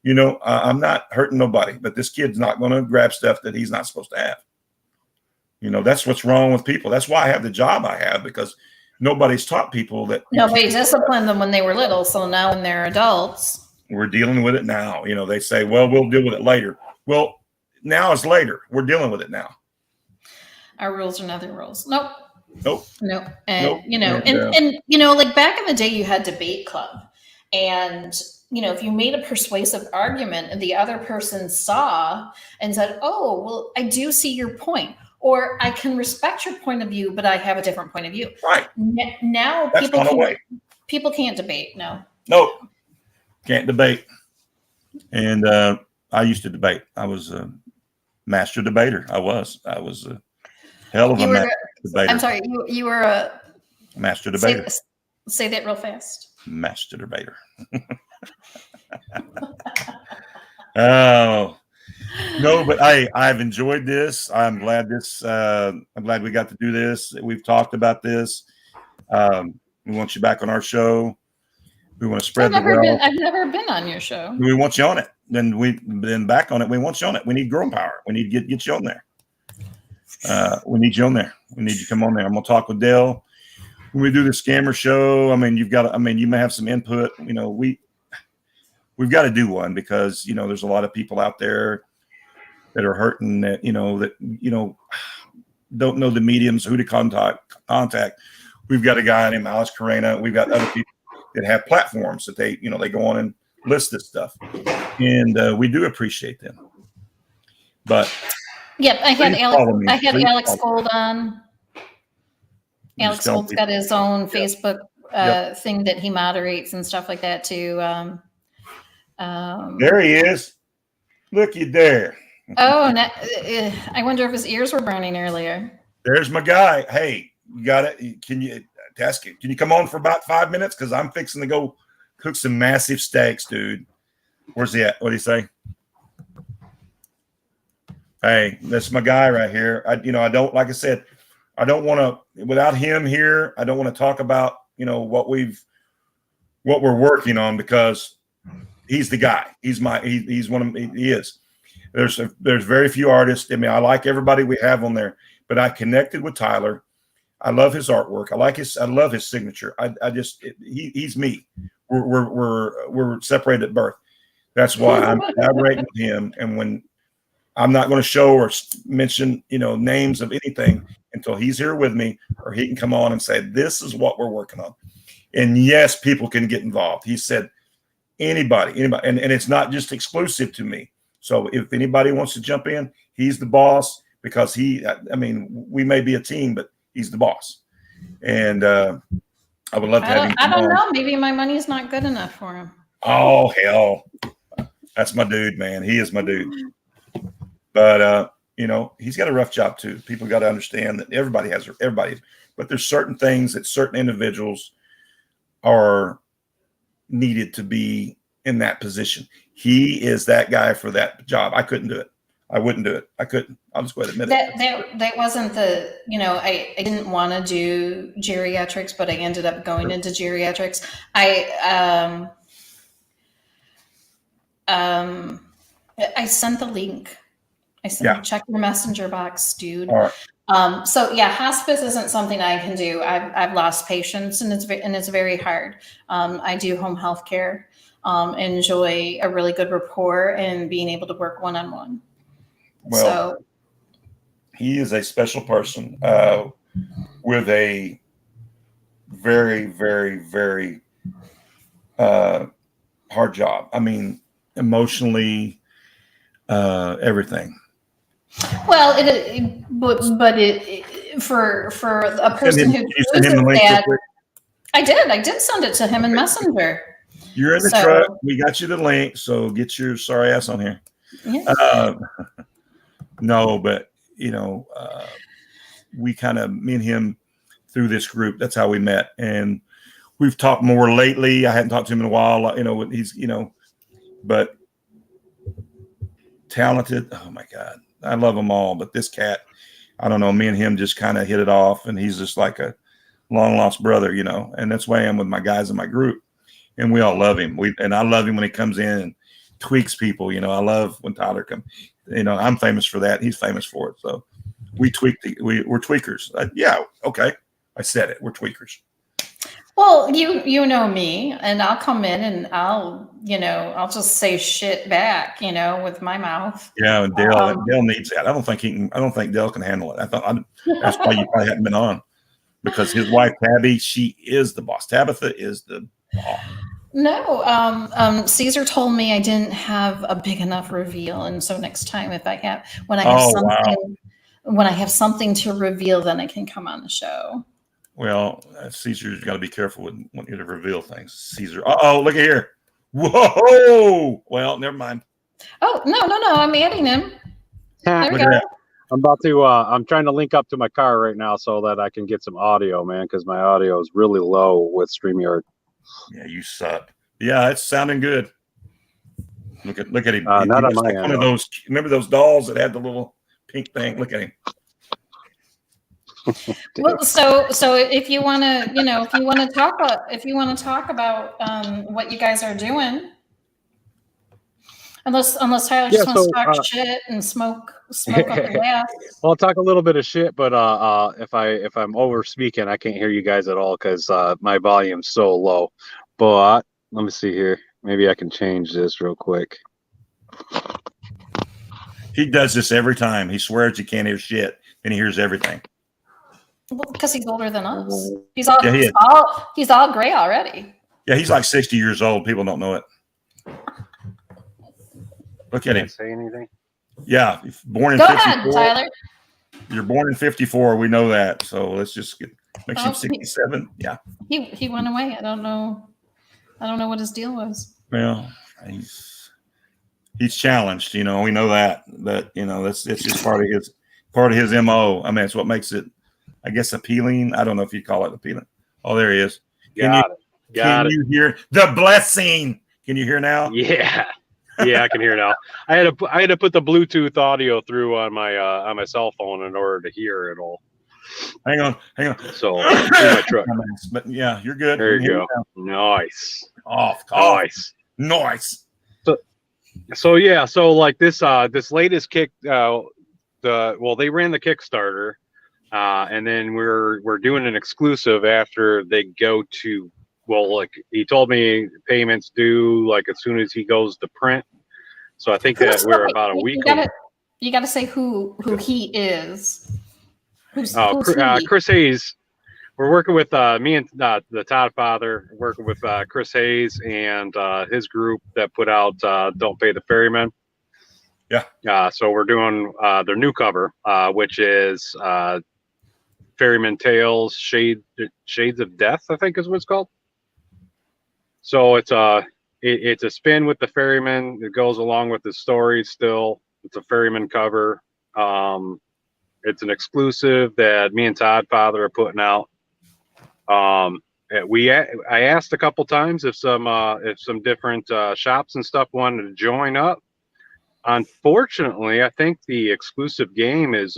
you know, I'm not hurting nobody, but this kid's not going to grab stuff that he's not supposed to have. You know, that's what's wrong with people. That's why I have the job I have, because nobody's taught people that. Nobody disciplined them when they were little. So now when they're adults. We're dealing with it now. You know, they say, well, we'll deal with it later. Well, now is later. We're dealing with it now. Our rules are not their rules. Nope. And, nope. You know, and, you know, like back in the day, you had debate club. And, you know, if you made a persuasive argument and the other person saw and said, oh, well, I do see your point. Or I can respect your point of view, but I have a different point of view. Right. Now people can't debate. No. Nope. Can't debate. And I used to debate. I was a master debater. I was a hell of a master debater. I'm sorry. You were a master debater. Say that real fast. Master debater. Oh. No, but I've enjoyed this. I'm glad we got to do this. We've talked about this. We want you back on our show. We want to spread the wealth. I've never been on your show. We want you on it. Then back on it. We want you on it. We need girl power. We need to get you on there. We need you on there. We need you to come on there. I'm gonna talk with Dale when we do the scammer show. I mean, you may have some input. You know, we've got to do one because you know there's a lot of people out there that are hurting that don't know the mediums, who to contact. We've got a guy named Alice Carrena. We've got other people that have platforms that they go on and list this stuff, and we do appreciate them. But yep, I had Alex Gold on. Alex Gold's got his own Facebook thing that he moderates and stuff like that too. There he is. Looky there. Oh, I wonder if his ears were burning earlier. There's my guy. Hey, you got it. Can you Ask you, can you come on for about 5 minutes? Because I'm fixing to go cook some massive steaks, dude. Where's he at? What do you say? Hey, that's my guy right here. I don't, like I said, I don't want to, without him here, I don't want to talk about, what we're working on, because he's the guy. He's one of, he is. There's very few artists. I mean, I like everybody we have on there, but I connected with Tyler. I love his artwork. I love his signature. He's me. We're separated at birth. That's why I'm collaborating with him. And when I'm not going to show or mention, names of anything until he's here with me, or he can come on and say, this is what we're working on. And yes, people can get involved. He said, anybody, and it's not just exclusive to me. So if anybody wants to jump in, he's the boss, because we may be a team, but he's the boss. And I would love to have him. I don't know. Maybe my money's not good enough for him. Oh, hell. That's my dude, man. He is my dude. But, he's got a rough job too. People got to understand that everybody, but there's certain things that certain individuals are needed to be in that position. He is that guy for that job. I couldn't do it. I wouldn't do it. I couldn't. I'll just go ahead and admit it. That wasn't the, I didn't want to do geriatrics, but I ended up going into geriatrics. I sent the link. Check your messenger box, dude. All right. So yeah, hospice isn't something I can do. I've lost patients, and it's very hard. I do home health care. Enjoy a really good rapport and being able to work one-on-one. Well, he is a special person with a very, very, very hard job. I mean, emotionally, everything. Well, for a person who chooses that, I did send it to him in Messenger. You're in the truck. We got you the link, so get your sorry ass on here. Yeah. No, but we kind of, me and him through this group, that's how we met, and we've talked more lately. I hadn't talked to him in a while. He's but talented. Oh my God, I love them all. But this cat, I don't know. Me and him just kind of hit it off, and he's just like a long lost brother, And that's why I am with my guys in my group, and we all love him. And I love him when he comes in and tweaks people. I love when Tyler comes. I'm famous for that. He's famous for it. So we we're tweakers. Yeah. Okay. I said it. We're tweakers. Well, you know me, and I'll come in and I'll just say shit back, with my mouth. Yeah. And Dale needs that. I don't think Dale can handle it. That's why you probably haven't been on, because his wife, Tabby, she is the boss. Tabitha is the boss. No, Caesar told me I didn't have a big enough reveal, and so next time when I have something to reveal, then I can come on the show. Well, Caesar's got to be careful with wanting you to reveal things. Caesar, look at here! Whoa! Well, never mind. Oh no! I'm adding him. There we go. I'm about to. I'm trying to link up to my car right now so that I can get some audio, man, because my audio is really low with StreamYard. Yeah, you suck. Yeah, it's sounding good. Look at him. Not on my end. One of those. Remember those dolls that had the little pink thing? Look at him. Well, so if you want to talk about what you guys are doing, unless Tyler just wants to talk shit and smoke up the ass. Well, I'll talk a little bit of shit, but if I'm over speaking, I can't hear you guys at all because my volume's so low. But let me see here. Maybe I can change this real quick. He does this every time. He swears he can't hear shit, and he hears everything. Well, because he's older than us. He's all gray already. Yeah, he's like 60 years old. People don't know it. Look at him. Say anything? Yeah, born in 54. Go ahead, Tyler. You're born in 54. We know that. So let's just makes him 67. Yeah. He went away. I don't know what his deal was. Well, he's challenged. We know that. But it's just part of his MO. I mean, it's what makes it, I guess, appealing. I don't know if you call it appealing. Oh, there he is. Got You hear the blessing? Can you hear now? Yeah. Yeah, I can hear now. I had to put the Bluetooth audio through on my cell phone in order to hear it all. Hang on. So through my truck. But yeah, you're good. There you go. Nice. Nice. So yeah, so like this latest kick, they ran the Kickstarter, and then we're doing an exclusive after they go to. Well, like he told me, payments due like as soon as he goes to print. So I think that we're about a week. You got to say who he is. Who's he? Chris Hayes. We're working with me and the Toddfather, working with Chris Hayes and his group that put out "Don't Pay the Ferryman." Yeah. So we're doing their new cover, which is Ferryman Tales, Shades of Death, I think is what it's called. So it's a spin with the ferryman. It goes along with the story still. It's a ferryman cover. It's an exclusive that me and Toddfather are putting out. I asked a couple times if some different shops and stuff wanted to join up. Unfortunately, I think the exclusive game is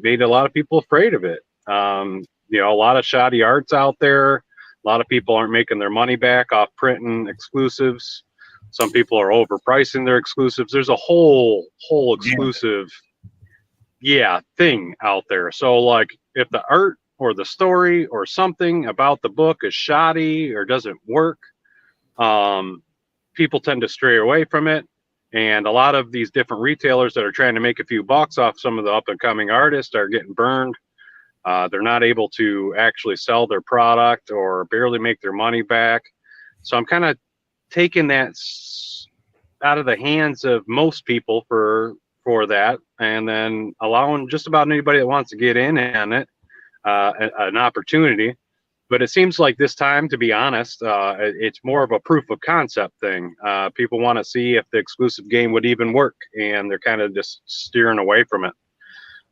made a lot of people afraid of it. A lot of shoddy arts out there. A lot of people aren't making their money back off printing exclusives. Some people are overpricing their exclusives. There's a whole exclusive thing out there. So like if the art or the story or something about the book is shoddy or doesn't work, people tend to stray away from it. And a lot of these different retailers that are trying to make a few bucks off some of the up and coming artists are getting burned. They're not able to actually sell their product or barely make their money back. So I'm kind of taking that out of the hands of most people for that, and then allowing just about anybody that wants to get in on it an opportunity. But it seems like this time, to be honest, it's more of a proof of concept thing. People want to see if the exclusive game would even work, and they're kind of just steering away from it.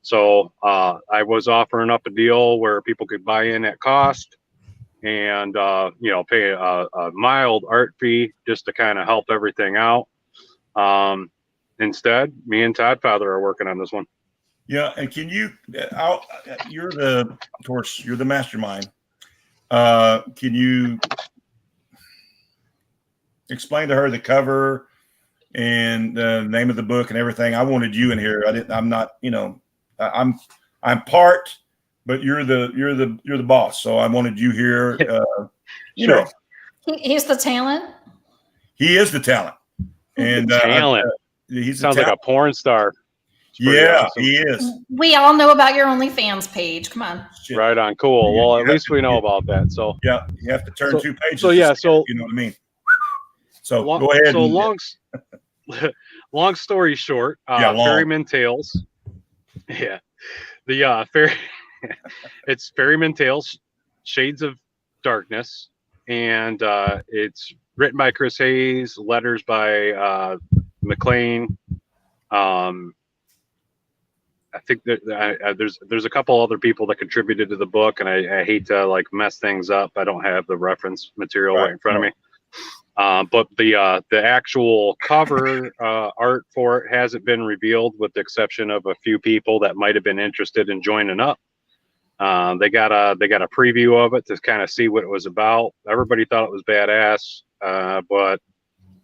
So I was offering up a deal where people could buy in at cost and, pay a mild art fee just to kind of help everything out. Instead, me and Toddfather are working on this one. Yeah. And can you, you're the mastermind. Can you explain to her the cover and the name of the book and everything? I wanted you in here. I'm part, but you're the boss. So I wanted you here. Sure. He's the talent. He is the talent. And talent. He's sounds like a porn star. Yeah, awesome. He is. We all know about your OnlyFans page. Come on. Shit. Right on. Cool. Well, at least we know about that. So yeah, you have to turn 2 pages. So yeah, so you know what I mean. So go ahead. So long story short, Ferryman Tales. Yeah, the it's Ferryman Tales, Shades of Darkness, and it's written by Chris Hayes, letters by McLean. I think that there's a couple other people that contributed to the book, and I hate to like mess things up. I don't have the reference material right in front of me. But the actual cover art for it hasn't been revealed, with the exception of a few people that might have been interested in joining up. They got a preview of it to kind of see what it was about. Everybody thought it was badass, but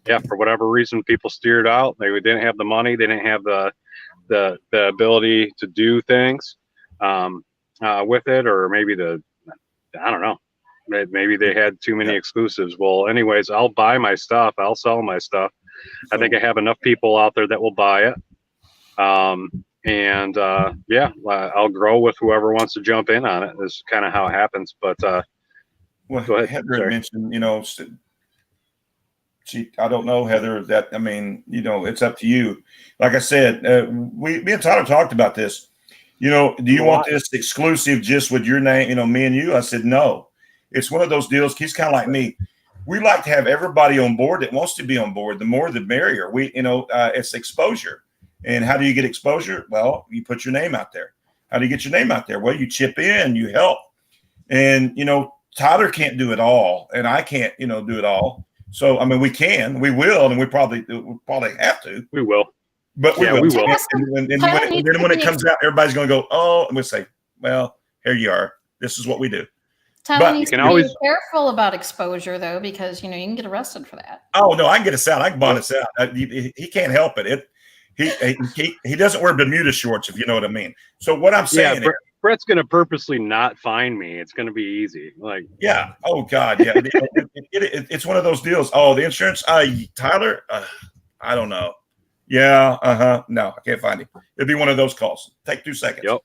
yeah, for whatever reason, people steered out. They didn't have the money. They didn't have the ability to do things with it, or maybe I don't know. Maybe they had too many exclusives. Well, anyways, I'll buy my stuff. I'll sell my stuff. I think I have enough people out there that will buy it. I'll grow with whoever wants to jump in on it. This is kind of how it happens. But well, go ahead. Heather had mentioned, I don't know, Heather, it's up to you. Like I said, me and Todd have talked about this. Do you want this exclusive just with your name, me and you? I said, no. It's one of those deals. He's kind of like me. We like to have everybody on board that wants to be on board. The more, the merrier. It's exposure. And how do you get exposure? Well, you put your name out there. How do you get your name out there? Well, you chip in, you help. And, Tyler can't do it all, and I can't, do it all. So, I mean, we will, and we probably have to. We will. But we will. We will. And then when it comes out, everybody's going to go, oh, and we'll say, well, here you are. This is what we do. Tyler needs to be careful about exposure, though, because, you can get arrested for that. Oh, no, I can get us out. I can bond us out. He can't help it. He doesn't wear Bermuda shorts, if you know what I mean. So what I'm saying Bret's going to purposely not find me. It's going to be easy. Yeah. Oh, God. Yeah. It's one of those deals. Oh, the insurance. Tyler, I don't know. Yeah. No, I can't find him. It'd be one of those calls. Take 2 seconds. Yep.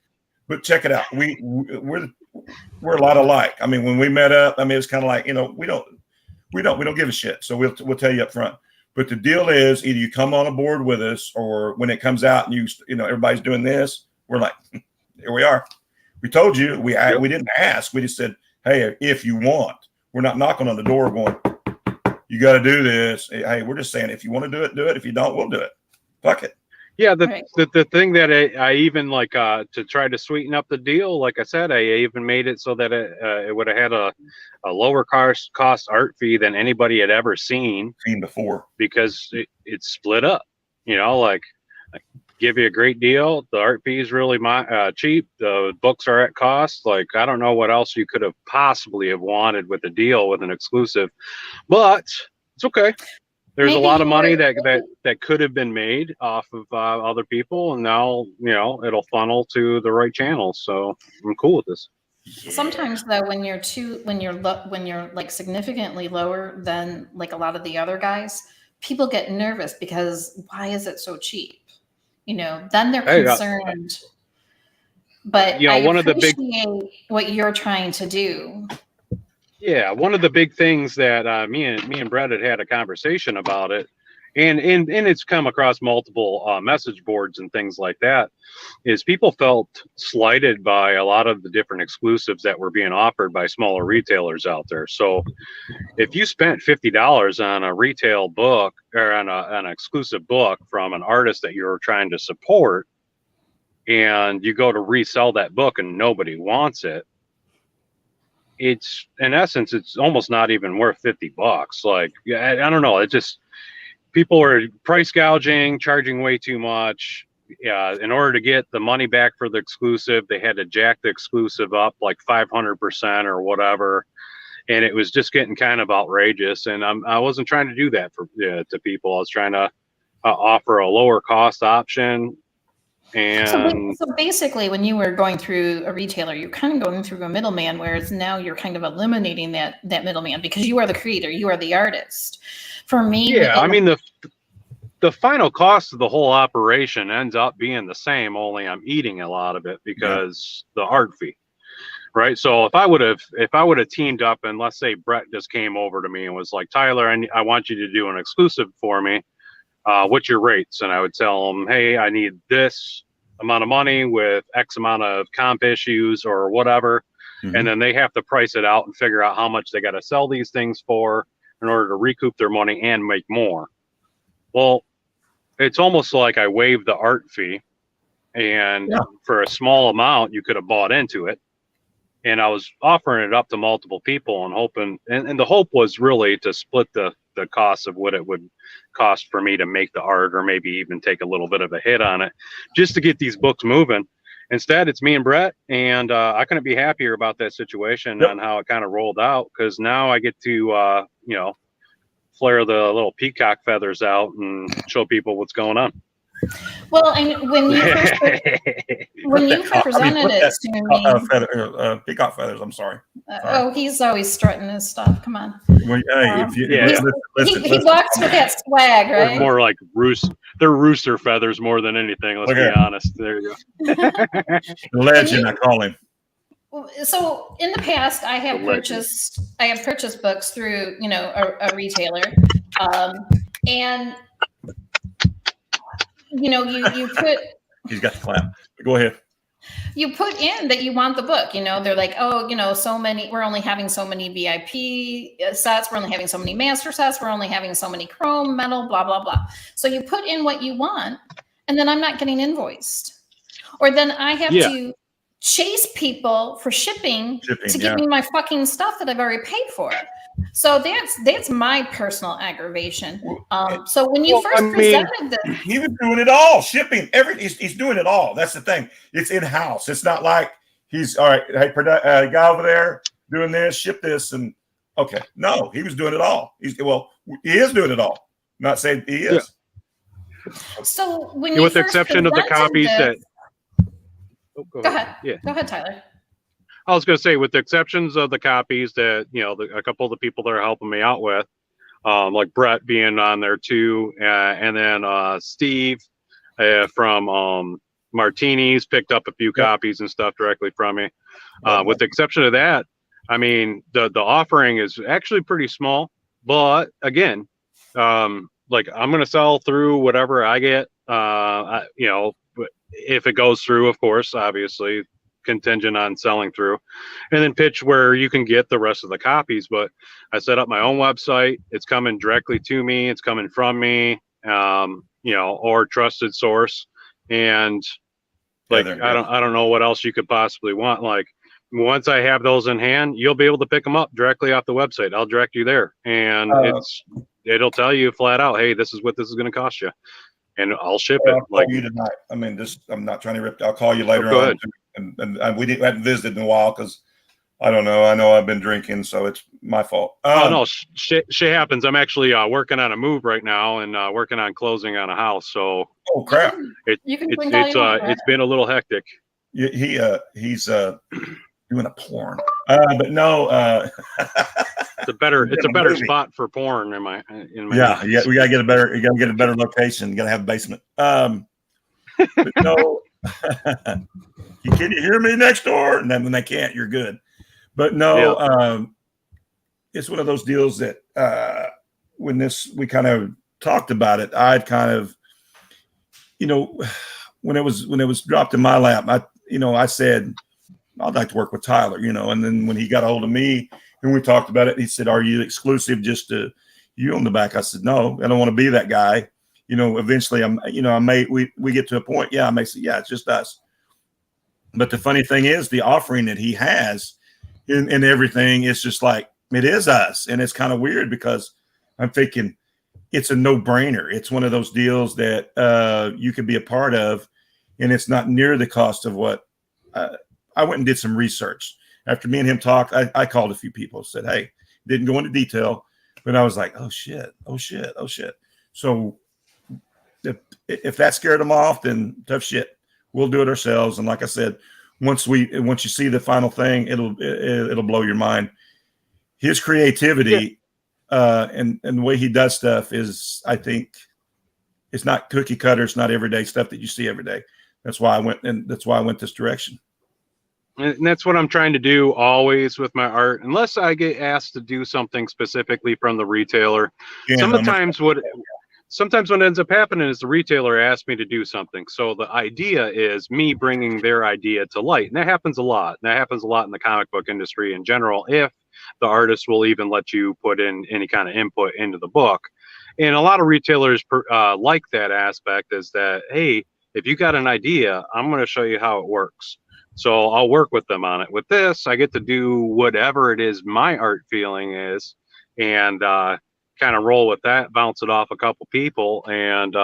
But check it out. We're a lot alike. I mean, when we met up, I mean, it's kind of like, we don't give a shit. So we'll tell you up front. But the deal is either you come on a board with us, or when it comes out and everybody's doing this, we're like, here we are. We told you. We didn't ask. We just said, hey, if you want. We're not knocking on the door going, you got to do this. Hey, we're just saying, if you want to do it, do it. If you don't, we'll do it. Fuck it. Yeah, the thing that I even to try to sweeten up the deal, like I said, I even made it so that it would have had a lower cost art fee than anybody had ever seen before, because it's split up. I give you a great deal. The art fee is really cheap. The books are at cost. I don't know what else you could have possibly have wanted with a deal with an exclusive, but it's okay. There's a lot of money that could have been made off of other people, and now it'll funnel to the right channels. So I'm cool with this. Sometimes though, when you're significantly lower than a lot of the other guys, people get nervous because why is it so cheap? Then they're concerned. But I appreciate what you're trying to do. Yeah, one of the big things that me and Bret had a conversation about it, and it's come across multiple message boards and things like that, is people felt slighted by a lot of the different exclusives that were being offered by smaller retailers out there. So if you spent $50 on a retail book or on an exclusive book from an artist that you're trying to support, and you go to resell that book and nobody wants it, it's in essence, it's almost not even worth $50. I don't know. It just, people are price gouging, charging way too much. In order to get the money back for the exclusive, they had to jack the exclusive up 500% or whatever. And it was just getting kind of outrageous. And I wasn't trying to do that to people. I was trying to offer a lower cost option. And so basically, when you were going through a retailer, you're kind of going through a middleman, whereas now you're kind of eliminating that middleman because you are the creator, you are the artist. For me, I mean the final cost of the whole operation ends up being the same, only I'm eating a lot of it because the art fee, right? So if I would have teamed up, and let's say Bret just came over to me and was like, Tyler, I want you to do an exclusive for me. What's your rates? And I would tell them, hey, I need this amount of money with X amount of comp issues or whatever. Mm-hmm. And then they have to price it out and figure out how much they got to sell these things for in order to recoup their money and make more. Well, it's almost like I waived the art fee, and for a small amount, you could have bought into it. And I was offering it up to multiple people and hoping, and the hope was really to split the cost of what it would cost for me to make the art, or maybe even take a little bit of a hit on it just to get these books moving. Instead, it's me and Bret, and I couldn't be happier about that situation and how it kind of rolled out, because now I get to flare the little peacock feathers out and show people what's going on. Well, and when you first presented it to me, peacock feathers. I'm sorry. He's always strutting his stuff. Come on. Well, he walks with that swag, right? They're more like they're rooster feathers more than anything. Let's be honest. There you go. Legend, I call him. So in the past, I have purchased books through a retailer, and you put. He's got the clap. Go ahead. You put in that you want the book. They're like, so many. We're only having so many VIP sets. We're only having so many master sets. We're only having so many chrome, metal, blah blah blah. So you put in what you want, and then I'm not getting invoiced, or then I have to chase people for shipping to yeah. give me my fucking stuff that I've already paid for. So that's my personal aggravation. So when you first presented this, he was doing it all, shipping, he's doing it all. That's the thing. It's in-house. It's not like he's all right. Hey, guy over there doing this, ship this, and okay. No, he was doing it all. He is doing it all. Not saying he is. Yeah. So when you with the exception of the copies that. Oh, go ahead. Yeah. Go ahead, Tyler. I was going to say, with the exceptions of the copies that, a couple of the people that are helping me out with, like Bret being on there too, and then Steve from Martini's picked up a few copies and stuff directly from me. With the exception of that, I mean, the offering is actually pretty small, but again, like I'm going to sell through whatever I get, if it goes through, of course, obviously contingent on selling through, and then pitch where you can get the rest of the copies. But I set up my own website. It's coming directly to me. It's coming from me, or trusted source. And like, I don't know what else you could possibly want. Like, once I have those in hand, you'll be able to pick them up directly off the website. I'll direct you there, and it'll tell you flat out, hey, this is what this is going to cost you, and I'll ship it. I'll call you tonight. I mean, I'm not trying to rip. I'll call you later on. Ahead. And we haven't visited in a while because I don't know. I know I've been drinking, so it's my fault. Oh no, shit happens. I'm actually working on a move right now and working on closing on a house. So oh crap! It's been a little hectic. He's doing a porn, but no. It's a better spot for porn in my yeah. We gotta get a better. You gotta get a better location. You gotta have a basement. But no. Can you hear me next door? And then when they can't, you're good. But no, it's one of those deals that when we kind of talked about it, I'd kind of, when it was dropped in my lap, I said, I'd like to work with Tyler, and then when he got a hold of me and we talked about it, he said, are you exclusive just to you on the back? I said, no, I don't want to be that guy. Eventually we get to a point. Yeah. I may say, yeah, it's just us. But the funny thing is the offering that he has in everything is just like, it is us. And it's kind of weird because I'm thinking it's a no brainer. It's one of those deals that you could be a part of, and it's not near the cost of what I went and did some research after me and him talked. I called a few people, said, hey, didn't go into detail, but I was like, oh shit. So if that scared them off, then tough shit. We'll do it ourselves. And like I said, once you see the final thing, it'll blow your mind. His creativity and the way he does stuff is, I think, it's not cookie cutter. It's not everyday stuff that you see every day. That's why I went this direction. And that's what I'm trying to do always with my art, unless I get asked to do something specifically from the retailer. Sometimes what ends up happening is the retailer asks me to do something. So the idea is me bringing their idea to light. And that happens a lot. And that happens a lot in the comic book industry in general, if the artist will even let you put in any kind of input into the book. And a lot of retailers like that aspect, is that, hey, if you got an idea, I'm going to show you how it works. So I'll work with them on it. With this, I get to do whatever it is my art feeling is, and kind of roll with that, bounce it off a couple people, and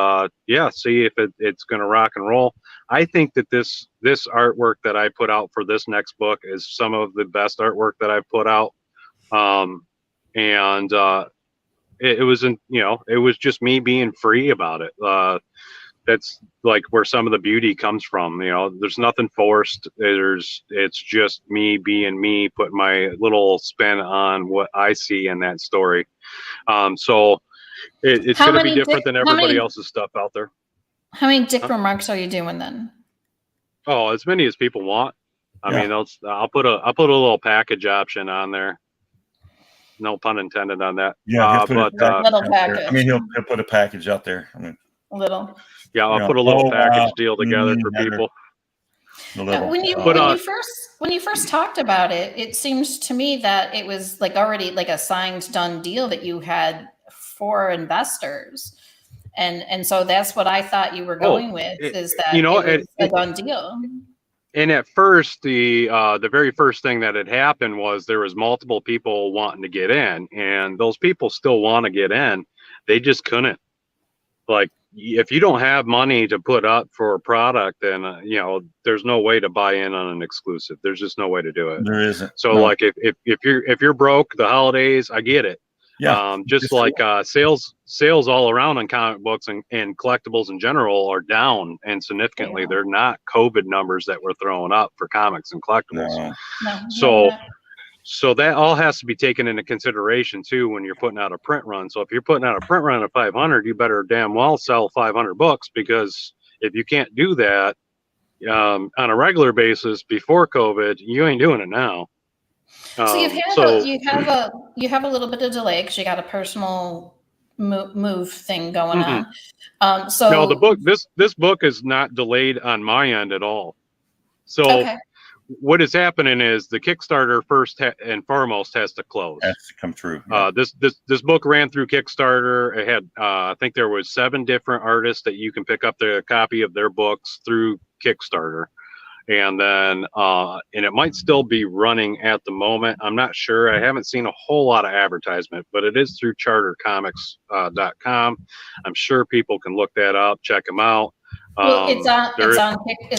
see if it's going to rock and roll. I think that this artwork that I put out for this next book is some of the best artwork that I've put out. It was just me being free about it. That's like where some of the beauty comes from. There's nothing forced. It's just me being me, putting my little spin on what I see in that story. So it's going to be different than everybody else's stuff out there. How many dick remarks are you doing then? Oh, as many as people want. I mean, I'll put a little package option on there. No pun intended on that. Yeah, little package. I mean, he'll put a package out there. I mean, little. Yeah, I'll put a little package deal together for people. When you first talked about it, it seems to me that it was like already like a signed, done deal that you had for investors, and so that's what I thought you were going with, is that it was a done deal. And at first, the very first thing that had happened was there was multiple people wanting to get in, and those people still want to get in. They just couldn't. Like, if you don't have money to put up for a product, then you know, there's no way to buy in on an exclusive. There's just no way to do it. There isn't. So No. like if you're broke, the holidays, I get it. Yeah. Just like sales all around on comic books and collectibles in general are down and significantly. Yeah. They're not COVID numbers that we're throwing up for comics and collectibles. No. So that all has to be taken into consideration too when you're putting out a print run. So if you're putting out a print run of 500, you better damn well sell 500 books, because if you can't do that on a regular basis before COVID, you ain't doing it now. So you have a little bit of delay because you got a personal move thing going on. So no, the book this book is not delayed on my end at all. So okay. What is happening is the Kickstarter first and foremost has to close. Has to come true. Yeah. This book ran through Kickstarter. It had I think there was 7 different artists that you can pick up the copy of their books through Kickstarter. And then and it might still be running at the moment. I'm not sure. I haven't seen a whole lot of advertisement, but it is through chartercomics.com. I'm sure people can look that up, check them out. Well, it's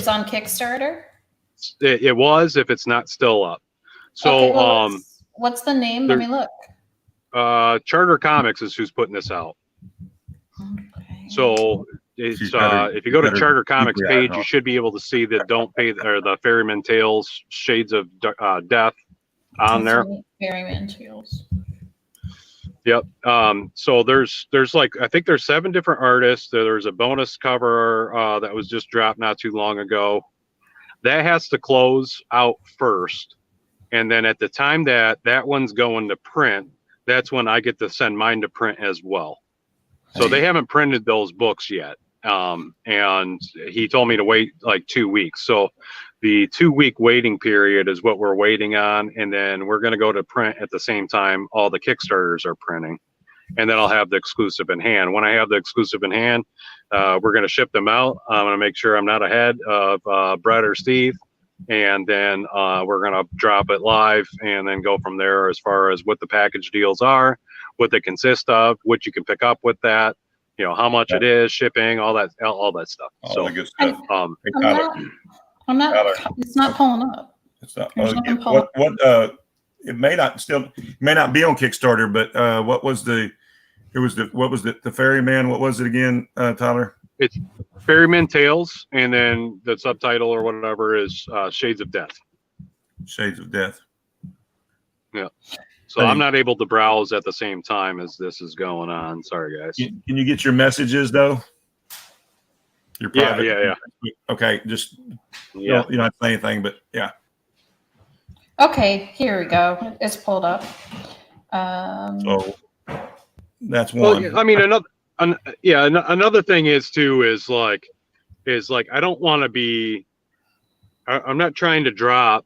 on Kickstarter. It was, if it's not still up. So okay, well, what's the name? Let me look. Charter Comics is who's putting this out. Okay. So it's if you go to Charter Comics page, you should be able to see the Don't Pay or the Ferryman Tales Shades of Death on there. Ferryman Tales. Yep. So there's like, I think there's 7 different artists. There's a bonus cover that was just dropped not too long ago. That has to close out first, and then at the time that one's going to print, that's when I get to send mine to print as well. So they haven't printed those books yet, and he told me to wait like 2 weeks. So the 2-week waiting period is what we're waiting on, and then we're going to go to print at the same time all the Kickstarters are printing, and then I'll have the exclusive in hand. When I have the exclusive in hand, we're going to ship them out. I'm going to make sure I'm not ahead of Bret or Steve, and then we're going to drop it live and then go from there as far as what the package deals are, what they consist of, what you can pick up with that, you know, how much it is, shipping, all that stuff. All the good stuff. I'm not. It's not pulling up. It's not. It may not be on Kickstarter, but what was the Ferryman? What was it again, Tyler? It's Ferryman Tales, and then the subtitle or whatever is Shades of Death. Shades of Death. Yeah. So I'm not able to browse at the same time as this is going on. Sorry, guys. Can you get your messages though? Your private. Yeah. Okay, just you don't have to say anything, but yeah. Okay, here we go. It's pulled up. So that's one. Well, I mean, another thing is like I don't want to be. I'm not trying to drop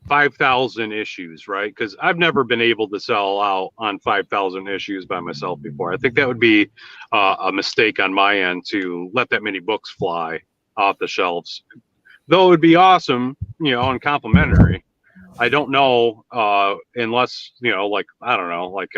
5,000 issues, right? Because I've never been able to sell out on 5,000 issues by myself before. I think that would be a mistake on my end to let that many books fly off the shelves. Though it would be awesome, you know, and complimentary. I don't know unless, you know, like, I don't know, like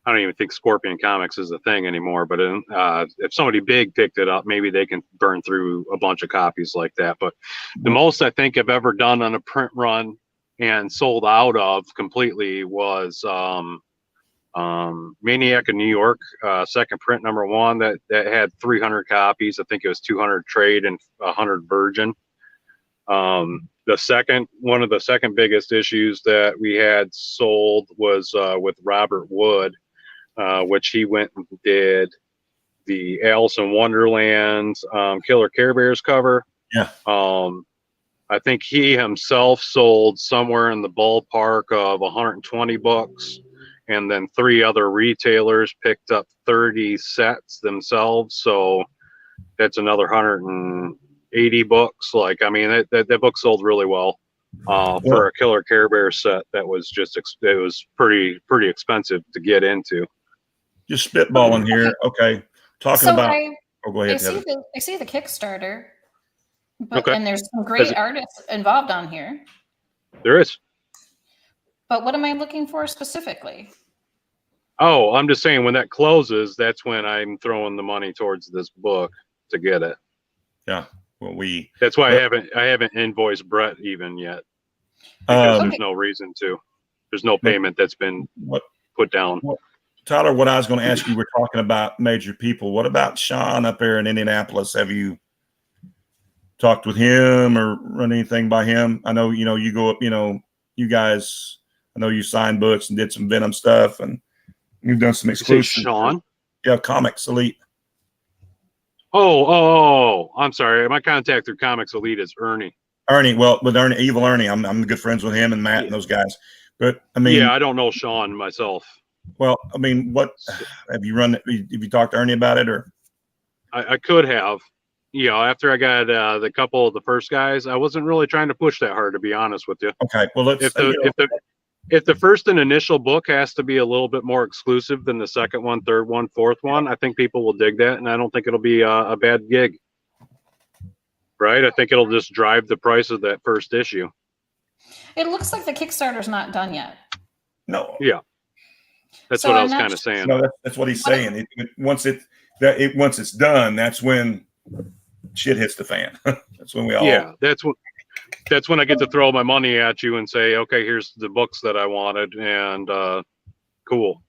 I don't even think Scorpion Comics is a thing anymore, but if somebody big picked it up, maybe they can burn through a bunch of copies like that. But the most I think I've ever done on a print run and sold out of completely was Maniac in New York, second print #1 that had 300 copies. I think it was 200 trade and 100 virgin. One of the second biggest issues that we had sold was with Robert Wood, which he went and did the Alice in Wonderland Killer Care Bears cover. Yeah. I think he himself sold somewhere in the ballpark of 120 books, and then 3 other retailers picked up 30 sets themselves. So that's another 180 books. Like, I mean, that book sold really well for a Killer Care Bear set. That was just, it was pretty expensive to get into. Just spitballing here. Okay. Talking about. I go ahead. I see the Kickstarter. But Okay. and there's some great artists involved on here. There is. But what am I looking for specifically? Oh, I'm just saying when that closes, that's when I'm throwing the money towards this book to get it. Yeah. Well, that's why I haven't invoiced Bret even yet, because there's no reason to. There's no payment that's been put down. Tyler, what I was going to ask you, we're talking about major people. What about Sean up there in Indianapolis? Have you talked with him or run anything by him? I know, you go up, you guys, I know you signed books and did some Venom stuff, and you've done some exclusive. Sean? Yeah, Comics Elite. Oh, I'm sorry. My contact through Comics Elite is Ernie. Well, with Evil Ernie, I'm good friends with him and Matt and those guys. But I mean, I don't know Sean myself. Well, I mean, what have you run? Have you talked to Ernie about it, or? I could have. After I got the couple of the first guys, I wasn't really trying to push that hard, to be honest with you. Okay, well, if the first and initial book has to be a little bit more exclusive than the second one, third one, fourth one, I think people will dig that, and I don't think it'll be a bad gig. Right? I think it'll just drive the price of that first issue. It looks like the Kickstarter's not done yet. No. Yeah. That's what I was kind of saying. No, that's what he's saying. Once it's done, that's when shit hits the fan. That's when we all. Yeah, that's when I get to throw my money at you and say, okay, here's the books that I wanted, and cool.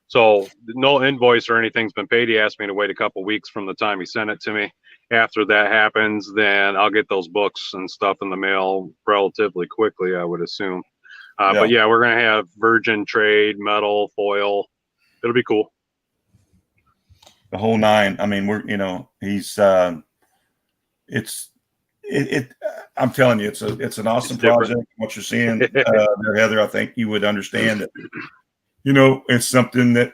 So no invoice or anything's been paid. He asked me to wait a couple weeks from the time he sent it to me. After that happens, then I'll get those books and stuff in the mail relatively quickly, I would assume. But yeah, we're gonna have virgin trade, metal, foil. It'll be cool. The whole nine. I mean, he's I'm telling you, it's an awesome project. What you're seeing there, Heather, I think you would understand that. It's something that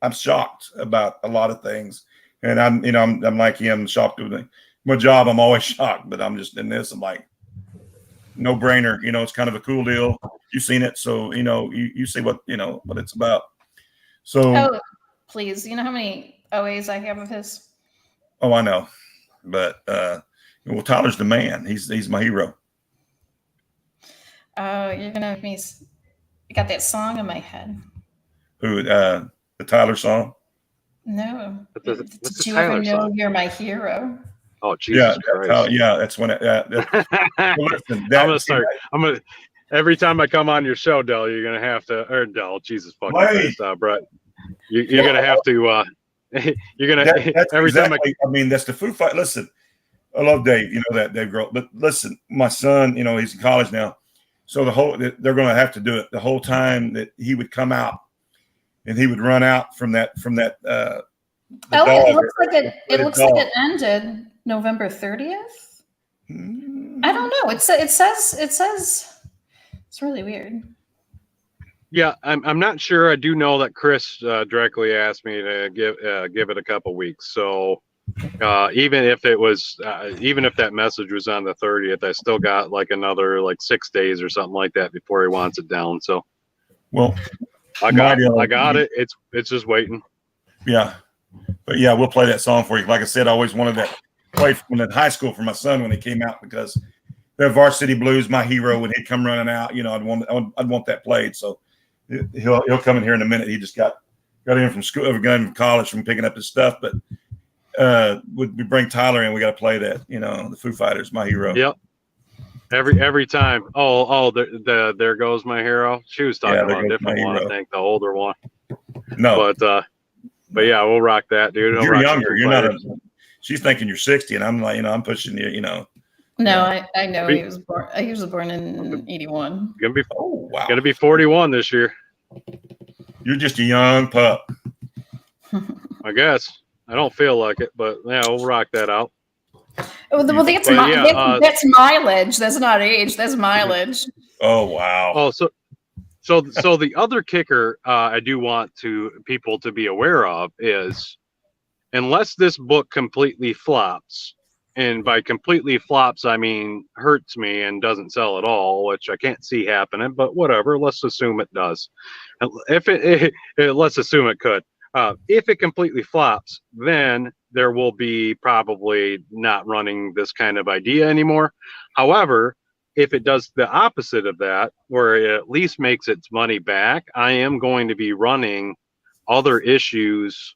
I'm shocked about a lot of things, and I'm like him, shocked with my job. I'm always shocked, but I'm just in this. I'm like, no brainer. It's kind of a cool deal. You've seen it, so you see what what it's about. So, please, you know how many OAs I have of his? Oh, I know, but well, Tyler's the man. He's my hero. Oh, you're gonna have me. I got that song in my head. Who? The Tyler song? No. Did you ever know you're my hero? Oh, Jesus Christ. That's when listen, every time I come on your show, Del, you're going to have to, or Del, Jesus fucking Christ, Bret. You're going to have to, you're going to, every time I mean, that's the Foo Fight. Listen, I love Dave, that Dave Grohl, but listen, my son, he's in college now. So they're going to have to do it the whole time that he would come out and he would run out from that, it looks like it ended November 30th. I don't know. It says it's really weird. Yeah, I'm not sure. I do know that Chris directly asked me to give it a couple weeks. So even if that message was on the 30th, I still got like another 6 days or something like that before he wants it down. So well, I got it. It's just waiting. Yeah. But yeah, we'll play that song for you. Like I said, I always wanted that play from in high school for my son when he came out, because the Varsity Blues, my hero, when he'd come running out, I'd want that played. So he'll come in here in a minute. He just got in from school, got in from college from picking up his stuff. But we bring Tyler in, we got to play that. The Foo Fighters, my hero. Yep. Every time. Oh, there goes my hero. She was talking about a different one, I think, the older one. No, but yeah, we'll rock that, dude. You're younger. You're not. She's thinking you're 60, and I'm like, I'm pushing you. No, I know he was born. He was born in 81. Gonna be 41 this year. You're just a young pup. I guess. I don't feel like it, but yeah, we'll rock that out. Well, that's mileage. That's not age. That's mileage. Oh wow. Oh, so the other kicker I do want people to be aware of is, unless this book completely flops, and by completely flops I mean hurts me and doesn't sell at all, which I can't see happening, but whatever. Let's assume it does. Let's assume it could. If it completely flops, then there will be probably not running this kind of idea anymore. However, if it does the opposite of that, where it at least makes its money back, I am going to be running other issues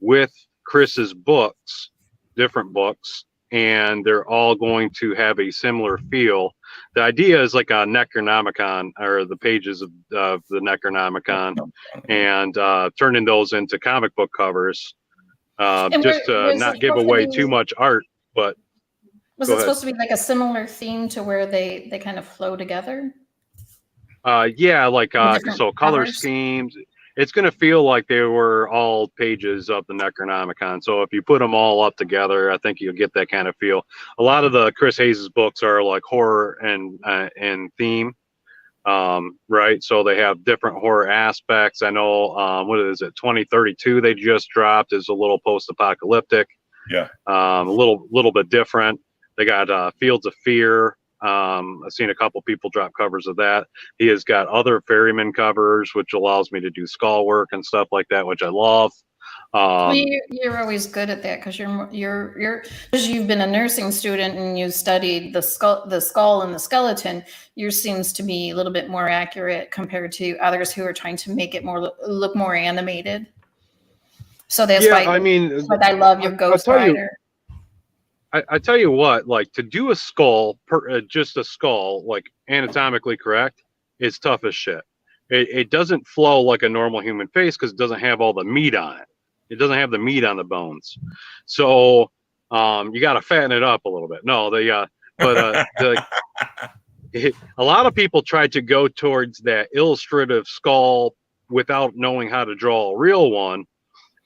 with Chris's books, different books, and they're all going to have a similar feel. The idea is like a Necronomicon, or the pages of the Necronomicon, and turning those into comic book covers, just to not give away too much art. But was it supposed to be like a similar theme to where they kind of flow together? Yeah, like so color covers? schemes. It's going to feel like they were all pages of the Necronomicon. So if you put them all up together, I think you'll get that kind of feel. A lot of the Chris Hayes's books are like horror and theme, right? So they have different horror aspects. I know, what is it? 2032 they just dropped is a little post-apocalyptic. Yeah. A little bit different. They got Fields of Fear. I've seen a couple people drop covers of that. He has got other Ferryman covers, which allows me to do skull work and stuff like that, which I love. Well, you're always good at that because because you've been a nursing student and you studied the skull and the skeleton. Yours seems to be a little bit more accurate compared to others who are trying to make it look more animated. So that's why I mean, but I love your Ghost Rider. I tell you what, like to do a skull, just a skull, like anatomically correct, is tough as shit. It doesn't flow like a normal human face because it doesn't have all the meat on it. It doesn't have the meat on the bones. So you got to fatten it up a little bit. No, a lot of people tried to go towards that illustrative skull without knowing how to draw a real one.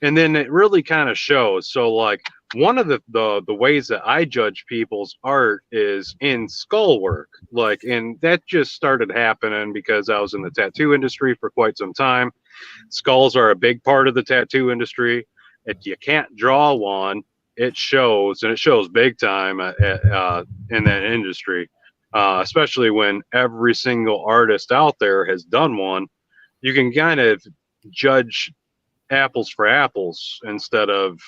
And then it really kind of shows. So like one of the ways that I judge people's art is in skull work. Like, and that just started happening because I was in the tattoo industry for quite some time. Skulls are a big part of the tattoo industry. If you can't draw one, it shows, and it shows big time in that industry, especially when every single artist out there has done one. You can kind of judge apples for apples instead of,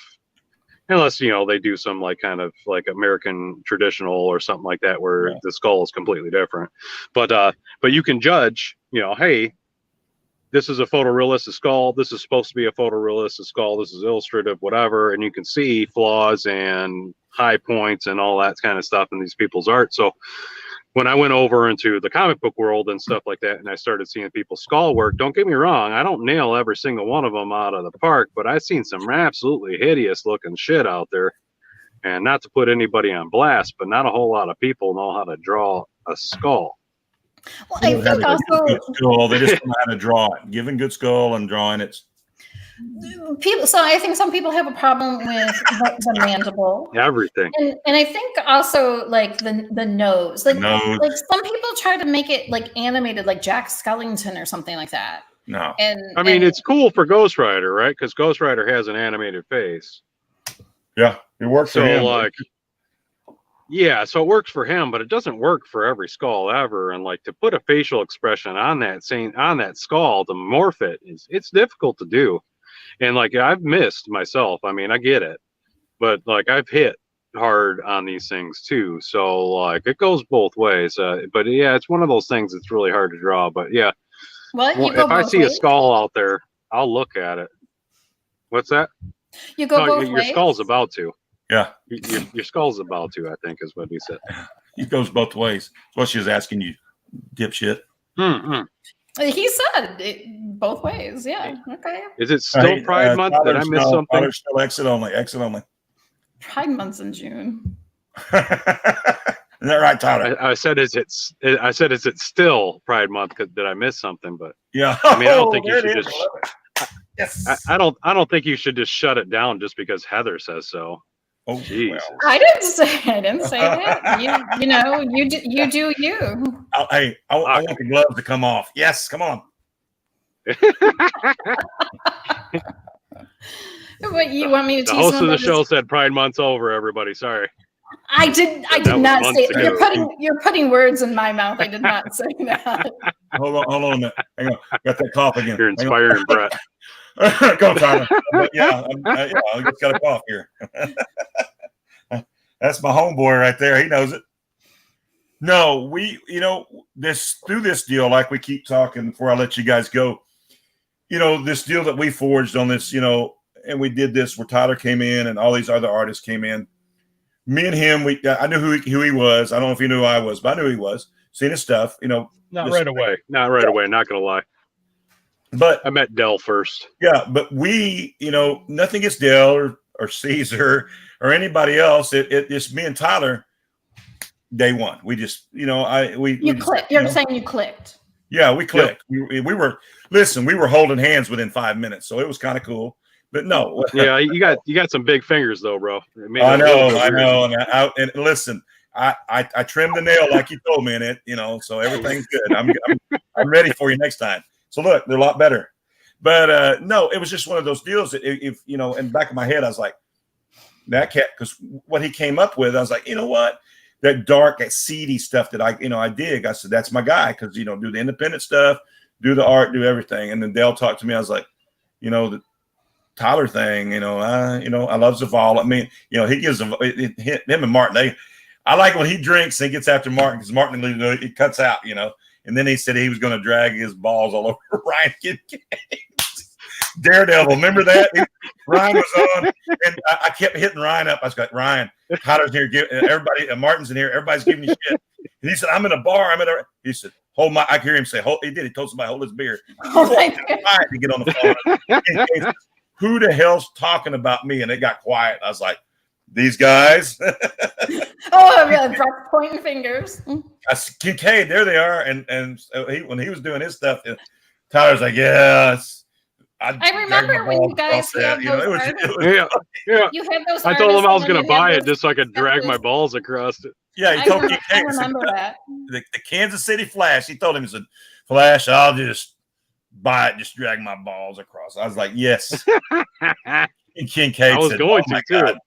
unless they do some like kind of like American traditional or something like that where the skull is completely different. But you can judge, hey, this is a photorealistic skull, this is supposed to be a photorealistic skull, this is illustrative, whatever, and you can see flaws and high points and all that kind of stuff in these people's art. So when I went over into the comic book world and stuff like that, and I started seeing people's skull work, don't get me wrong, I don't nail every single one of them out of the park, but I've seen some absolutely hideous looking shit out there. And not to put anybody on blast, but not a whole lot of people know how to draw a skull. Well, I think also they just don't know how to draw it. Giving good skull and drawing it. People, so I think some people have a problem with the mandible, everything, and I think also like the nose, like some people try to make it like animated, like Jack Skellington or something like that. No, and I mean it's cool for Ghost Rider, right? Because Ghost Rider has an animated face. Yeah, it works for him. Like, yeah, so it works for him, but it doesn't work for every skull ever. And like to put a facial expression on that skull to morph it's difficult to do. And like I've missed myself. I mean, I get it, but like I've hit hard on these things too. So like it goes both ways. But yeah, it's one of those things that's really hard to draw. But yeah, if I see a skull out there, I'll look at it. What's that? You go both ways? Your skull's about to. Yeah. Your skull's about to, I think is what he said. It goes both ways. That's what she was asking you, dipshit. Mm-hmm. He said it both ways. Yeah. Okay. Is it still Pride Month? Did I miss something? Still exit only. Exit only. Pride Month's in June. Isn't that right, Todd? I said, is it still Pride Month? Did I miss something? But yeah. I mean, I don't think you should just. Yes. I don't think you should just shut it down just because Heather says so. Oh, Jesus. well. I didn't say that. You do you. I want the gloves to come off. Yes, come on. What you want me to? The host of the show said Pride Month's over. Everybody, sorry. I did not say it. You're putting words in my mouth. I did not say that. Hold on a minute. Hang on. Got that cough again. You're inspiring, Bret. Go, Tyler. But yeah, I just got a cough here. That's my homeboy right there. He knows it. No, we, through this deal, like we keep talking before I let you guys go, this deal that we forged on this, and we did this where Tyler came in and all these other artists came in. Me and him, I knew who he was. I don't know if he knew who I was, but I knew he was. Seen his stuff, Not right away. Not right away. Not gonna lie. But I met Dell first. Yeah, but we, nothing against Dell or Caesar or anybody else. It just me and Tyler. Day one, we just, you clicked. You're saying you clicked. Yeah, we clicked. Yep. We were holding hands within 5 minutes, so it was kind of cool. But no, yeah, you got some big fingers though, bro. I know. And listen, I trimmed the nail like you told me in it, so everything's good. I'm ready for you next time. So look, they're a lot better. But no, it was just one of those deals that if in the back of my head, I was like, that cat, because what he came up with, I was like, you know what? That dark, that seedy stuff that I dig. I said, that's my guy, because do the independent stuff, do the art, do everything. And then Dale talked to me. I was like, the Tyler thing, I love Zaval. I mean, he gives him and Martin. I like when he drinks and gets after Martin, because Martin he cuts out, And then he said he was going to drag his balls all over Ryan Kincaid. Daredevil, remember that? Ryan was on, and I kept hitting Ryan up. I was like, Ryan, Tyler's here, everybody, Martin's in here, everybody's giving you shit. And he said, I'm in a bar. He said, I hear him say, he did. He told somebody, hold his beer. Oh my God. To get on the phone. Who the hell's talking about me? And it got quiet. I was like, these guys. Brett's pointing fingers. I said, Kincaid, there they are. And when he was doing his stuff, Tyler's like, yes. I remember when you guys had those yeah. You had those. I told him I was going to buy it just so I could drag my balls across it. Yeah, he told me. I remember that. The Kansas City Flash. He told him, he said, Flash, I'll just buy it, just drag my balls across. I was like, yes. And Kincaid I was said, going to too. God.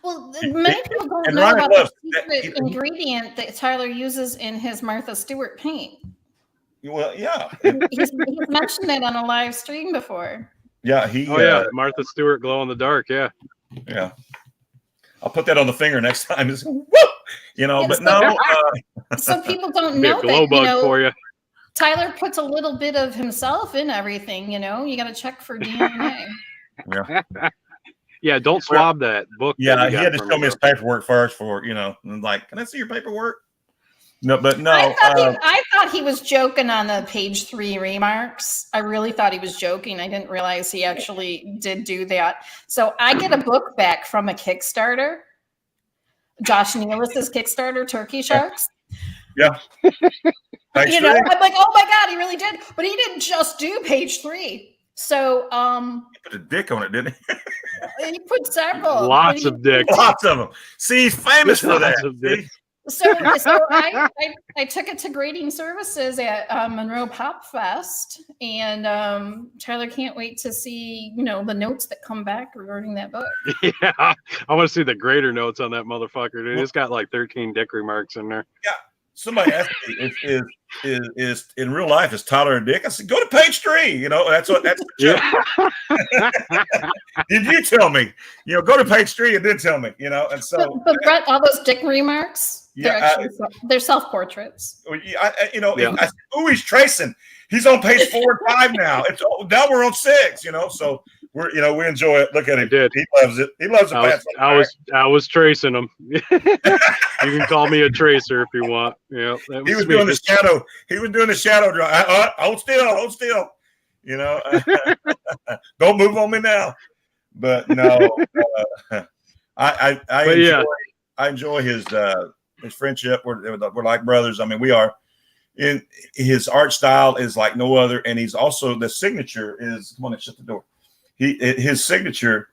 Well, many people don't know about the secret ingredient that Tyler uses in his Martha Stewart paint. Well, yeah. He's mentioned it on a live stream before. Yeah, Martha Stewart glow in the dark. Yeah. I'll put that on the finger next time. Woo! But no. So people don't know glow that. Bug for you. Tyler puts a little bit of himself in everything. You got to check for DNA. Yeah. Yeah, don't swab that book. Yeah, he had to show me his paperwork first and like, can I see your paperwork? No, but no. I thought he was joking on the page 3 remarks. I really thought he was joking. I didn't realize he actually did do that. So I get a book back from a Kickstarter. Josh Nealis's Kickstarter, Turkey Sharks. Yeah. I'm like, oh my God, he really did. But he didn't just do page 3. So he put a dick on it, didn't he? He put several. Lots of dicks. Lots of them. See, he's famous for that. So I took it to grading services at Monroe Pop Fest, and Tyler can't wait to see the notes that come back regarding that book. Yeah, I want to see the grader notes on that motherfucker, dude. It's got like 13 dick remarks in there. Yeah. Somebody asked me, is in real life, is Tyler a dick? I said, go to page 3. That's the joke. Did you tell me? Go to page 3 and then tell me. And so. But Bret, all those dick remarks, they're self-portraits. He's tracing. He's on page 4 and 5 now. Now we're on 6. So we're we enjoy it. Look at him. He loves it. He loves it. I was tracing him. You can call me a tracer if you want. Yeah, he was doing the shadow. He was doing the shadow draw. Hold still. Don't move on me now. But no, I enjoy his friendship. We're like brothers. I mean, we are. In his art style is like no other, and he's also the signature is. Come on, and shut the door. His signature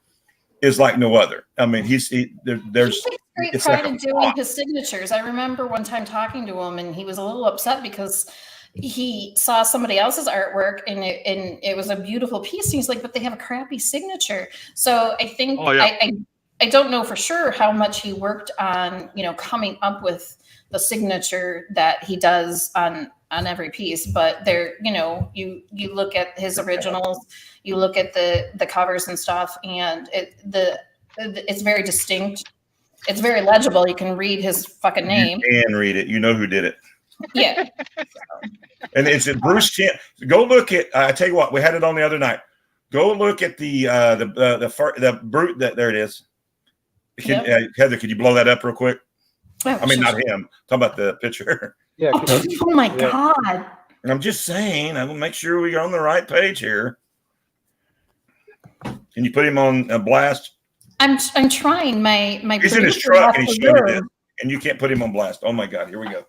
is like no other. I mean, there's great pride in doing his signatures. I remember one time talking to him, and he was a little upset because he saw somebody else's artwork, and it was a beautiful piece. And he's like, but they have a crappy signature. So I think I don't know for sure how much he worked on coming up with the signature that he does on on every piece, but they're, you know, you look at his originals, you look at the covers and stuff, and it's very distinct. It's very legible. You can read his fucking name. You can read it. You know who did it. Yeah. And it's Bruce Chin. Go look at. I tell you what, we had it on the other night. Go look at the brute. There it is. Heather, could you blow that up real quick? Oh, I mean, not him. Talk about the picture. Yeah. Oh my God. And I'm just saying, I will make sure we are on the right page here. Can you put him on a blast? I'm trying. My He's in his truck and he's showing it, and you can't put him on blast. Oh my God, here we go.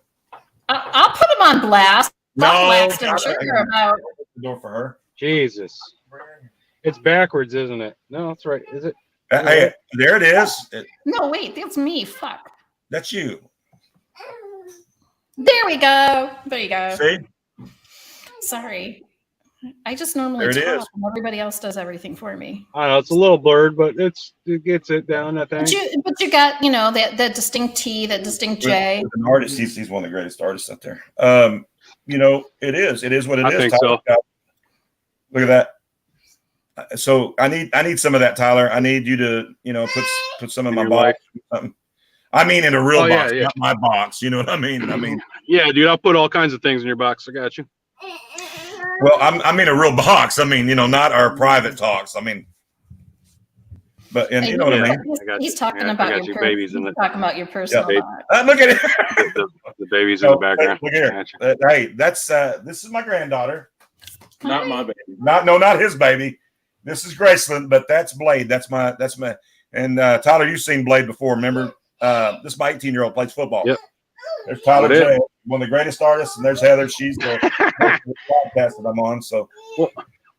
I'll put him on blast. No, blast him. Sure about. The door for her. Jesus. It's backwards, isn't it? No, that's right. Is it? Hey, there it is. No, wait, that's me. Fuck. That's you. There we go. There you go. See? Sorry. I just normally There it talk is. and everybody else does everything for me. I know it's a little blurred, but it gets it down, I think. But you got, you know, that distinct T, that distinct J. With an artist, he's one of the greatest artists out there. You know, it is what it is. I think Tyler. so. Look at that. So I need some of that, Tyler. I need you to, you know, put some in my box. I mean, in a real box, not my box. You know what I mean? Yeah, dude, I'll put all kinds of things in your box. I got you. Well, I mean a real box. I mean, you know, not our private talks. I mean, but and you know what I mean. He's talking about your babies in he's it. talking about your personal box. Look at it. The babies in the background. Look here. Hey, that's this is my granddaughter. Not my baby. Not his baby. This is Graceland, but that's Blade. That's my. And Tyler, you've seen Blade before. Remember, this is my 18-year-old plays football. Yep. There's Tyler J, one of the greatest artists, and there's Heather. She's the podcast that I'm on. So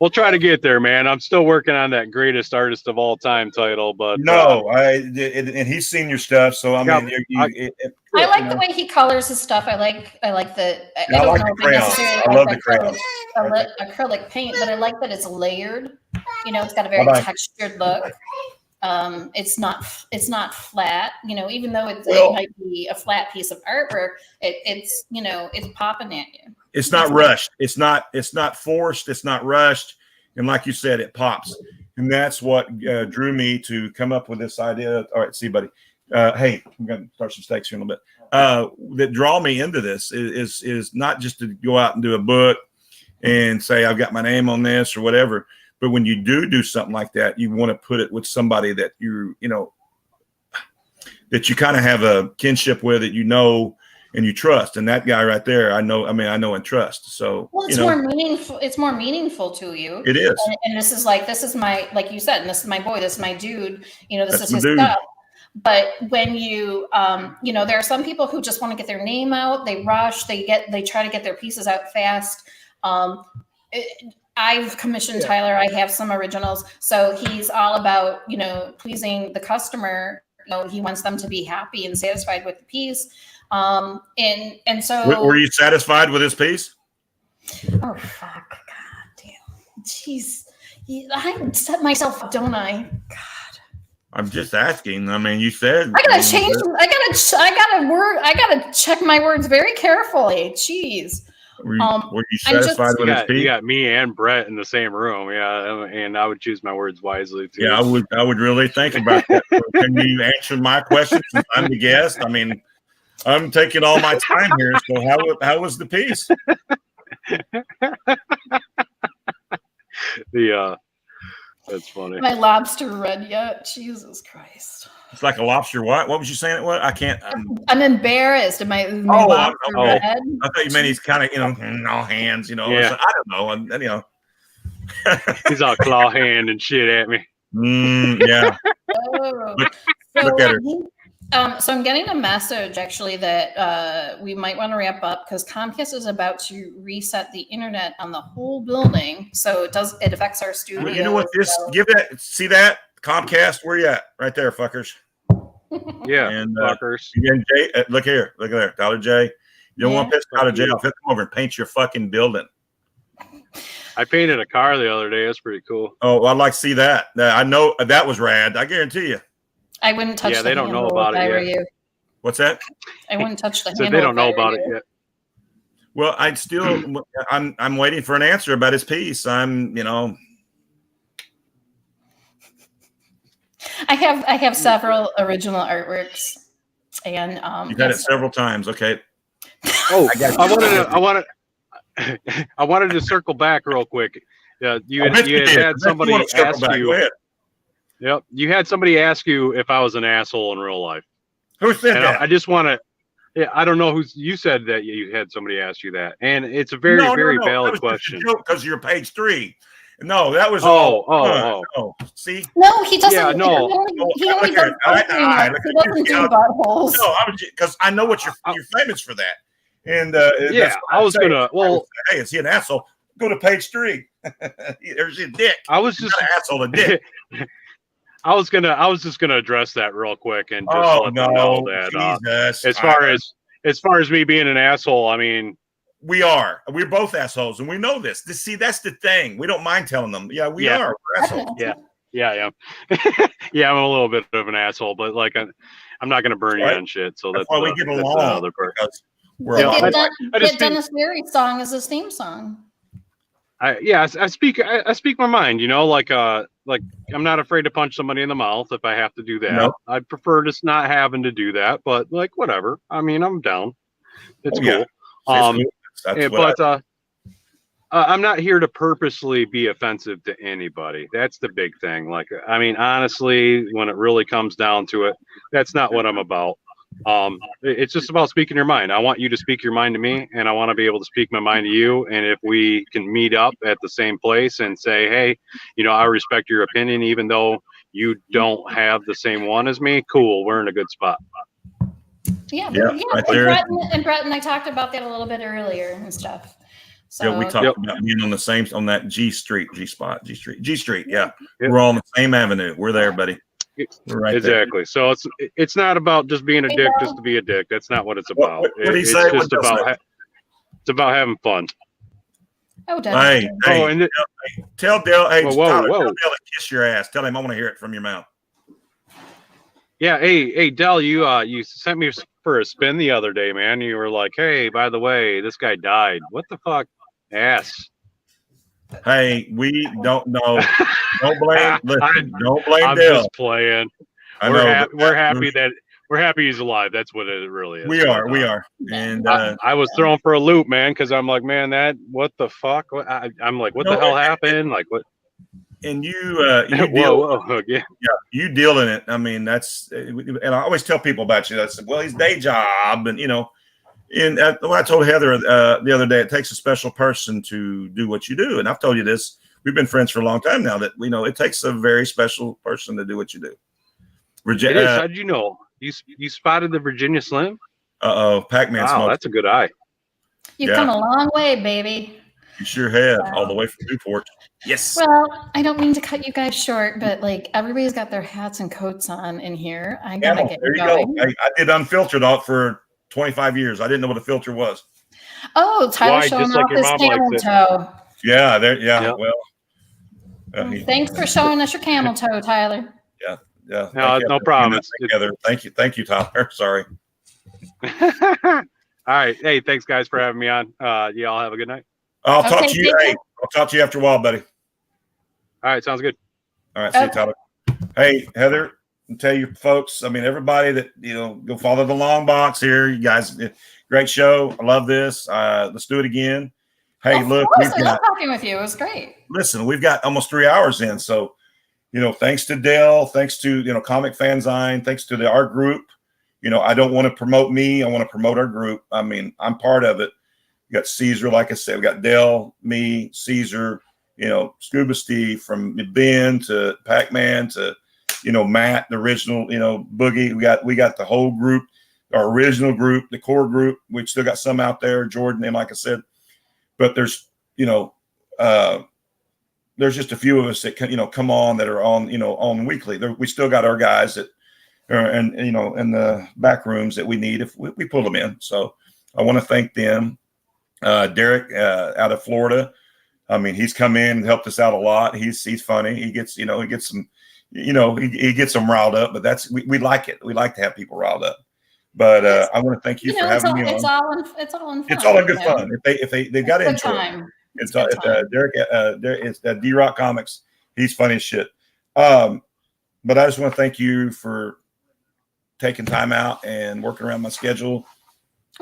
we'll try to get there, man. I'm still working on that greatest artist of all time title, but and he's seen your stuff. So I mean, I like the way he colors his stuff. I like the. I like the crayons. I love the crayons. Acrylic paint, but I like that it's layered. You know, it's got a very textured look. It's not flat, you know, even though it might be a flat piece of artwork, it's you know, it's popping at you. It's not rushed. It's not forced. It's not rushed. And like you said, it pops. And that's what drew me to come up with this idea. All right, see, buddy. Hey, I'm going to start some steaks here in a little bit. That draw me into this is not just to go out and do a book and say, I've got my name on this or whatever. But when you do something like that, you want to put it with somebody that you know, that you kind of have a kinship with, that you know and you trust. And that guy right there, I know and trust. So well, it's more meaningful. It's more meaningful to you. It is. And this is my, like you said, and this is my boy, this is my dude. You know, this is his dude. stuff. But when you, you know, there are some people who just want to get their name out. They rush. They try to get their pieces out fast. I've commissioned Tyler. I have some originals. So he's all about, you know, pleasing the customer. You know, he wants them to be happy and satisfied with the piece. And so were you satisfied with this piece? Oh fuck. God damn. Jeez. I set myself up, don't I? God. I'm just asking. I mean, you said I gotta change. I gotta check my words very carefully. Jeez. Were you satisfied with this piece? You got me and Bret in the same room, yeah, and I would choose my words wisely too. Yeah, I would really think about that. Can you answer my question since I'm the guest? I mean, I'm taking all my time here. So how was the piece? That's funny. My lobster red yet? Jesus Christ. It's like a lobster. What was you saying? What? I can't. I'm embarrassed. Am I lobster red? I thought you meant he's kind of, you know, all hands, you know. Yeah. So, I don't know. You know. He's all claw hand and shit at me. Yeah. Look at her. So I'm getting a message actually that we might want to wrap up because Comcast is about to reset the internet on the whole building. So it affects our studio. You know what? See that Comcast? Where you at? Right there, fuckers. Yeah, and fuckers. Again, Jay, look there, Tyler J. You don't want to piss Tyler J off. He'll come over and paint your fucking building. I painted a car the other day. That's pretty cool. Oh, I'd like to see that. I know that was rad. I guarantee you. I wouldn't touch. Yeah, they don't know about it yet. What's that? I wouldn't touch the so handle. they don't know about it yet. Well, I'm waiting for an answer about his piece. I have several original artworks, and you've had it several times. Okay. Oh, I wanted to circle back real quick. You had somebody ask you. Yep, you had somebody ask you if I was an asshole in real life. Who said that? I just want to. Yeah, I don't know who you said that you had somebody ask you that, and it's a very valid question. Because you're page 3. No, that was Oh. See? No, he doesn't. Yeah, no. He only does he doesn't do buttholes. No, because I know what you're famous for that. And yeah, I was gonna. Well, hey, is he an asshole? Go to page 3. There's your dick. I was just an asshole. A dick. I was just gonna address that real quick and just let them know that as far as me being an asshole, I mean, we're both assholes, and we know this. See, that's the thing. We don't mind telling them. Yeah, we are. We're assholes. Yeah. Yeah, I'm a little bit of an asshole, but like I'm not gonna burn you on shit. So that's why we get along. Another part. Get Dennis Leary's song as his theme song. I speak my mind, like I'm not afraid to punch somebody in the mouth if I have to do that. Nope. I'd prefer just not having to do that, but like whatever. I mean, I'm down. It's cool. I'm not here to purposely be offensive to anybody. That's the big thing. Like, I mean, honestly, when it really comes down to it, that's not what I'm about. It's just about speaking your mind. I want you to speak your mind to me, and I want to be able to speak my mind to you. And if we can meet up at the same place and say, hey, I respect your opinion, even though you don't have the same one as me, cool, we're in a good spot. Yeah. Right, and Bret and I talked about that a little bit earlier and stuff. So we talked about being on that G Street. Yeah. We're all on the same avenue. We're there, buddy. Right exactly. There. So it's not about just being a dick just to be a dick. That's not what it's about. It's about having fun. Oh, definitely. Hey, tell Dale. Hey, tell Dale to kiss your ass. Tell him I want to hear it from your mouth. Yeah. Hey, Dell. You sent me for a spin the other day, man. You were like, hey, by the way, this guy died. What the fuck, ass? Hey, we don't know. Don't blame. Don't blame I'm Dale. Just playing. We're happy he's alive. That's what it really is. We are. And I was thrown for a loop, man, because I'm like, man, what the fuck? I'm like, what the hell happened? Like, what? And you you deal in it. I mean, that's, and I always tell people about you. I said, well, his day job, and And I told Heather the other day, it takes a special person to do what you do. And I've told you this. We've been friends for a long time now that we know it takes a very special person to do what you do. How did you know? You spotted the Virginia Slim? Pac-Man. Wow, that's a good eye. You've come a long way, baby. You sure have, all the way from Newport. Yes. Well, I don't mean to cut you guys short, but like everybody's got their hats and coats on in here. I gotta get there you going. Go. I did unfiltered out for 25 years. I didn't know what a filter was. Oh, Tyler's showing off his camel toe. Yeah, there. Yeah, well. Thanks for showing us your camel toe, Tyler. Yeah. No problem. Thank you, Tyler. Sorry. All right. Hey, thanks guys for having me on. Y'all have a good night. I'll talk to you. Hey, I'll talk to you after a while, buddy. All right, sounds good. All right, see you, Tyler. Hey, Heather, tell you folks. I mean, everybody that go follow the long box here. You guys, great show. I love this. Let's do it again. Hey, look, I love talking with you. It was great. Listen, we've got almost 3 hours in, so thanks to Dale, thanks to Comic Fanzine, thanks to our group. I don't want to promote me. I want to promote our group. I mean, I'm part of it. We got Caesar, like I said, we got Dale, me, Caesar, Scuba Steve, from Ben to Pac-Man to Matt, the original, Boogie. We got the whole group, our original group, the core group. We still got some out there, Jordan, and like I said, but there's there's just a few of us that come on that are on weekly. We still got our guys that are in the back rooms that we need if we pull them in. So I want to thank them. Derek out of Florida. I mean, he's come in and helped us out a lot. He's funny. He gets some he gets them riled up, but we like it. We like to have people riled up. But I want to thank you for it's having me all, on. it's all in fun. It's all in good fun. If they got Good into it. time. It's good time. Derek. It's D-Rock Comics. He's funny as shit. But I just want to thank you for taking time out and working around my schedule.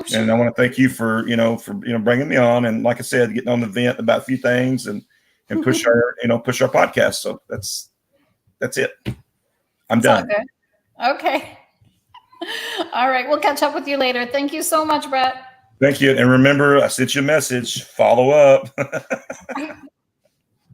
Sure. And I want to thank you for bringing me on. And like I said, getting on the vent about a few things and push our podcast. So that's it. I'm done. Okay. All right. We'll catch up with you later. Thank you so much, Bret. Thank you. And remember, I sent you a message. Follow up.